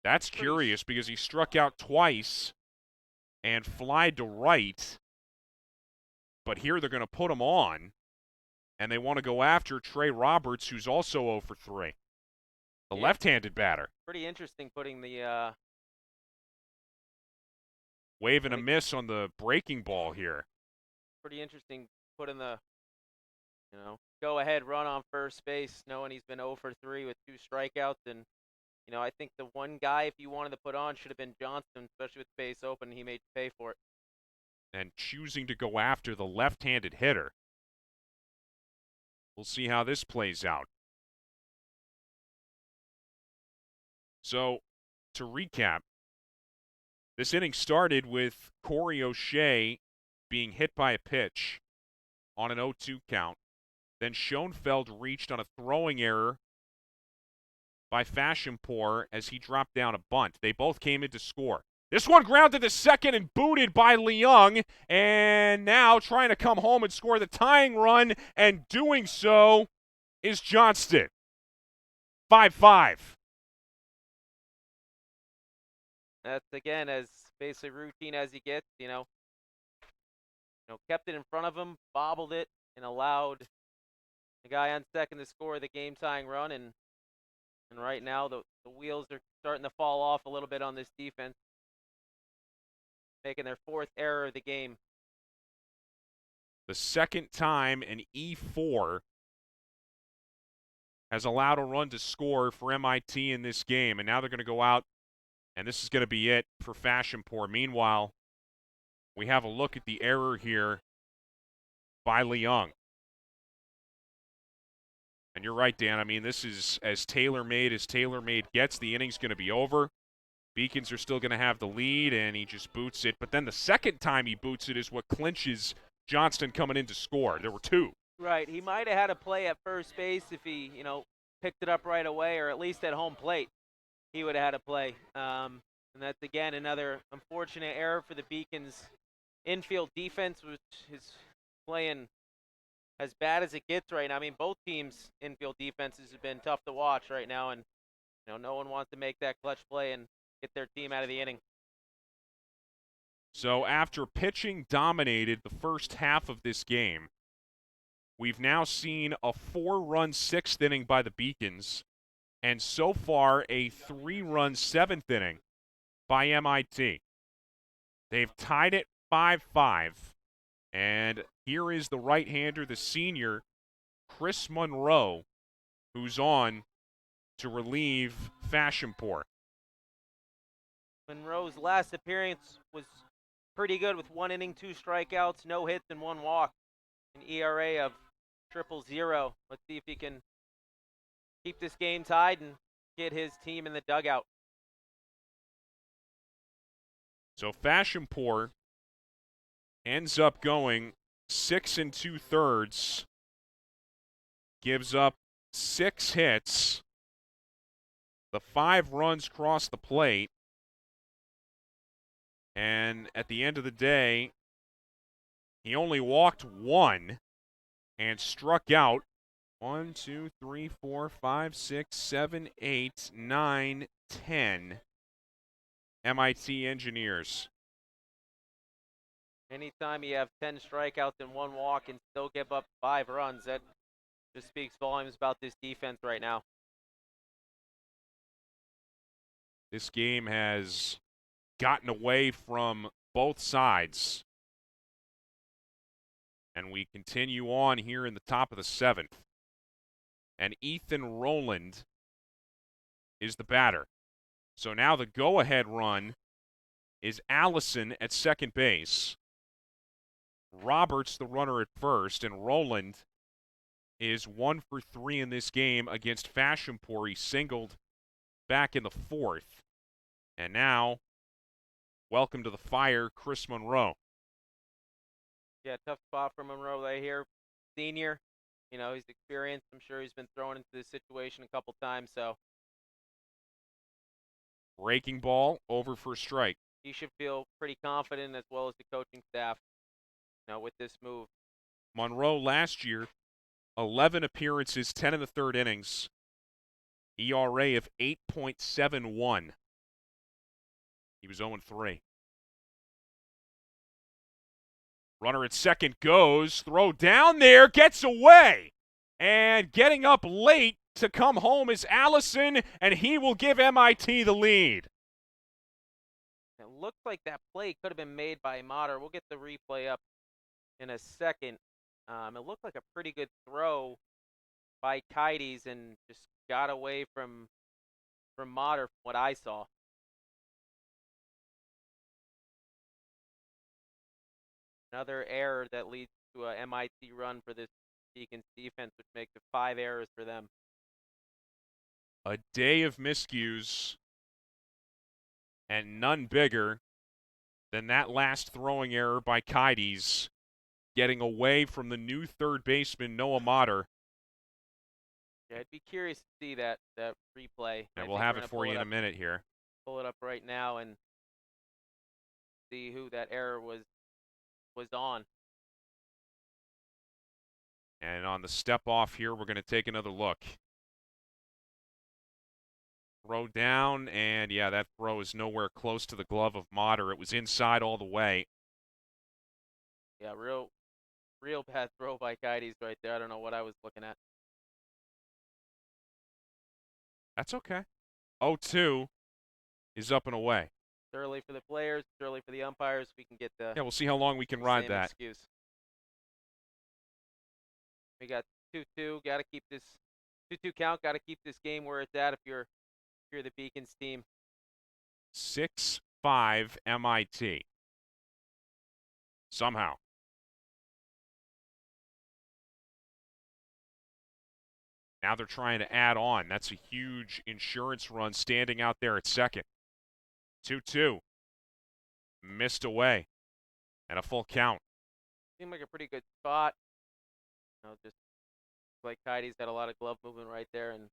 That's curious because he struck out twice and flied to right. But here they're going to put him on, and they want to go after Trey Roberts, who's also 0 for 3. The left-handed batter. Pretty interesting putting the wave and a miss on the breaking ball here. Pretty interesting putting the go-ahead run on first base, knowing he's been 0 for 3 with 2 strikeouts. And, I think the one guy, if you wanted to put on, should have been Johnston, especially with the base open. He made you pay for it. And choosing to go after the left-handed hitter. We'll see how this plays out. So, to recap, this inning started with Corey O'Shea being hit by a pitch on an 0-2 count. Then Schoenfeld reached on a throwing error by Fashempour as he dropped down a bunt. They both came in to score. This one grounded to second and booted by Leung, and now trying to come home and score the tying run, and doing so is Johnston. 5-5. That's, again, as basically routine as he gets, kept it in front of him, bobbled it, and allowed the guy on second to score the game-tying run. And right now the wheels are starting to fall off a little bit on this defense, making their 4th error of the game. The second time an E4 has allowed a run to score for MIT in this game, and now they're going to go out, and this is going to be it for Fashempour. Meanwhile, we have a look at the error here by Leung. And you're right, Dan. I mean, this is as tailor-made gets. The inning's going to be over. Beacons are still going to have the lead, and he just boots it. But then the second time he boots it is what clinches Johnston coming in to score. There were 2. Right. He might have had a play at first base if he, picked it up right away, or at least at home plate. He would have had a play. And that's, again, another unfortunate error for the Beacons' infield defense, which is playing as bad as it gets right now. I mean, both teams' infield defenses have been tough to watch right now, and no one wants to make that clutch play and get their team out of the inning. So after pitching dominated the first half of this game, we've now seen a 4-run 6th inning by the Beacons, and so far a 3-run 7th inning by MIT. They've tied it 5-5, and here is the right-hander, the senior, Chris Monroe, who's on to relieve Fashempour. Monroe's last appearance was pretty good with 1 inning, 2 strikeouts, no hits, and 1 walk. An ERA of 0.00. Let's see if he can keep this game tied and get his team in the dugout. So Fashempour ends up going 6 2/3, gives up 6 hits. The 5 runs cross the plate. And at the end of the day, he only walked 1 and struck out 1, 2, 3, 4, 5, 6, 7, 8, 9, 10 MIT Engineers. Anytime you have 10 strikeouts and 1 walk and still give up 5 runs, that just speaks volumes about this defense right now. This game has gotten away from both sides. And we continue on here in the top of the 7th. And Ethan Rowland is the batter. So now the go-ahead run is Allison at second base. Roberts, the runner at first, and Roland is 1 for 3 in this game against Fashempour. He singled back in the fourth. And now, welcome to the fire, Chris Monroe. Yeah, tough spot for Monroe right here. Senior, you know, he's experienced. I'm sure he's been thrown into this situation a couple times, so Breaking ball, over for a strike. he should feel pretty confident as well as the coaching staff, you know, with this move. Monroe last year, 11 appearances, 10 in the third innings. ERA of 8.71. He was 0-3. Runner at second goes, throw down there, gets away. And getting up late to come home is Allison, and he will give MIT the lead. It looks like that play could have been made by Mater. We'll get the replay up in a second. It looked like a pretty good throw by Kites and just got away from Mater from what I saw. Another error that leads to a MIT run for this Beacons defense, which makes it 5 errors for them. A day of miscues, and none bigger than that last throwing error by Kites, getting away from the new third baseman, Noah Mater. Yeah, I'd be curious to see that replay. And we'll have it for you in a minute here. Pull it up right now and see who that error was on. And on the step off here, we're going to take another look. Throw down, and yeah, that throw is nowhere close to the glove of Mater. It was inside all the way. Yeah, real bad throw by Kites right there. I don't know what I was looking at. That's okay. 0-2 is up and away. It's early for the players, it's early for the umpires. We can get the Yeah, we'll see how long we can ride that. Excuse. We got 2-2. Got to keep this 2-2 count. Got to keep this game where it's at if you're the Beacons team. 6-5 MIT. Somehow. Now they're trying to add on. That's a huge insurance run standing out there at second. 2-2. Missed away. And a full count. Seemed like a pretty good spot. You know, just like Kites had a lot of glove movement right there and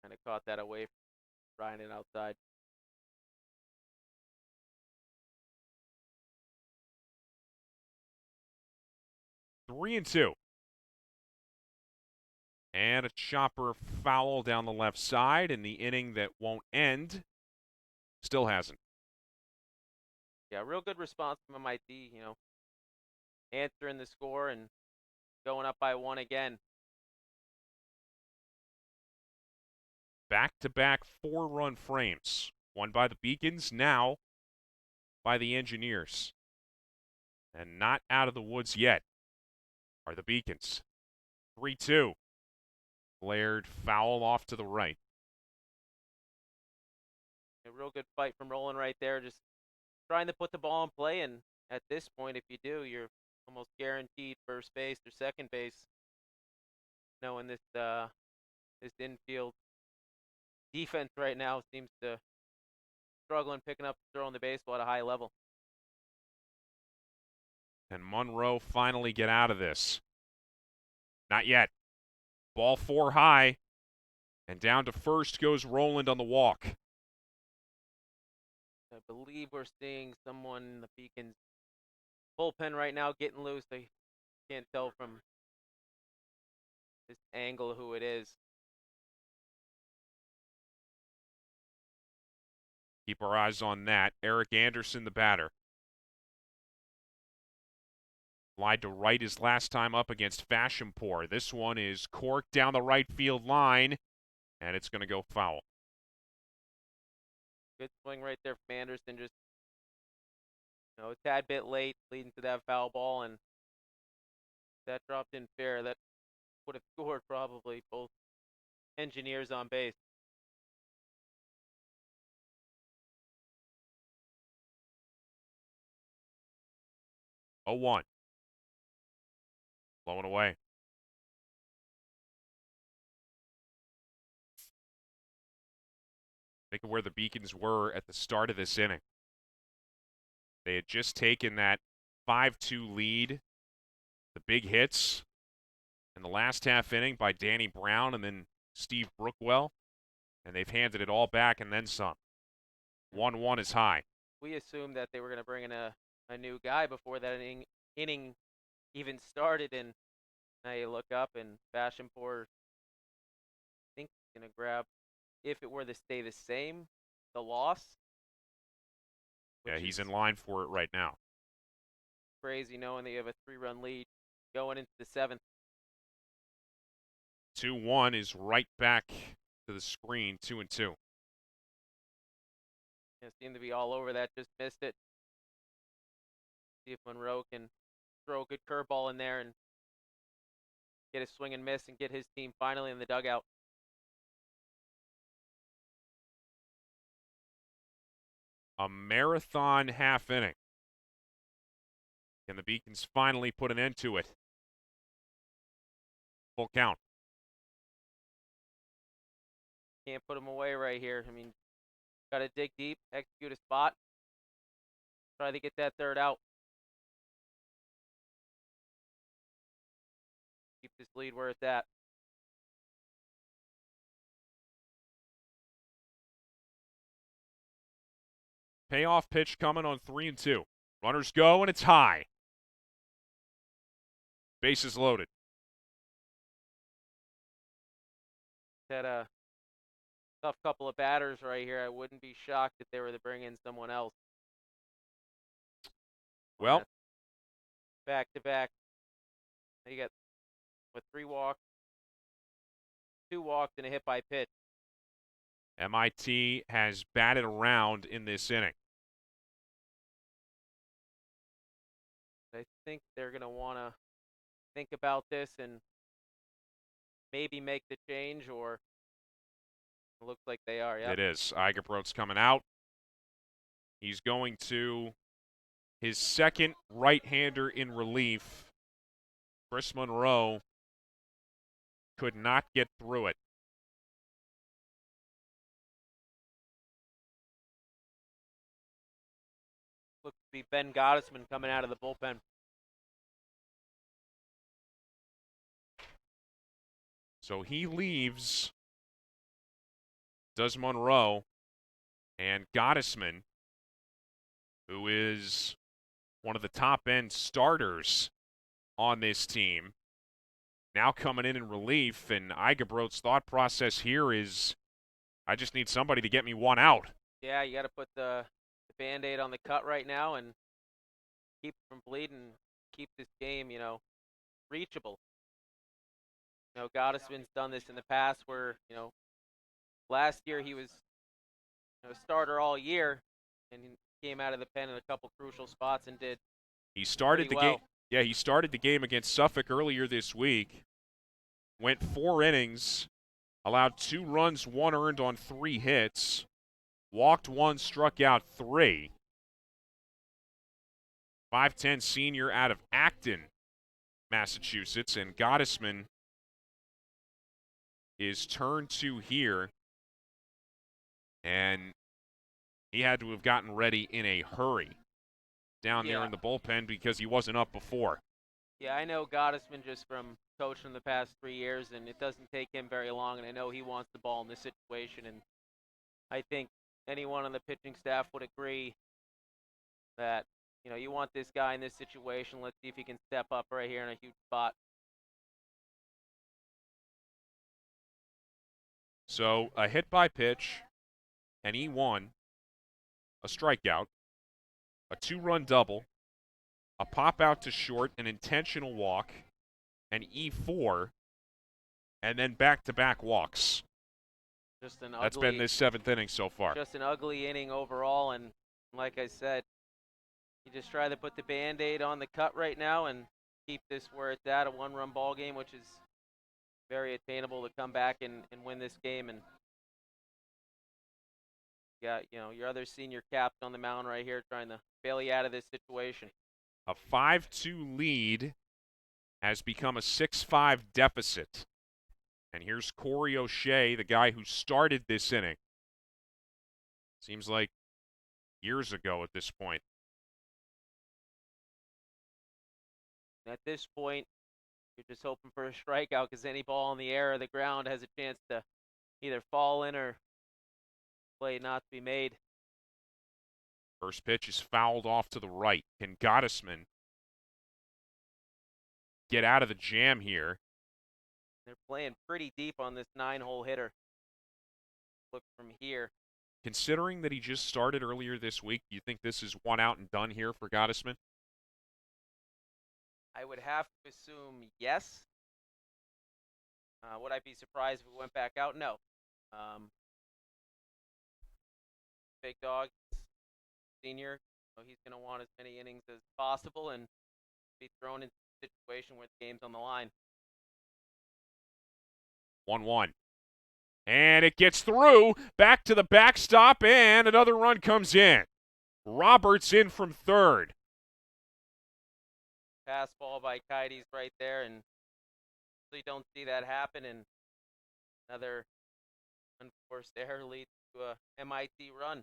kind of caught that away from Ryan and outside. Three and 2. And a chopper foul down the left side in the inning that won't end. Still hasn't. Yeah, real good response from MIT, you know, answering the score and going up by 1 again. Back-to-back 4-run frames. One by the Beacons, now by the Engineers. And not out of the woods yet are the Beacons. 3-2. Flared foul off to the right. A real good fight from Roland right there, just trying to put the ball in play, and at this point, if you do, you're almost guaranteed first base or second base. Knowing this infield defense right now seems to struggle in picking up and throwing the baseball at a high level. Can Monroe finally get out of this? Not yet. Ball 4 high, and down to first goes Roland on the walk. I believe we're seeing someone in the Beacons bullpen right now getting loose. I can't tell from this angle who it is. Keep our eyes on that. Eric Anderson, the batter. Lied to right his last time up against Fashempour. This one is corked down the right field line, and it's going to go foul. Good swing right there from Anderson. Just, you know, a tad bit late, leading to that foul ball, and that dropped in fair. That would have scored probably both Engineers on base. 0-1. Blowing away. Think of where the Beacons were at the start of this inning. They had just taken that 5-2 lead, the big hits in the last half inning by Danny Brown and then Steve Brookwell, and they've handed it all back and then some. 1-1 is high. We assumed that they were going to bring in a new guy before that inning even started, and now you look up and Fashempour, I think he's going to grab, if it were to stay the same, the loss. Yeah, he's in line for it right now. Crazy knowing that you have a 3-run lead going into the 7th. 2-1 is right back to the screen, 2-2. Yeah, seemed to be all over that, just missed it. See if Monroe can throw a good curveball in there and get a swing and miss and get his team finally in the dugout. A marathon half inning. Can the Beacons finally put an end to it? Full count. Can't put him away right here. I mean, got to dig deep, execute a spot, try to get that third out. Keep this lead where it's at. Payoff pitch coming on 3-2. Runners go, and it's high. Bases loaded. Had a tough couple of batters right here. I wouldn't be shocked if they were to bring in someone else. Well, back-to-back. You got with 3 walks, 2 walks, and a hit by pitch. MIT has batted around in this inning. I think they're going to want to think about this and maybe make the change, or it looks like they are. Yep. It is. Eigebrot's coming out. He's going to his second right-hander in relief. Chris Monroe could not get through it. Looks to be Ben Gottesman coming out of the bullpen. So he leaves, does Monroe, and Gottesman, who is one of the top-end starters on this team, now coming in relief, and Eigebrot's thought process here is, I just need somebody to get me one out. Yeah, you got to put the Band-Aid on the cut right now and keep it from bleeding, keep this game, reachable. Gottesman's done this in the past where, last year he was a starter all year and he came out of the pen in a couple crucial spots and did He started the well. game. Yeah, he started the game against Suffolk earlier this week. Went 4 innings, allowed 2 runs, 1 earned on 3 hits, walked 1, struck out 3. 5'10" senior out of Acton, Massachusetts, and Gottesman is turn 2 here, and he had to have gotten ready in a hurry down there in the bullpen because he wasn't up before. Yeah, I know Gottesman just from coaching the past 3 years, and it doesn't take him very long, and I know he wants the ball in this situation, and I think anyone on the pitching staff would agree that, you want this guy in this situation. Let's see if he can step up right here in a huge spot. So a hit by pitch, an E1, a strikeout, a 2-run double, a pop out to short, an intentional walk, an E4, and then back-to-back walks. Just an That's ugly, been this 7th inning so far. Just an ugly inning overall, and like I said, you just try to put the Band-Aid on the cut right now and keep this where it's at, a 1-run ball game, which is very attainable to come back and win this game. And you got, your other senior captain on the mound right here trying to bail you out of this situation. A 5-2 lead has become a 6-5 deficit. And here's Corey O'Shea, the guy who started this inning. Seems like years ago at this point. At this point, you're just hoping for a strikeout because any ball in the air or the ground has a chance to either fall in or play not to be made. First pitch is fouled off to the right. Can Gottesman get out of the jam here? They're playing pretty deep on this 9-hole hitter. Look from here. Considering that he just started earlier this week, do you think this is one out and done here for Gottesman? I would have to assume yes. Would I be surprised if it went back out? No. Big dog, senior, so he's going to want as many innings as possible and be thrown into a situation where the game's on the line. 1-1. And it gets through, back to the backstop, and another run comes in. Roberts in from third. Pass ball by Kites right there, and really don't see that happen, and another unforced error leads to a MIT run.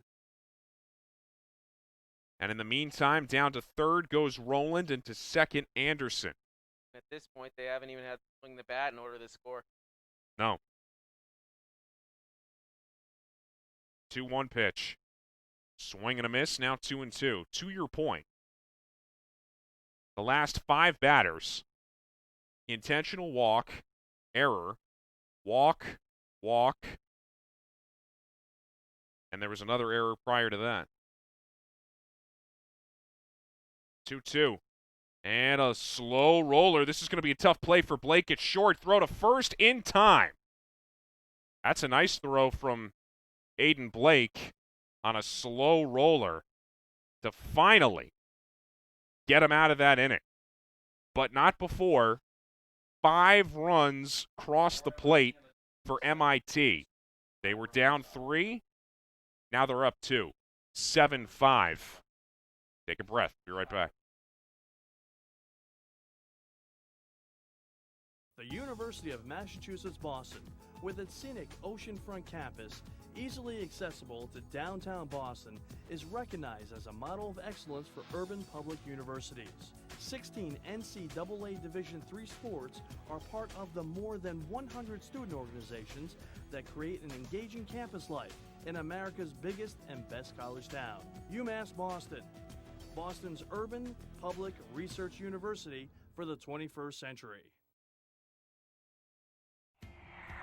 And in the meantime, down to third goes Rowland, and to second, Anderson. At this point, they haven't even had to swing the bat in order to score. No. 2-1 pitch. Swing and a miss, now 2-2. To your point, the last 5 batters, intentional walk, error, walk, and there was another error prior to that. 2-2. And a slow roller. This is going to be a tough play for Blake at short. Throw to first in time. That's a nice throw from Aiden Blake on a slow roller to finally get him out of that inning. But not before 5 runs crossed the plate for MIT. They were down 3. Now they're up 2. 7-5. Take a breath. Be right back. The University of Massachusetts Boston, with its scenic oceanfront campus, easily accessible to downtown Boston, is recognized as a model of excellence for urban public universities. 16 NCAA Division III sports are part of the more than 100 student organizations that create an engaging campus life in America's biggest and best college town. UMass Boston, Boston's urban public research university for the 21st century.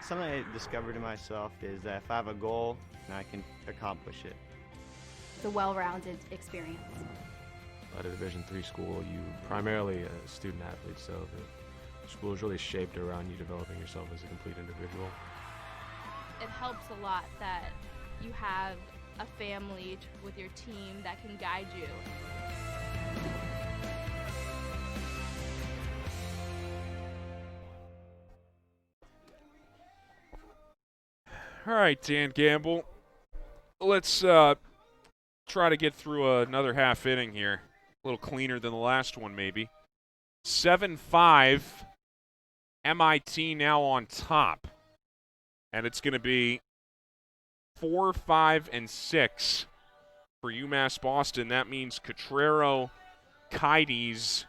Something I discovered in myself is that if I have a goal, then I can accomplish it. The well-rounded experience. At a Division III school, you primarily a student athlete, so the school is really shaped around you developing yourself as a complete individual. It helps a lot that you have a family with your team that can guide you. All right, Dan Gamble. Let's try to get through another half inning here. A little cleaner than the last one, maybe. 7-5. MIT now on top. And it's going to be 4, 5, and 6 for UMass Boston. That means Cotrero, Kites,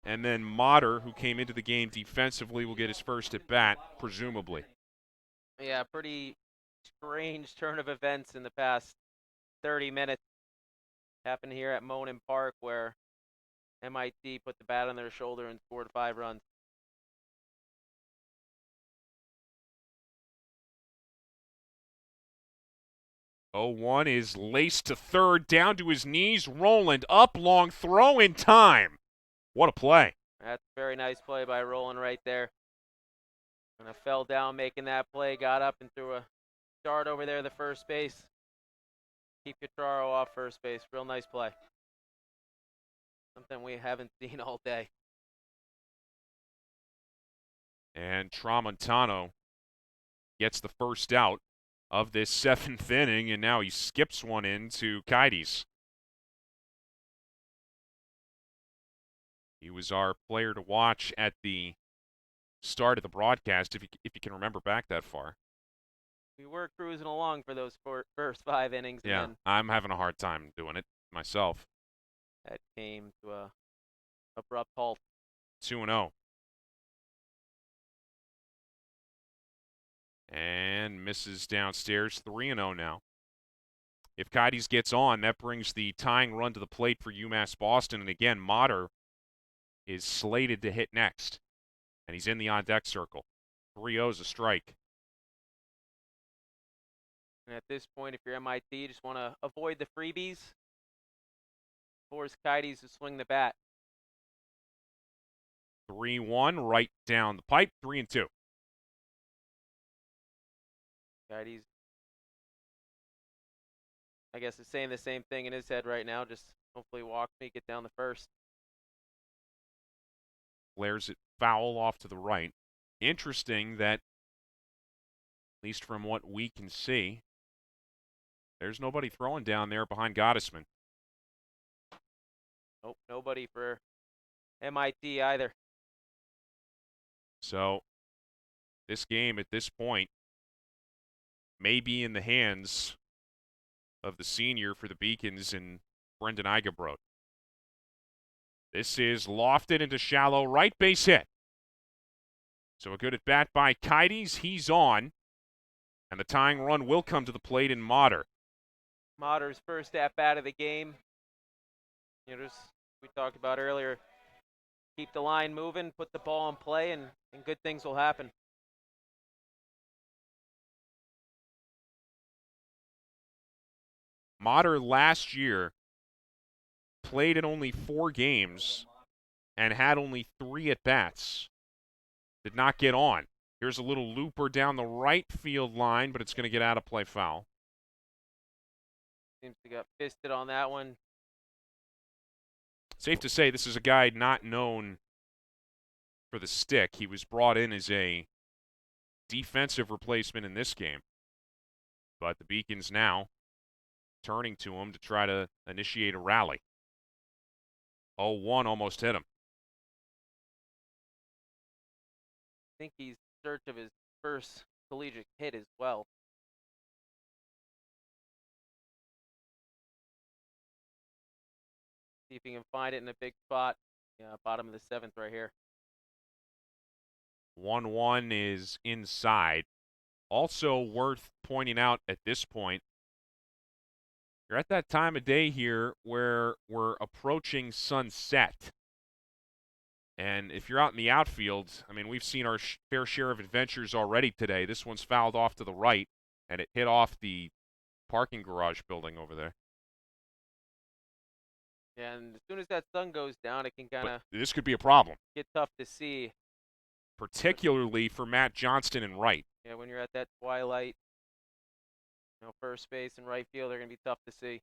and then Motter, who came into the game defensively, will get his first at bat, presumably. Yeah, pretty strange turn of events in the past 30 minutes. Happened here at Monan Park, where MIT put the bat on their shoulder and scored 5 runs. Oh, 1 is laced to third, down to his knees. Rowland up, long throw in time. What a play. That's a very nice play by Rowland right there. And I fell down making that play, got up and threw a dart over there to first base. Keep Cotrero off first base. Real nice play. Something we haven't seen all day. And Tramontano gets the first out of this 7th inning, and now he skips one in to Kites. He was our player to watch at the start of the broadcast, if you can remember back that far. We were cruising along for those first 5 innings. Yeah, And then I'm having a hard time doing it myself. that came to a abrupt halt. 2-0. And misses downstairs, 3-0 now. If Kites gets on, that brings the tying run to the plate for UMass Boston. And again, Motter is slated to hit next. And he's in the on-deck circle. 3-0 is a strike. And at this point, if you're MIT, you just want to avoid the freebies. Force Kites to swing the bat. 3-1, right down the pipe, 3-2. Kites, I guess, is saying the same thing in his head right now. Just hopefully walk me, get down the first. Flares it foul off to the right. Interesting that, at least from what we can see, there's nobody throwing down there behind Gottesman. Nope, nobody for MIT either. So, this game at this point may be in the hands of the senior for the Beacons and Brendan Eigenbrot. This is lofted into shallow right, base hit. So a good at bat by Kites. He's on. And the tying run will come to the plate in Motter. Motter's first at bat of the game. You know, just we talked about earlier. Keep the line moving, put the ball in play, and good things will happen. Motter last year played in only 4 games and had only 3 at-bats. Did not get on. Here's a little looper down the right field line, but it's going to get out of play foul. Seems to got fisted on that one. Safe to say this is a guy not known for the stick. He was brought in as a defensive replacement in this game. But the Beacons now turning to him to try to initiate a rally. 0-1 almost hit him. I think he's in search of his first collegiate hit as well. See if he can find it in a big spot. Yeah, bottom of the 7th right here. 1-1 is inside. Also worth pointing out at this point, you're at that time of day here where we're approaching sunset. And if you're out in the outfield, I mean, we've seen our fair share of adventures already today. This one's fouled off to the right, and it hit off the parking garage building over there. And as soon as that sun goes down, it can kind of... This could be a problem. Get tough to see. Particularly for Matt Johnston and right. Yeah, when you're at that twilight, you know, first base and right field are going to be tough to see.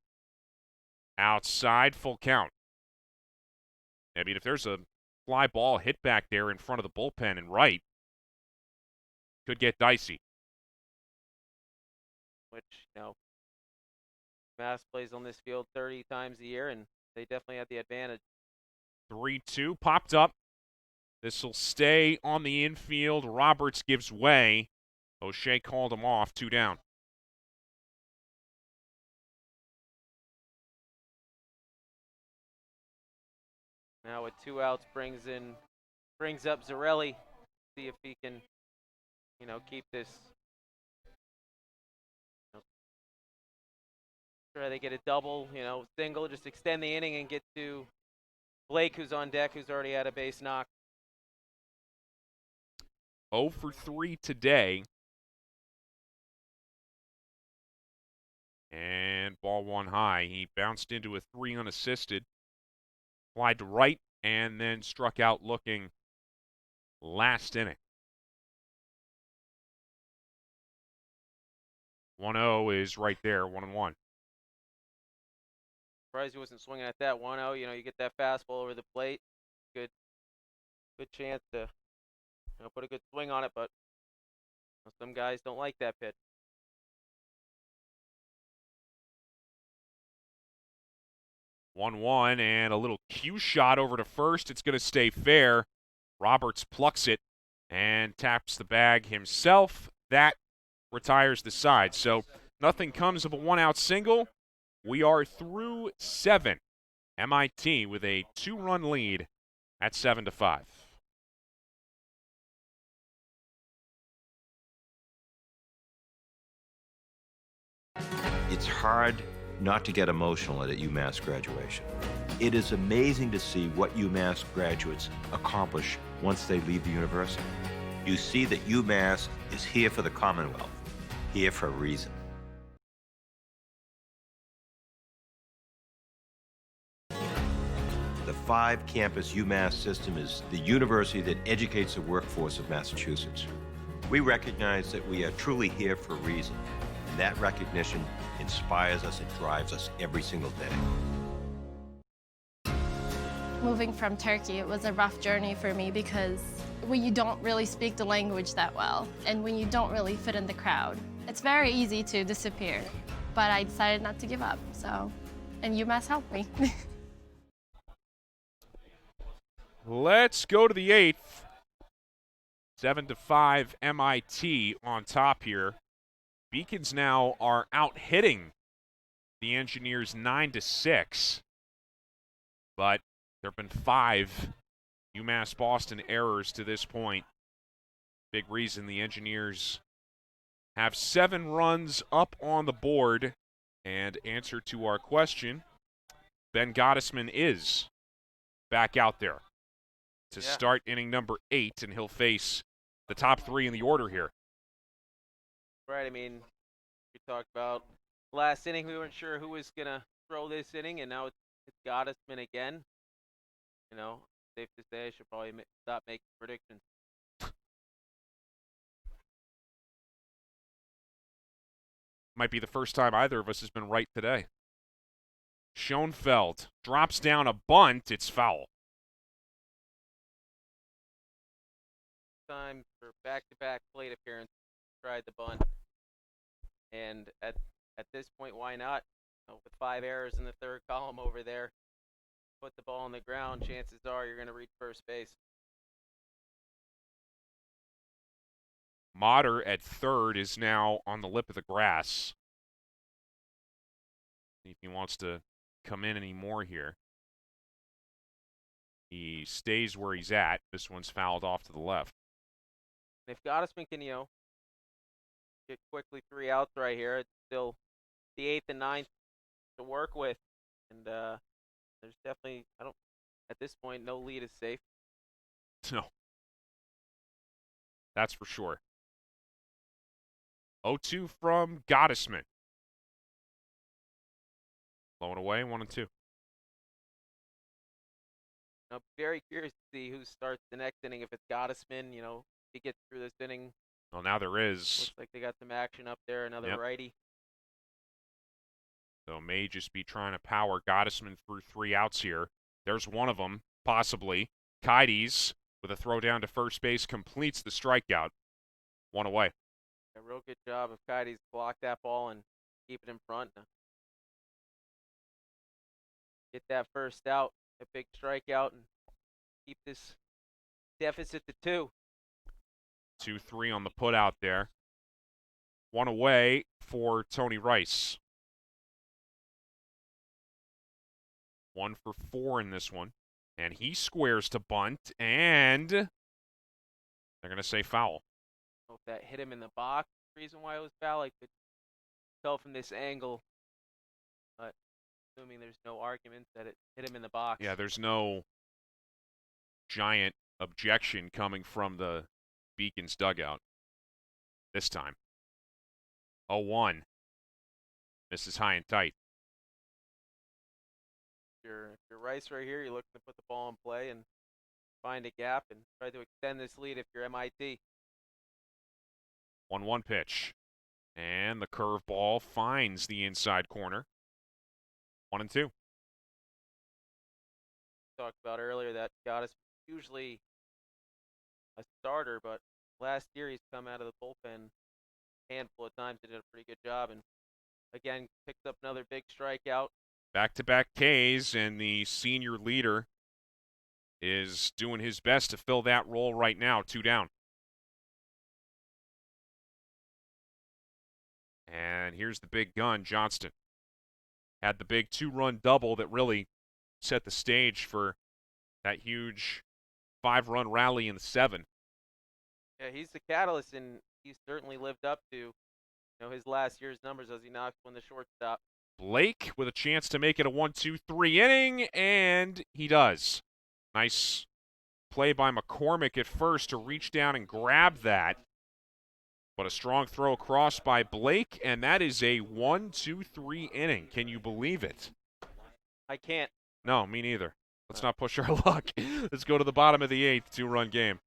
Outside, full count. I mean, if there's a fly ball hit back there in front of the bullpen and right, could get dicey. Which, you know, Mass plays on this field 30 times a year, and they definitely have the advantage. 3-2, popped up. This will stay on the infield. Roberts gives way. O'Shea called him off, 2 down. Now with 2 outs, brings up Zarelli. See if he can, you know, keep this. Try to get a double, you know, single, just extend the inning and get to Blake, who's on deck, who's already had a base knock. 0 for 3 today. And ball 1 high. He bounced into a 3 unassisted. Flied to right and then struck out looking last inning. 1-0 is right there, 1-1. Surprised he wasn't swinging at that 1-0. You know, you get that fastball over the plate. Good chance to, you know, put a good swing on it, but some guys don't like that pitch. 1-1 and a little cue shot over to first. It's going to stay fair. Roberts plucks it and taps the bag himself. That retires the side. So nothing comes of a one-out single. We are through 7. MIT with a 2-run lead at 7-5. It's hard not to get emotional at a UMass graduation. It is amazing to see what UMass graduates accomplish once they leave the university. You see that UMass is here for the Commonwealth, here for a reason. The 5-campus UMass system is the university that educates the workforce of Massachusetts. We recognize that we are truly here for a reason, and that recognition inspires us and drives us every single day. Moving from Turkey, it was a rough journey for me because when you don't really speak the language that well and when you don't really fit in the crowd, it's very easy to disappear. But I decided not to give up, and UMass helped me. Let's go to the 8th. 7-5 MIT on top here. Beacons now are out hitting the Engineers 9-6. But there have been 5 UMass Boston errors to this point. Big reason the Engineers have 7 runs up on the board. And answer to our question, Ben Gottesman is back out there to start inning number 8, and he'll face the top 3 in the order here. Right, I mean, we talked about last inning, we weren't sure who was going to throw this inning, and now it's Gottesman again. You know, safe to say I should probably stop making predictions. Might be the first time either of us has been right today. Schoenfeld drops down a bunt. It's foul. Time for back-to-back plate appearance. Tried the bunt. And at this point, why not? You know, with 5 errors in the third column over there, put the ball on the ground, chances are you're going to reach first base. Motter at third is now on the lip of the grass. See if he wants to come in anymore here. He stays where he's at. This one's fouled off to the left. And if Gottesman can, you know, get quickly 3 outs right here, it's still the 8th and 9th to work with. And there's definitely, at this point, no lead is safe. No. That's for sure. 0-2 from Gottesman. Blowing away, 1-2. I'm very curious to see who starts the next inning. If it's Gottesman, you know, if he gets through this inning. Well, now there is. Looks like they got some action up there, another righty. So may just be trying to power Gottesman through 3 outs here. There's one of them, possibly. Kides, with a throw down to first base, completes the strikeout. 1 away. A real good job of Kides block that ball and keep it in front. Get that first out, a big strikeout, and keep this deficit to 2. 2-3 on the put out there. 1 away for Tony Rice. 1 for 4 in this one. And he squares to bunt, and they're going to say foul. If that hit him in the box, the reason why it was foul, I could tell from this angle. But assuming there's no argument that it hit him in the box. Yeah, there's no giant objection coming from the Beacons dugout this time. 0-1. Misses high and tight. If you're Rice right here, you're looking to put the ball in play and find a gap and try to extend this lead if you're MIT. 1-1 pitch. And the curveball finds the inside corner. 1-2. Talked about earlier that got us usually a starter, but last year he's come out of the bullpen a handful of times and did a pretty good job. And again, picked up another big strikeout. Back-to-back Ks, and the senior leader is doing his best to fill that role right now. 2 down. And here's the big gun, Johnston. Had the big 2-run double that really set the stage for that huge 5-run rally in the 7. Yeah, he's the catalyst, and he's certainly lived up to his last year's numbers as he knocks one the shortstop. Blake with a chance to make it a 1-2-3 inning, and he does. Nice play by McCormick at first to reach down and grab that. But a strong throw across by Blake, and that is a 1-2-3 inning. Can you believe it? I can't. No, me neither. Let's not push our luck. Let's go to the bottom of the 8th, 2-run game.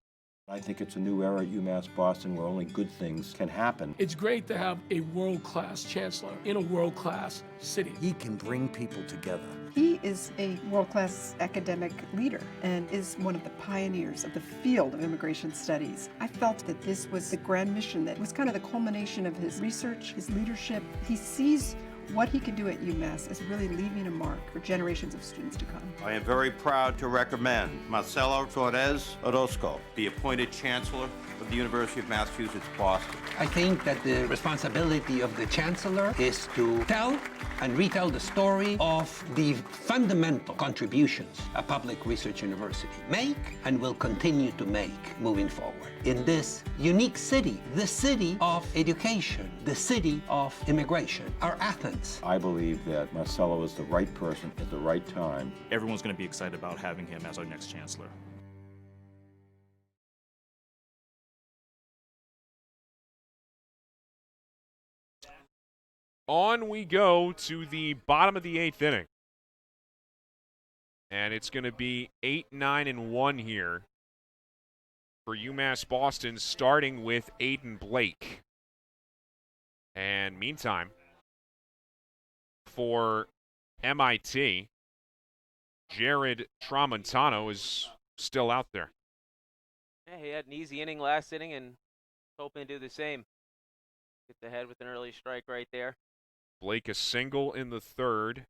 I think it's a new era at UMass Boston where only good things can happen. It's great to have a world-class chancellor in a world-class city. He can bring people together. He is a world-class academic leader and is one of the pioneers of the field of immigration studies. I felt that this was the grand mission that was kind of the culmination of his research, his leadership. He sees what he can do at UMass is really leaving a mark for generations of students to come. I am very proud to recommend Marcelo Torres Orozco, the appointed Chancellor of the University of Massachusetts, Boston. I think that the responsibility of the Chancellor is to tell and retell the story of the fundamental contributions a public research university make and will continue to make moving forward. In this unique city, the city of education, the city of immigration, our Athens. I believe that Marcelo is the right person at the right time. Everyone's going to be excited about having him as our next chancellor. On we go to the bottom of the 8th inning. And it's going to be 8-9-1 here for UMass Boston, starting with Aiden Blake. And meantime, for MIT, Jared Tramontano is still out there. Yeah, he had an easy inning last inning and hoping to do the same. Gets ahead with an early strike right there. Blake a single in the 3rd.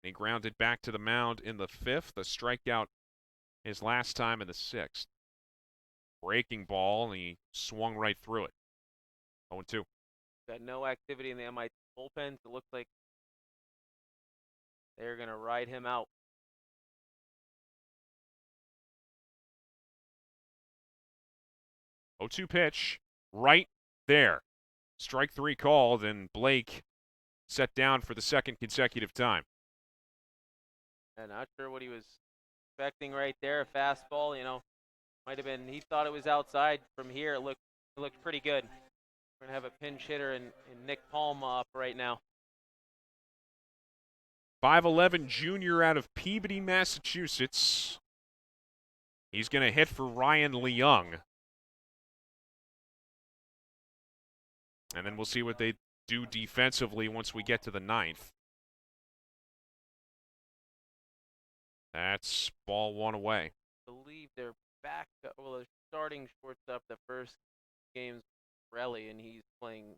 He grounded back to the mound in the 5th. A strikeout his last time in the 6th. Breaking ball, and he swung right through it. 0-2. Got no activity in the MIT bullpens. It looks like they're going to ride him out. Oh-2 pitch right there. Strike 3 called, and Blake set down for the 2nd consecutive time. I'm not sure what he was expecting right there. A fastball, might have been, he thought it was outside. From here, it looked pretty good. We're going to have a pinch hitter in Nick Palma up right now. 5'11" junior out of Peabody, Massachusetts. He's going to hit for Ryan Leung. And then we'll see what they do defensively once we get to the 9th. That's ball 1 away. I believe they're back, they're starting shortstop the first game's Relly, and he's playing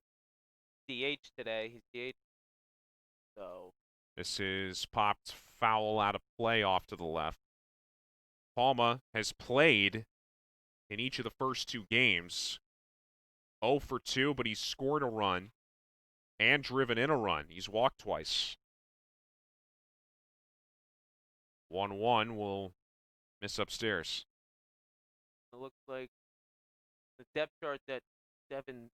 DH today. He's DH. So this is popped foul out of play off to the left. Palma has played in each of the first 2 games. 0 for 2, but he's scored a run and driven in a run. He's walked twice. 1-1 will miss upstairs. it looks like the depth chart that Devin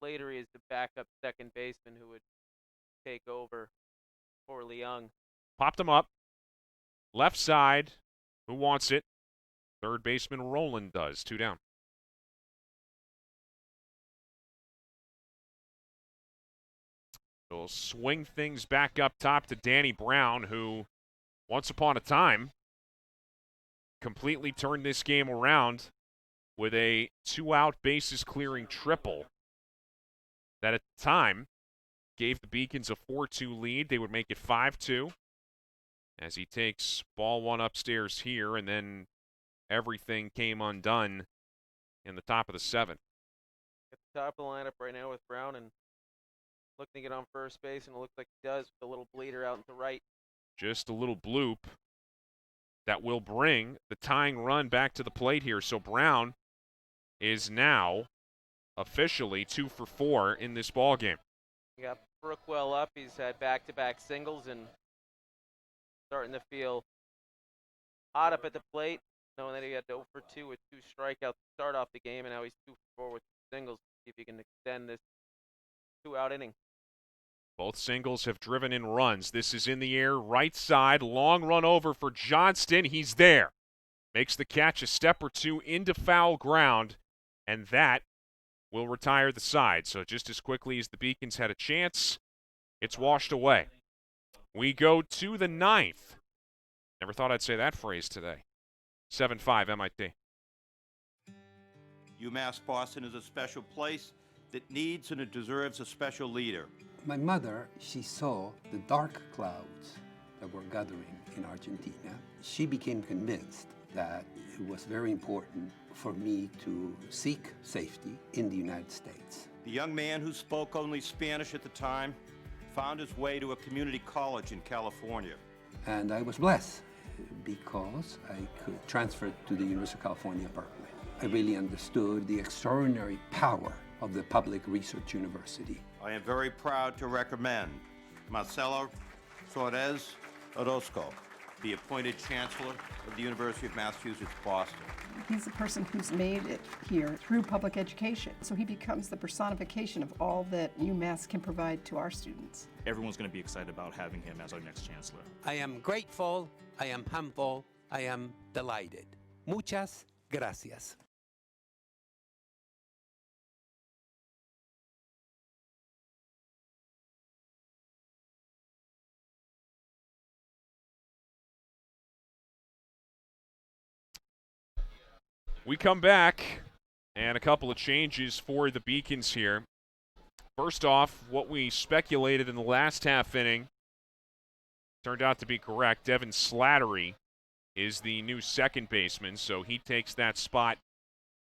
Slattery is the backup second baseman who would take over for Leung. Popped him up. Left side. Who wants it? Third baseman Roland does. 2 down. He'll swing things back up top to Danny Brown, who once upon a time completely turned this game around with a 2-out bases clearing triple that at the time gave the Beacons a 4-2 lead. They would make it 5-2 as he takes ball 1 upstairs here, and then everything came undone in the top of the 7th. At the top of the lineup right now with Brown and looking to get on first base, and it looks like he does with a little bleeder out into right. Just a little bloop that will bring the tying run back to the plate here. So Brown is now officially 2 for 4 in this ball game. You got Brookwell up. He's had back-to-back singles and starting to feel hot up at the plate, knowing that he had 0 for 2 with 2 strikeouts to start off the game, and now he's 2 for 4 with singles. See if he can extend this 2-out inning. Both singles have driven in runs. This is in the air, right side, long run over for Johnston. He's there. Makes the catch a step or two into foul ground, and that will retire the side. So just as quickly as the Beacons had a chance, it's washed away. We go to the 9th. Never thought I'd say that phrase today. 7-5 MIT. UMass Boston is a special place that needs and it deserves a special leader. My mother, she saw the dark clouds that were gathering in Argentina. She became convinced that it was very important for me to seek safety in the United States. The young man who spoke only Spanish at the time found his way to a community college in California. And I was blessed because I could transfer to the University of California, Berkeley. I really understood the extraordinary power of the public research university. I am very proud to recommend Marcelo Flores Orozco be appointed Chancellor of the University of Massachusetts, Boston. He's the person who's made it here through public education, so he becomes the personification of all that UMass can provide to our students. Everyone's going to be excited about having him as our next Chancellor. I am grateful, I am humble, I am delighted. Muchas gracias. We come back, and a couple of changes for the Beacons here. First off, what we speculated in the last half inning turned out to be correct. Devin Slattery is the new second baseman, so he takes that spot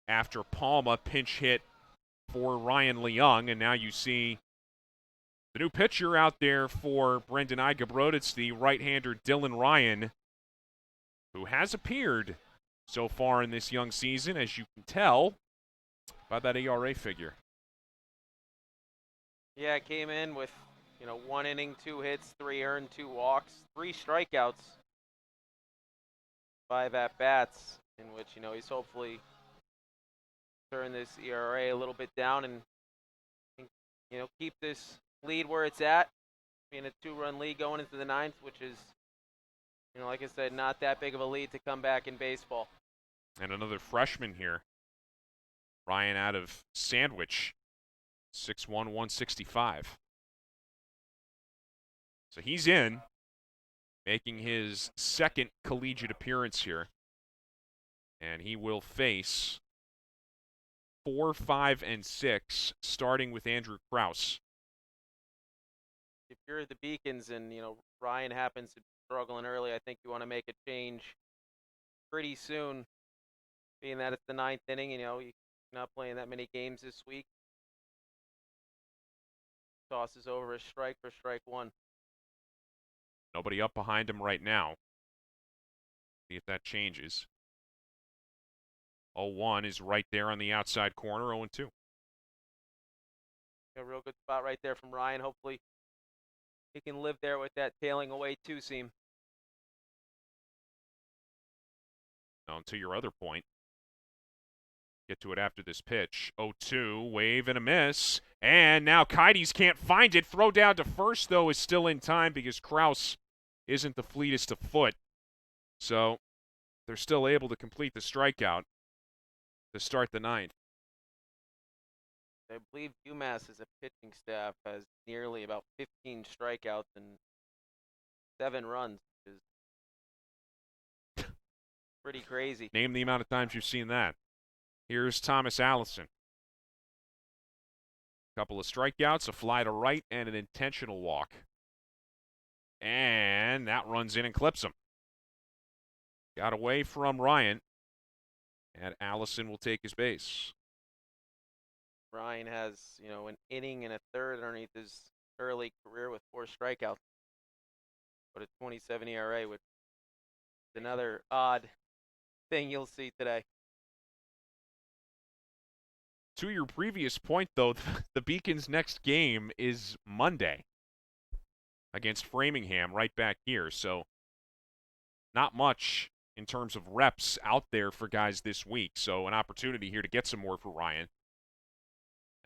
after Palma pinch hit for Ryan Leung, and now you see the new pitcher out there for Brendan Igabrod. It's the right-hander Dylan Ryan, who has appeared so far in this young season, as you can tell by that ERA figure. Yeah, came in with, 1 inning, 2 hits, 3 earned, 2 walks, 3 strikeouts, 5 at-bats, in which, he's hopefully turned this ERA a little bit down and, keep this lead where it's at, being a 2-run lead going into the 9th, which is, like I said, not that big of a lead to come back in baseball. And another freshman here, Ryan out of Sandwich, 6'1", 165. So he's in, making his second collegiate appearance here. And he will face 4, 5, and 6, starting with Andrew Krause. If you're the Beacons and, Ryan happens to be struggling early, I think you want to make a change pretty soon, being that it's the 9th inning, you're not playing that many games this week. Tosses over a strike for strike 1. Nobody up behind him right now. See if that changes. 0-1 is right there on the outside corner, 0-2. A real good spot right there from Ryan. Hopefully he can live there with that tailing away 2-seam. Now, to your other point, get to it after this pitch. 0-2, wave and a miss. And now Kites can't find it. Throw down to first, though, is still in time because Krause isn't the fleetest of foot. So they're still able to complete the strikeout to start the 9th. I believe UMass as a pitching staff has nearly about 15 strikeouts and 7 runs, which is pretty crazy. Name the amount of times you've seen that. Here's Thomas Allison. Couple of strikeouts, a fly to right, and an intentional walk. And that runs in and clips him. Got away from Ryan, and Allison will take his base. Ryan has, an inning and a third underneath his early career with 4 strikeouts. But a 27 ERA, which is another odd thing you'll see today. To your previous point, though, the Beacons' next game is Monday against Framingham right back here. So not much in terms of reps out there for guys this week. So an opportunity here to get some more for Ryan,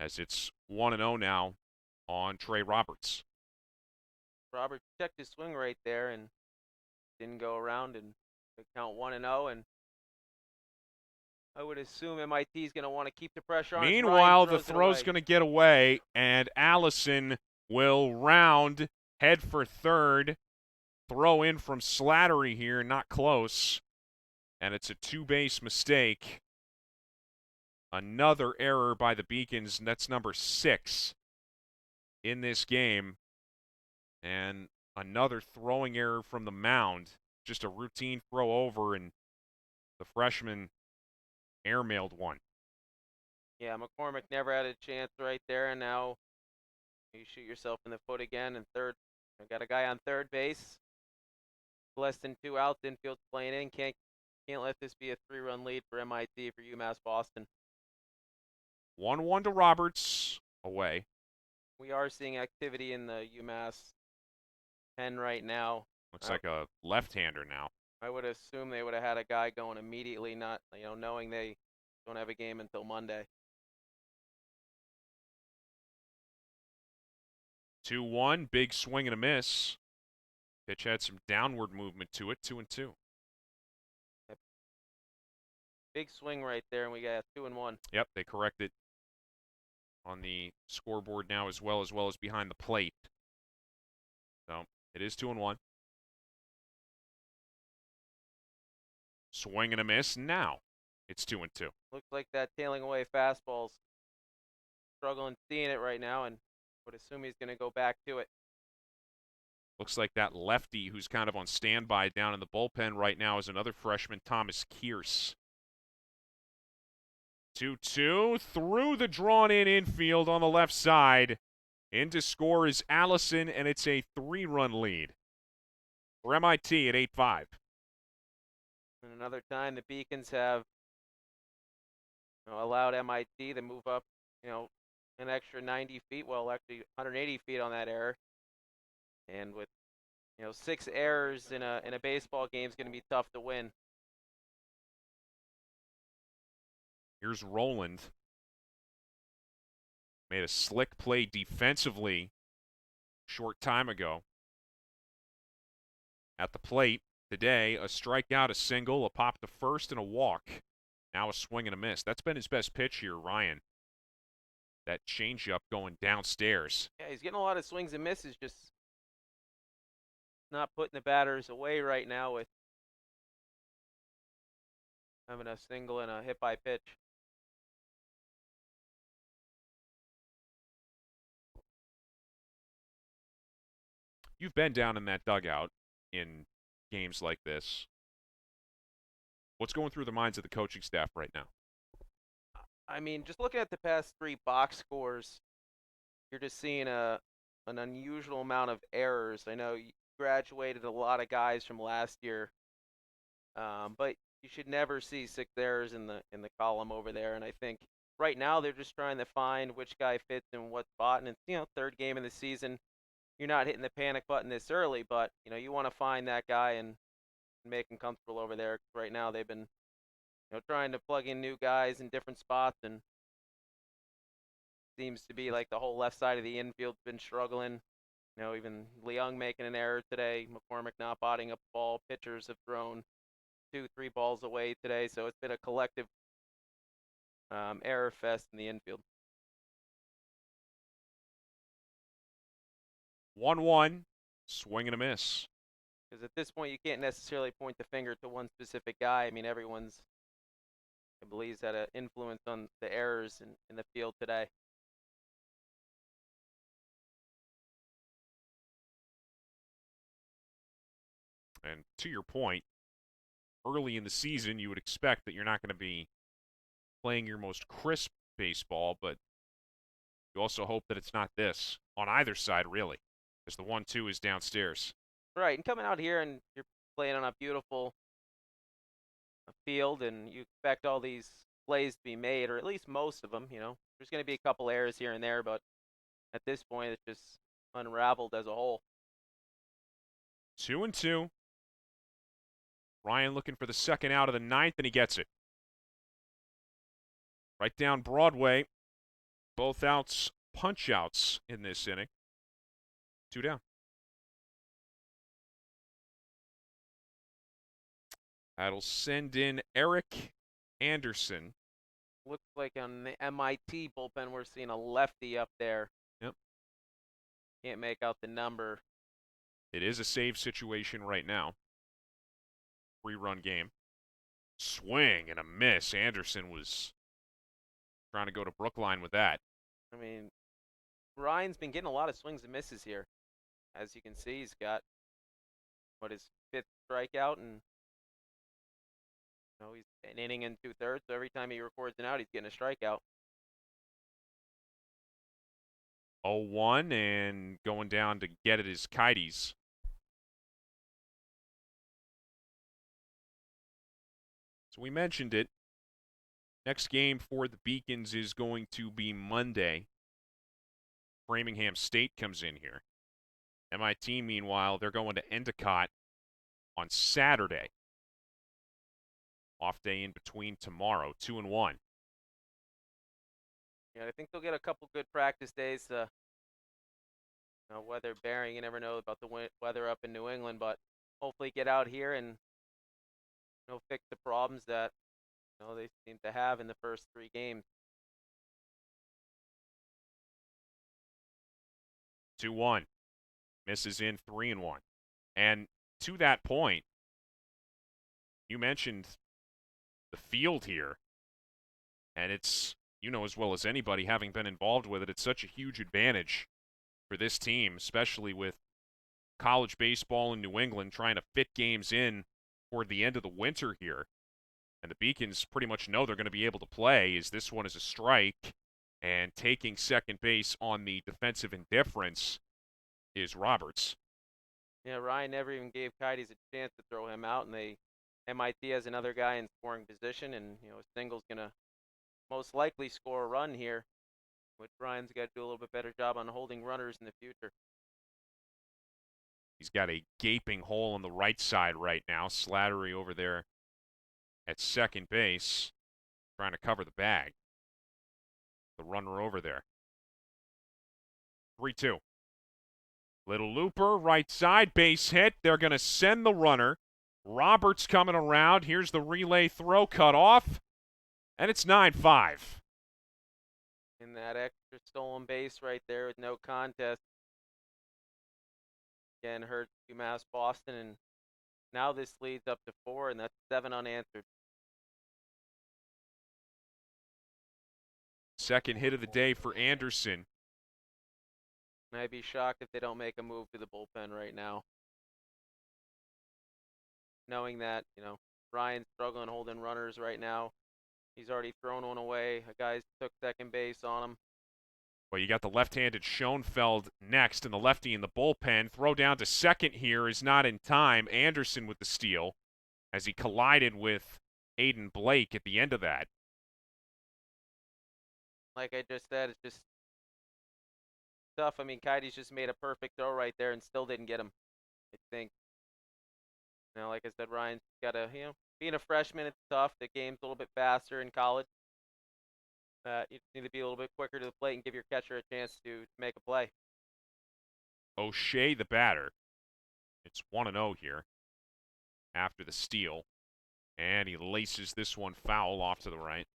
as it's 1-0 now on Trey Roberts. Robert checked his swing right there and didn't go around and count 1-0. And I would assume MIT is going to want to keep the pressure on. Meanwhile, the throw's going to get away, and Allison will round, head for third. Throw in from Slattery here, not close. And it's a 2-base mistake. Another error by the Beacons, and that's number 6 in this game. And another throwing error from the mound. Just a routine throw over, and the freshman airmailed one. Yeah, McCormick never had a chance right there, and now you shoot yourself in the foot again. And third, I got a guy on third base. Less than 2 outs, infield's playing in. Can't let this be a 3-run lead for MIT for UMass Boston. 1-1 to Roberts, away. We are seeing activity in the UMass pen right now. Looks like a left-hander now. I would assume they would have had a guy going immediately, not knowing they don't have a game until Monday. 2-1, big swing and a miss. Pitch had some downward movement to it, 2-2. Big swing right there, and we got 2-1. Yep, they correct it on the scoreboard now as well as behind the plate. So it is 2-1. Swing and a miss. Now it's 2-2. Looks like that tailing away fastball's struggling seeing it right now, and would assume he's going to go back to it. Looks like that lefty who's kind of on standby down in the bullpen right now is another freshman, Thomas Kearse. 2-2 through the drawn-in infield on the left side. In to score is Allison, and it's a 3-run lead for MIT at 8-5. And another time the Beacons have allowed MIT to move up, an extra 90 feet, well, actually 180 feet on that error. And with 6 errors in a baseball game is going to be tough to win. Here's Roland. Made a slick play defensively short time ago. At the plate today, a strikeout, a single, a pop to first, and a walk. Now a swing and a miss. That's been his best pitch here, Ryan. That changeup going downstairs. Yeah, he's getting a lot of swings and misses, just not putting the batters away right now with having a single and a hit by pitch. You've been down in that dugout in games like this. What's going through the minds of the coaching staff right now? I mean, just looking at the past 3 box scores, you're just seeing an unusual amount of errors. I know you graduated a lot of guys from last year, but you should never see 6 errors in the column over there. And I think right now they're just trying to find which guy fits in what spot. And it's third game of the season. You're not hitting the panic button this early, but you want to find that guy and make him comfortable over there. Right now they've been trying to plug in new guys in different spots, and seems to be like the whole left side of the infield's been struggling. Even Leung making an error today. McCormick not botting up the ball. Pitchers have thrown 2-3 balls away today, so it's been a collective error fest in the infield. 1-1, swing and a miss. Because at this point, you can't necessarily point the finger to one specific guy. I mean, everyone's, I believe, had an influence on the errors in the field today. And to your point, early in the season, you would expect that you're not going to be playing your most crisp baseball, but You also hope that it's not this on either side, really, as the 1-2 is downstairs. Right, and coming out here and you're playing on a beautiful field, and you expect all these plays to be made, or at least most of them. There's going to be a couple errors here and there, but at this point, it's just unraveled as a whole. 2-2. Ryan looking for the second out of the ninth, and he gets it. Right down Broadway. Both outs, punch outs in this inning. 2 down. That'll send in Eric Anderson. Looks like on the MIT bullpen, we're seeing a lefty up there. Yep. Can't make out the number. It is a save situation right now. 3-run game. Swing and a miss. Anderson was trying to go to Brookline with that. I mean, Ryan's been getting a lot of swings and misses here. As you can see, he's got, his 5th strikeout, and he's an inning and 2/3, so every time he records an out, he's getting a strikeout. 0-1, and going down to get it is Kites. So we mentioned it. Next game for the Beacons is going to be Monday. Framingham State comes in here. MIT, meanwhile, they're going to Endicott on Saturday. Off day in between tomorrow, 2-1. Yeah, I think they'll get a couple good practice days. Weather bearing, you never know about the weather up in New England, but hopefully get out here and fix the problems that they seem to have in the first 3 games. 2-1. Misses in 3-1. And to that point, you mentioned the field here, and it's, as well as anybody, having been involved with it, it's such a huge advantage for this team, especially with college baseball in New England trying to fit games in toward the end of the winter here. And the Beacons pretty much know they're going to be able to play, as this one is a strike, and taking second base on the defensive indifference is Roberts. Yeah, Ryan never even gave Kites a chance to throw him out, and MIT has another guy in scoring position, and a single's going to most likely score a run here, which Ryan's got to do a little bit better job on holding runners in the future. He's got a gaping hole on the right side right now. Slattery over there at second base, trying to cover the bag. The runner over there. 3-2. Little looper, right side, base hit. They're going to send the runner. Roberts coming around. Here's the relay throw, cut off, and it's 9-5. And that extra stolen base right there with no contest. Again, hurt UMass Boston, and now this leads up to 4, and that's 7 unanswered. Second hit of the day for Anderson. And I'd be shocked if they don't make a move to the bullpen right now. Knowing that, Ryan's struggling holding runners right now. He's already thrown one away. A guy took second base on him. Well, you got the left-handed Schoenfeld next, and the lefty in the bullpen. Throw down to second here is not in time. Anderson with the steal as he collided with Aiden Blake at the end of that. Like I just said, it's just tough. I mean, Kites just made a perfect throw right there and still didn't get him, I think. Like I said, Ryan's got to, being a freshman, it's tough. The game's a little bit faster in college. You just need to be a little bit quicker to the plate and give your catcher a chance to make a play. O'Shea, the batter. It's 1-0 here after the steal. And he laces this one foul off to the right.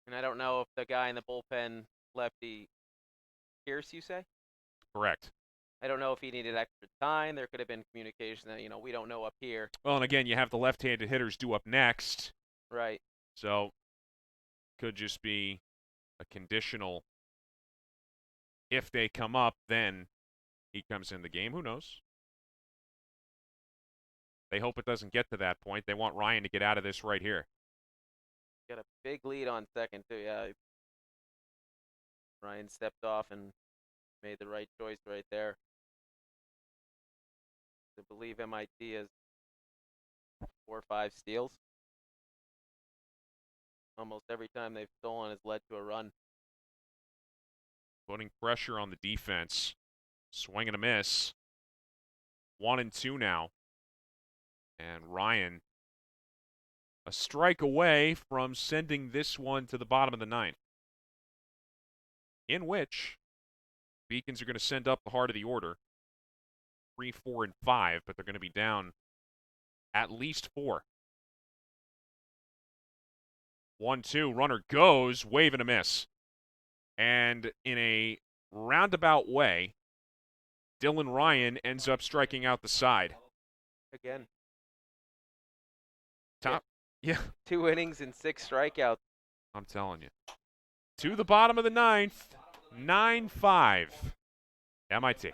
And I don't know if the guy in the bullpen lefty Pierce, you say? Correct. I don't know if he needed extra time. There could have been communication that, we don't know up here. Well, and again, you have the left-handed hitters due up next. Right. So, could just be a conditional. If they come up, then he comes in the game. Who knows? They hope it doesn't get to that point. They want Ryan to get out of this right here. Got a big lead on second, too. Yeah. Ryan stepped off and made the right choice right there. I believe MIT has 4 or 5 steals. Almost every time they've stolen has led to a run. Putting pressure on the defense. Swing and a miss. 1-2 now. And Ryan, a strike away from sending this one to the bottom of the 9th. In which Beacons are going to send up the heart of the order. 3, 4, and 5, but they're going to be down at least 4. 1-2, runner goes, wave and a miss. And in a roundabout way, Dylan Ryan ends up striking out the side. Again. Top, yeah. 2 innings and 6 strikeouts. I'm telling you. To the bottom of the 9th, 9-5, MIT.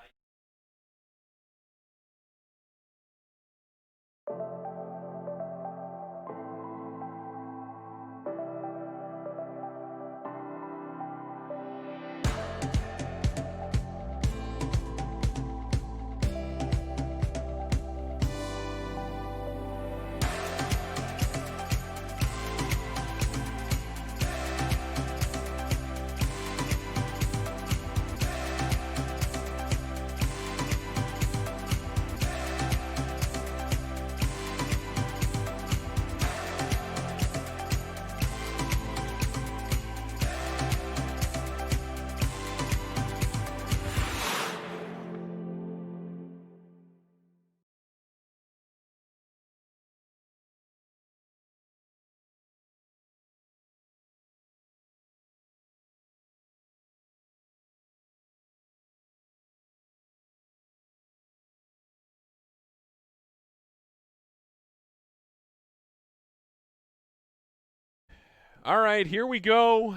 All right, here we go.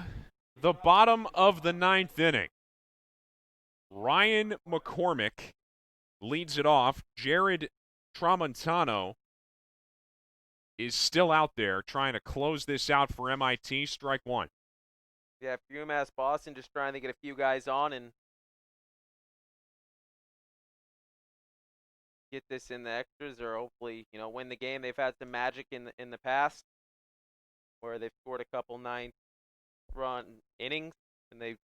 The bottom of the 9th inning. Ryan McCormick leads it off. Jared Tramontano is still out there trying to close this out for MIT. Strike 1. Yeah, for UMass Boston, just trying to get a few guys on and get this in the extras, or hopefully, win the game. They've had some magic in the past, where they've scored a couple 9-run innings and they've,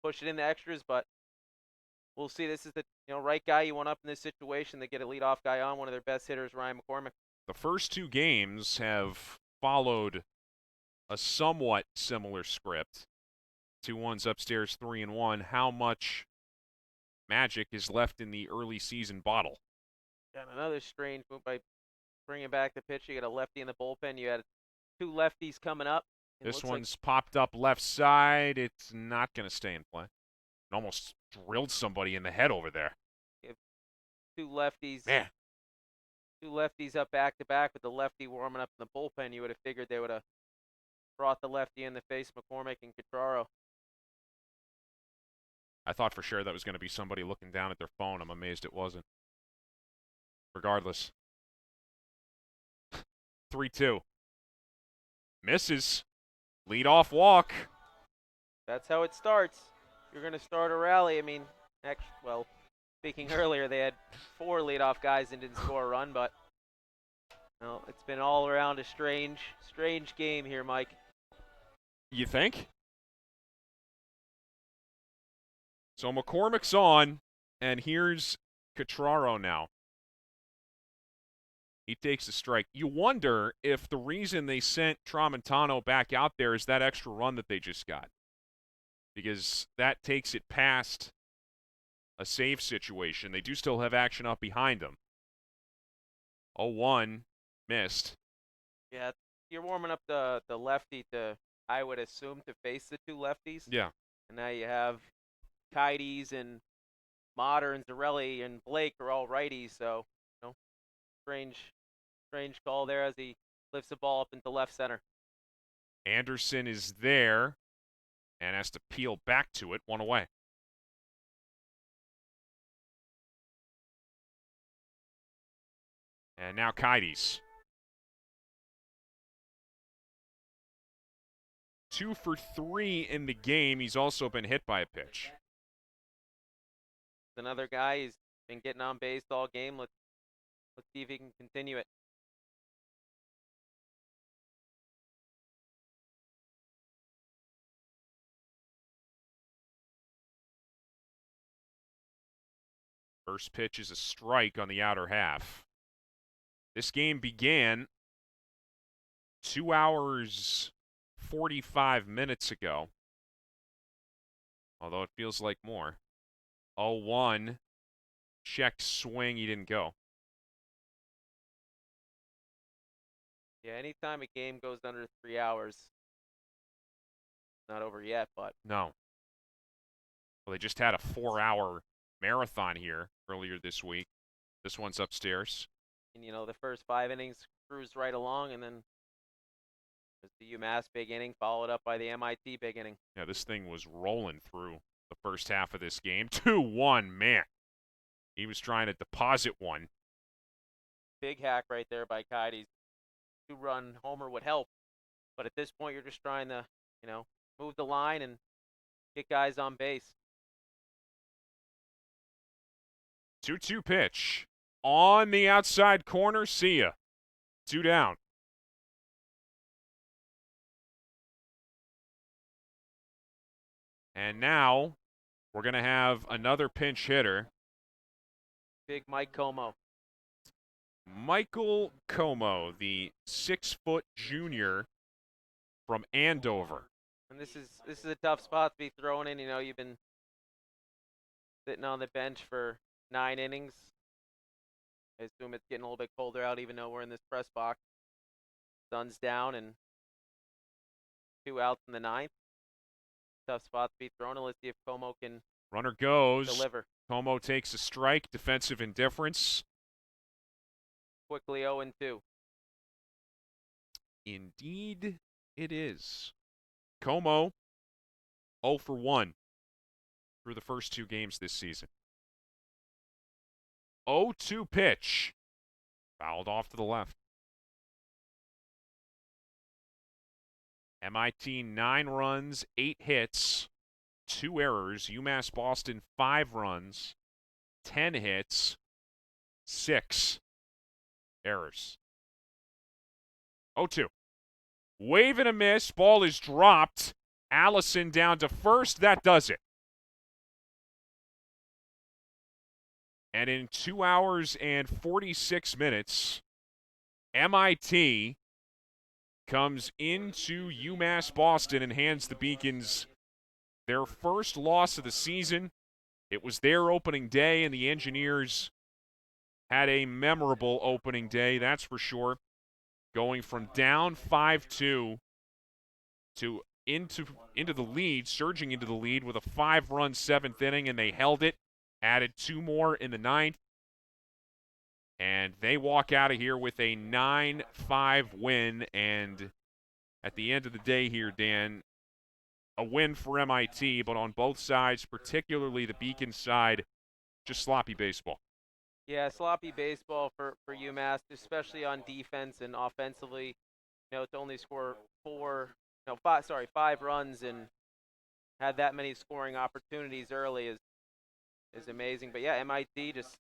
pushed it in the extras. But we'll see. This is the right guy you want up in this situation. They get a leadoff guy on, one of their best hitters, Ryan McCormick. The first 2 games have followed a somewhat similar script. 2-1s upstairs, 3-1. How much magic is left in the early season bottle? And another strange move by bringing back the pitch. You got a lefty in the bullpen. You had 2 lefties coming up. This one's popped up left side. It's not going to stay in play. It almost drilled somebody in the head over there. 2 lefties. Man. 2 lefties up back to back with the lefty warming up in the bullpen. You would have figured they would have brought the lefty in the face, McCormick and Catraro. I thought for sure that was going to be somebody looking down at their phone. I'm amazed it wasn't. Regardless. 3-2. Misses. Lead-off walk. That's how it starts. You're going to start a rally. I mean, speaking earlier, they had 4 leadoff guys and didn't score a run, but it's been all around a strange game here, Mike. You think? So McCormick's on, and here's Catraro now. He takes a strike. You wonder if the reason they sent Tramontano back out there is that extra run that they just got. Because that takes it past a save situation. They do still have action up behind them. 0-1, missed. Yeah, you're warming up the lefty to, I would assume, to face the 2 lefties. Yeah. And now you have Kites and Mater and Zarelli and Blake are all righties, so strange call there as he lifts the ball up into left center. Anderson is there and has to peel back to it, 1 away. And now Kites. 2 for 3 in the game. He's also been hit by a pitch. Another guy, he's been getting on base all game. Let's see if he can continue it. First pitch is a strike on the outer half. This game began 2 hours, 45 minutes ago. Although it feels like more. 0-1. Check swing. He didn't go. Yeah, anytime a game goes under 3 hours, not over yet, but. No. Well, they just had a 4-hour marathon here earlier this week. This one's upstairs. And, the first 5 innings cruised right along, and then there's the UMass big inning, followed up by the MIT big inning. Yeah, this thing was rolling through the first half of this game. 2-1, man. He was trying to deposit one. Big hack right there by Coyotes. 2-run homer would help, but at this point, you're just trying to, move the line and get guys on base. 2-2 pitch. On the outside corner, see ya. 2 down. And now we're going to have another pinch hitter. Big Mike Como. Michael Como, the 6-foot junior from Andover. And this is a tough spot to be thrown in. You've been sitting on the bench for 9 innings. I assume it's getting a little bit colder out, even though we're in this press box. Sun's down and 2 outs in the 9th. Tough spot to be thrown. Let's see if Como can Runner goes. deliver. Como takes a strike. Defensive indifference. Quickly 0-2. Indeed, it is. Como 0 for 1 through the first 2 games this season. 0-2 pitch. Fouled off to the left. MIT 9 runs, 8 hits, 2 errors. UMass Boston 5 runs, 10 hits, 6 errors. 0-2. Wave and a miss. Ball is dropped. Allison down to first. That does it. And in 2 hours and 46 minutes, MIT comes into UMass Boston and hands the Beacons their first loss of the season. It was their opening day, and the Engineers had a memorable opening day, that's for sure. Going from down 5-2 to into the lead, surging into the lead with a 5-run 7th inning, and they held it. Added 2 more in the 9th. And they walk out of here with a 9-5 win. And at the end of the day here, Dan, a win for MIT, but on both sides, particularly the Beacon side, just sloppy baseball. Yeah, sloppy baseball for UMass, especially on defense and offensively. To only score 5 runs and had that many scoring opportunities early is amazing. But yeah, MIT just,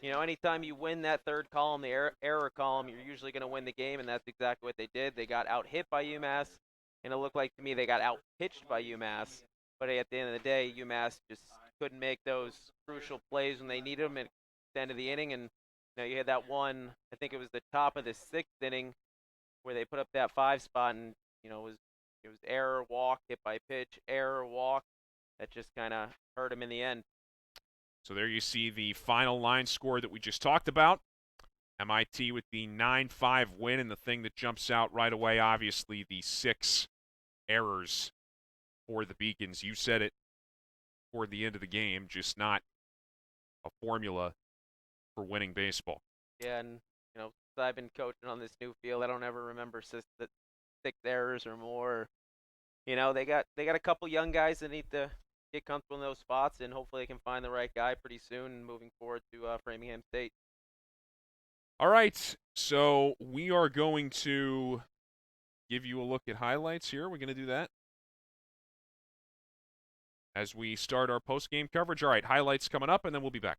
anytime you win that third column, the error column, you're usually going to win the game, and that's exactly what they did. They got out-hit by UMass, and it looked like to me they got out-pitched by UMass. But at the end of the day, UMass just couldn't make those crucial plays when they needed them at the end of the inning. And you had that one, I think it was the top of the 6th inning, where they put up that 5 spot, and it was error, walk, hit by pitch, error, walk. That just kind of hurt him in the end. So there you see the final line score that we just talked about. MIT with the 9-5 win, and the thing that jumps out right away, obviously, the 6 errors for the Beacons. You said it toward the end of the game, just not a formula for winning baseball. Yeah, and since I've been coaching on this new field, I don't ever remember 6 errors or more. They got a couple young guys that need to get comfortable in those spots, and hopefully they can find the right guy pretty soon moving forward to Framingham State. All right, so we are going to give you a look at highlights here. We're going to do that. as we start our post-game coverage. All right, highlights coming up, and then we'll be back.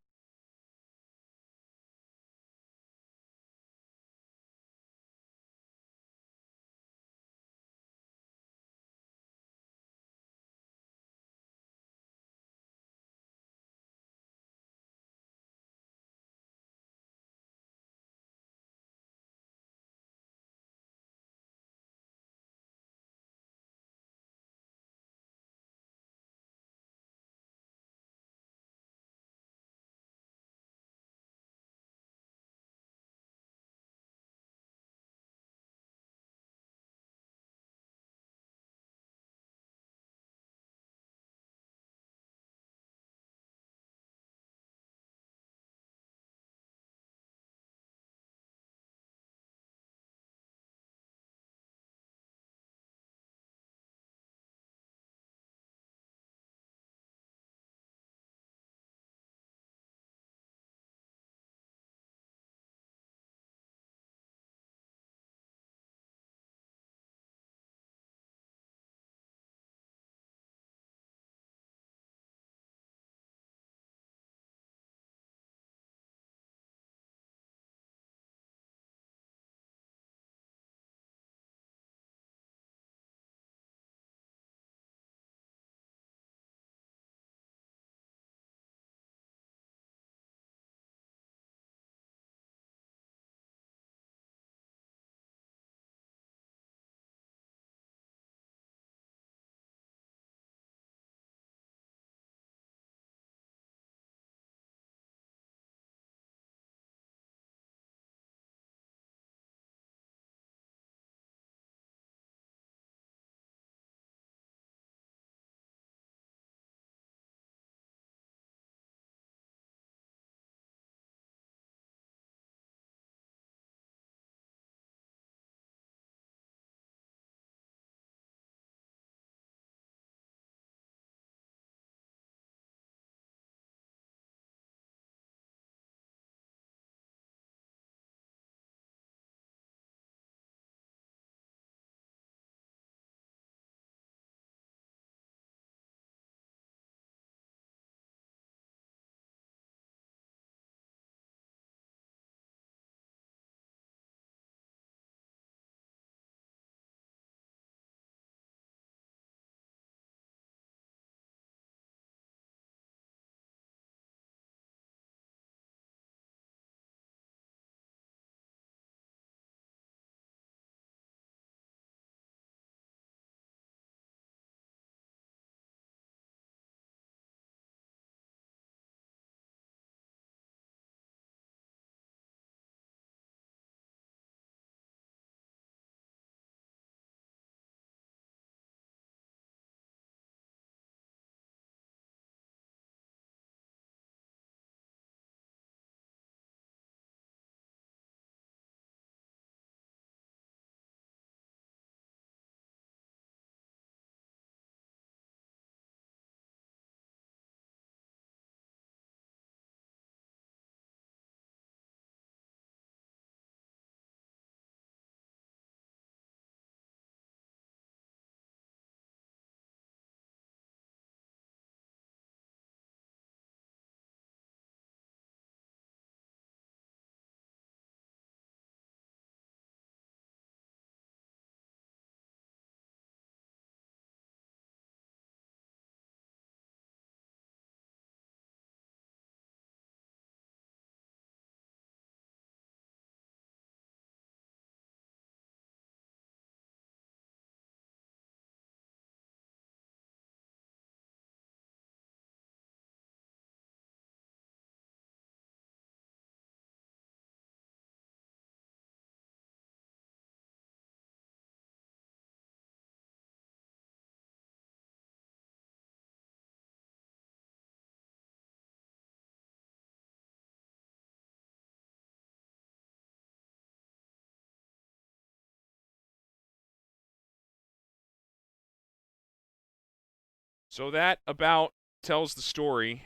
So that about tells the story.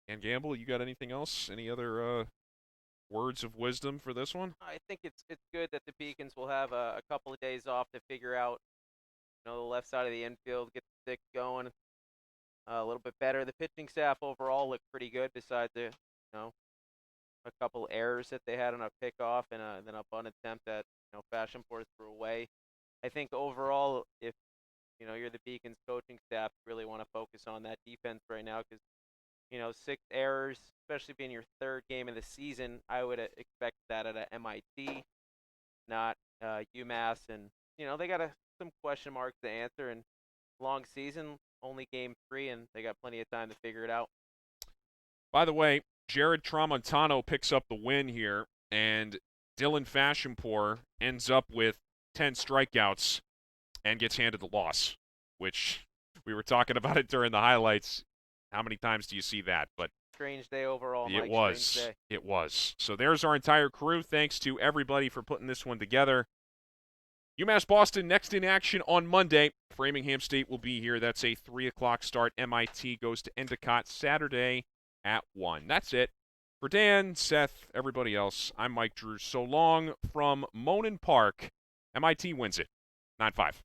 And Gamble, you got anything else? Any other words of wisdom for this one? I think it's good that the Beacons will have a couple of days off to figure out, the left side of the infield, get the stick going. a little bit better. The pitching staff overall looked pretty good, besides a couple errors that they had on a pickoff and then a bunt attempt that Fashempour threw away. I think overall, if you're the Beacons coaching staff, you really want to focus on that defense right now because 6 errors, especially being your 3rd game of the season, I would expect that at a MIT, not UMass, and they got some question marks to answer. And long season, only game 3, and they got plenty of time to figure it out. By the way, Jared Tramontano picks up the win here, and Dylan Fashempour ends up with 10 strikeouts and gets handed the loss, which we were talking about it during the highlights. How many times do you see that? But strange day overall, Mike. It was. Strange day. It was. So there's our entire crew. Thanks to everybody for putting this one together. UMass Boston next in action on Monday. Framingham State will be here. That's a 3 o'clock start. MIT goes to Endicott Saturday at 1. That's it. For Dan, Seth, everybody else, I'm Mike Drew. So long from Monan Park. MIT wins it. 9-5.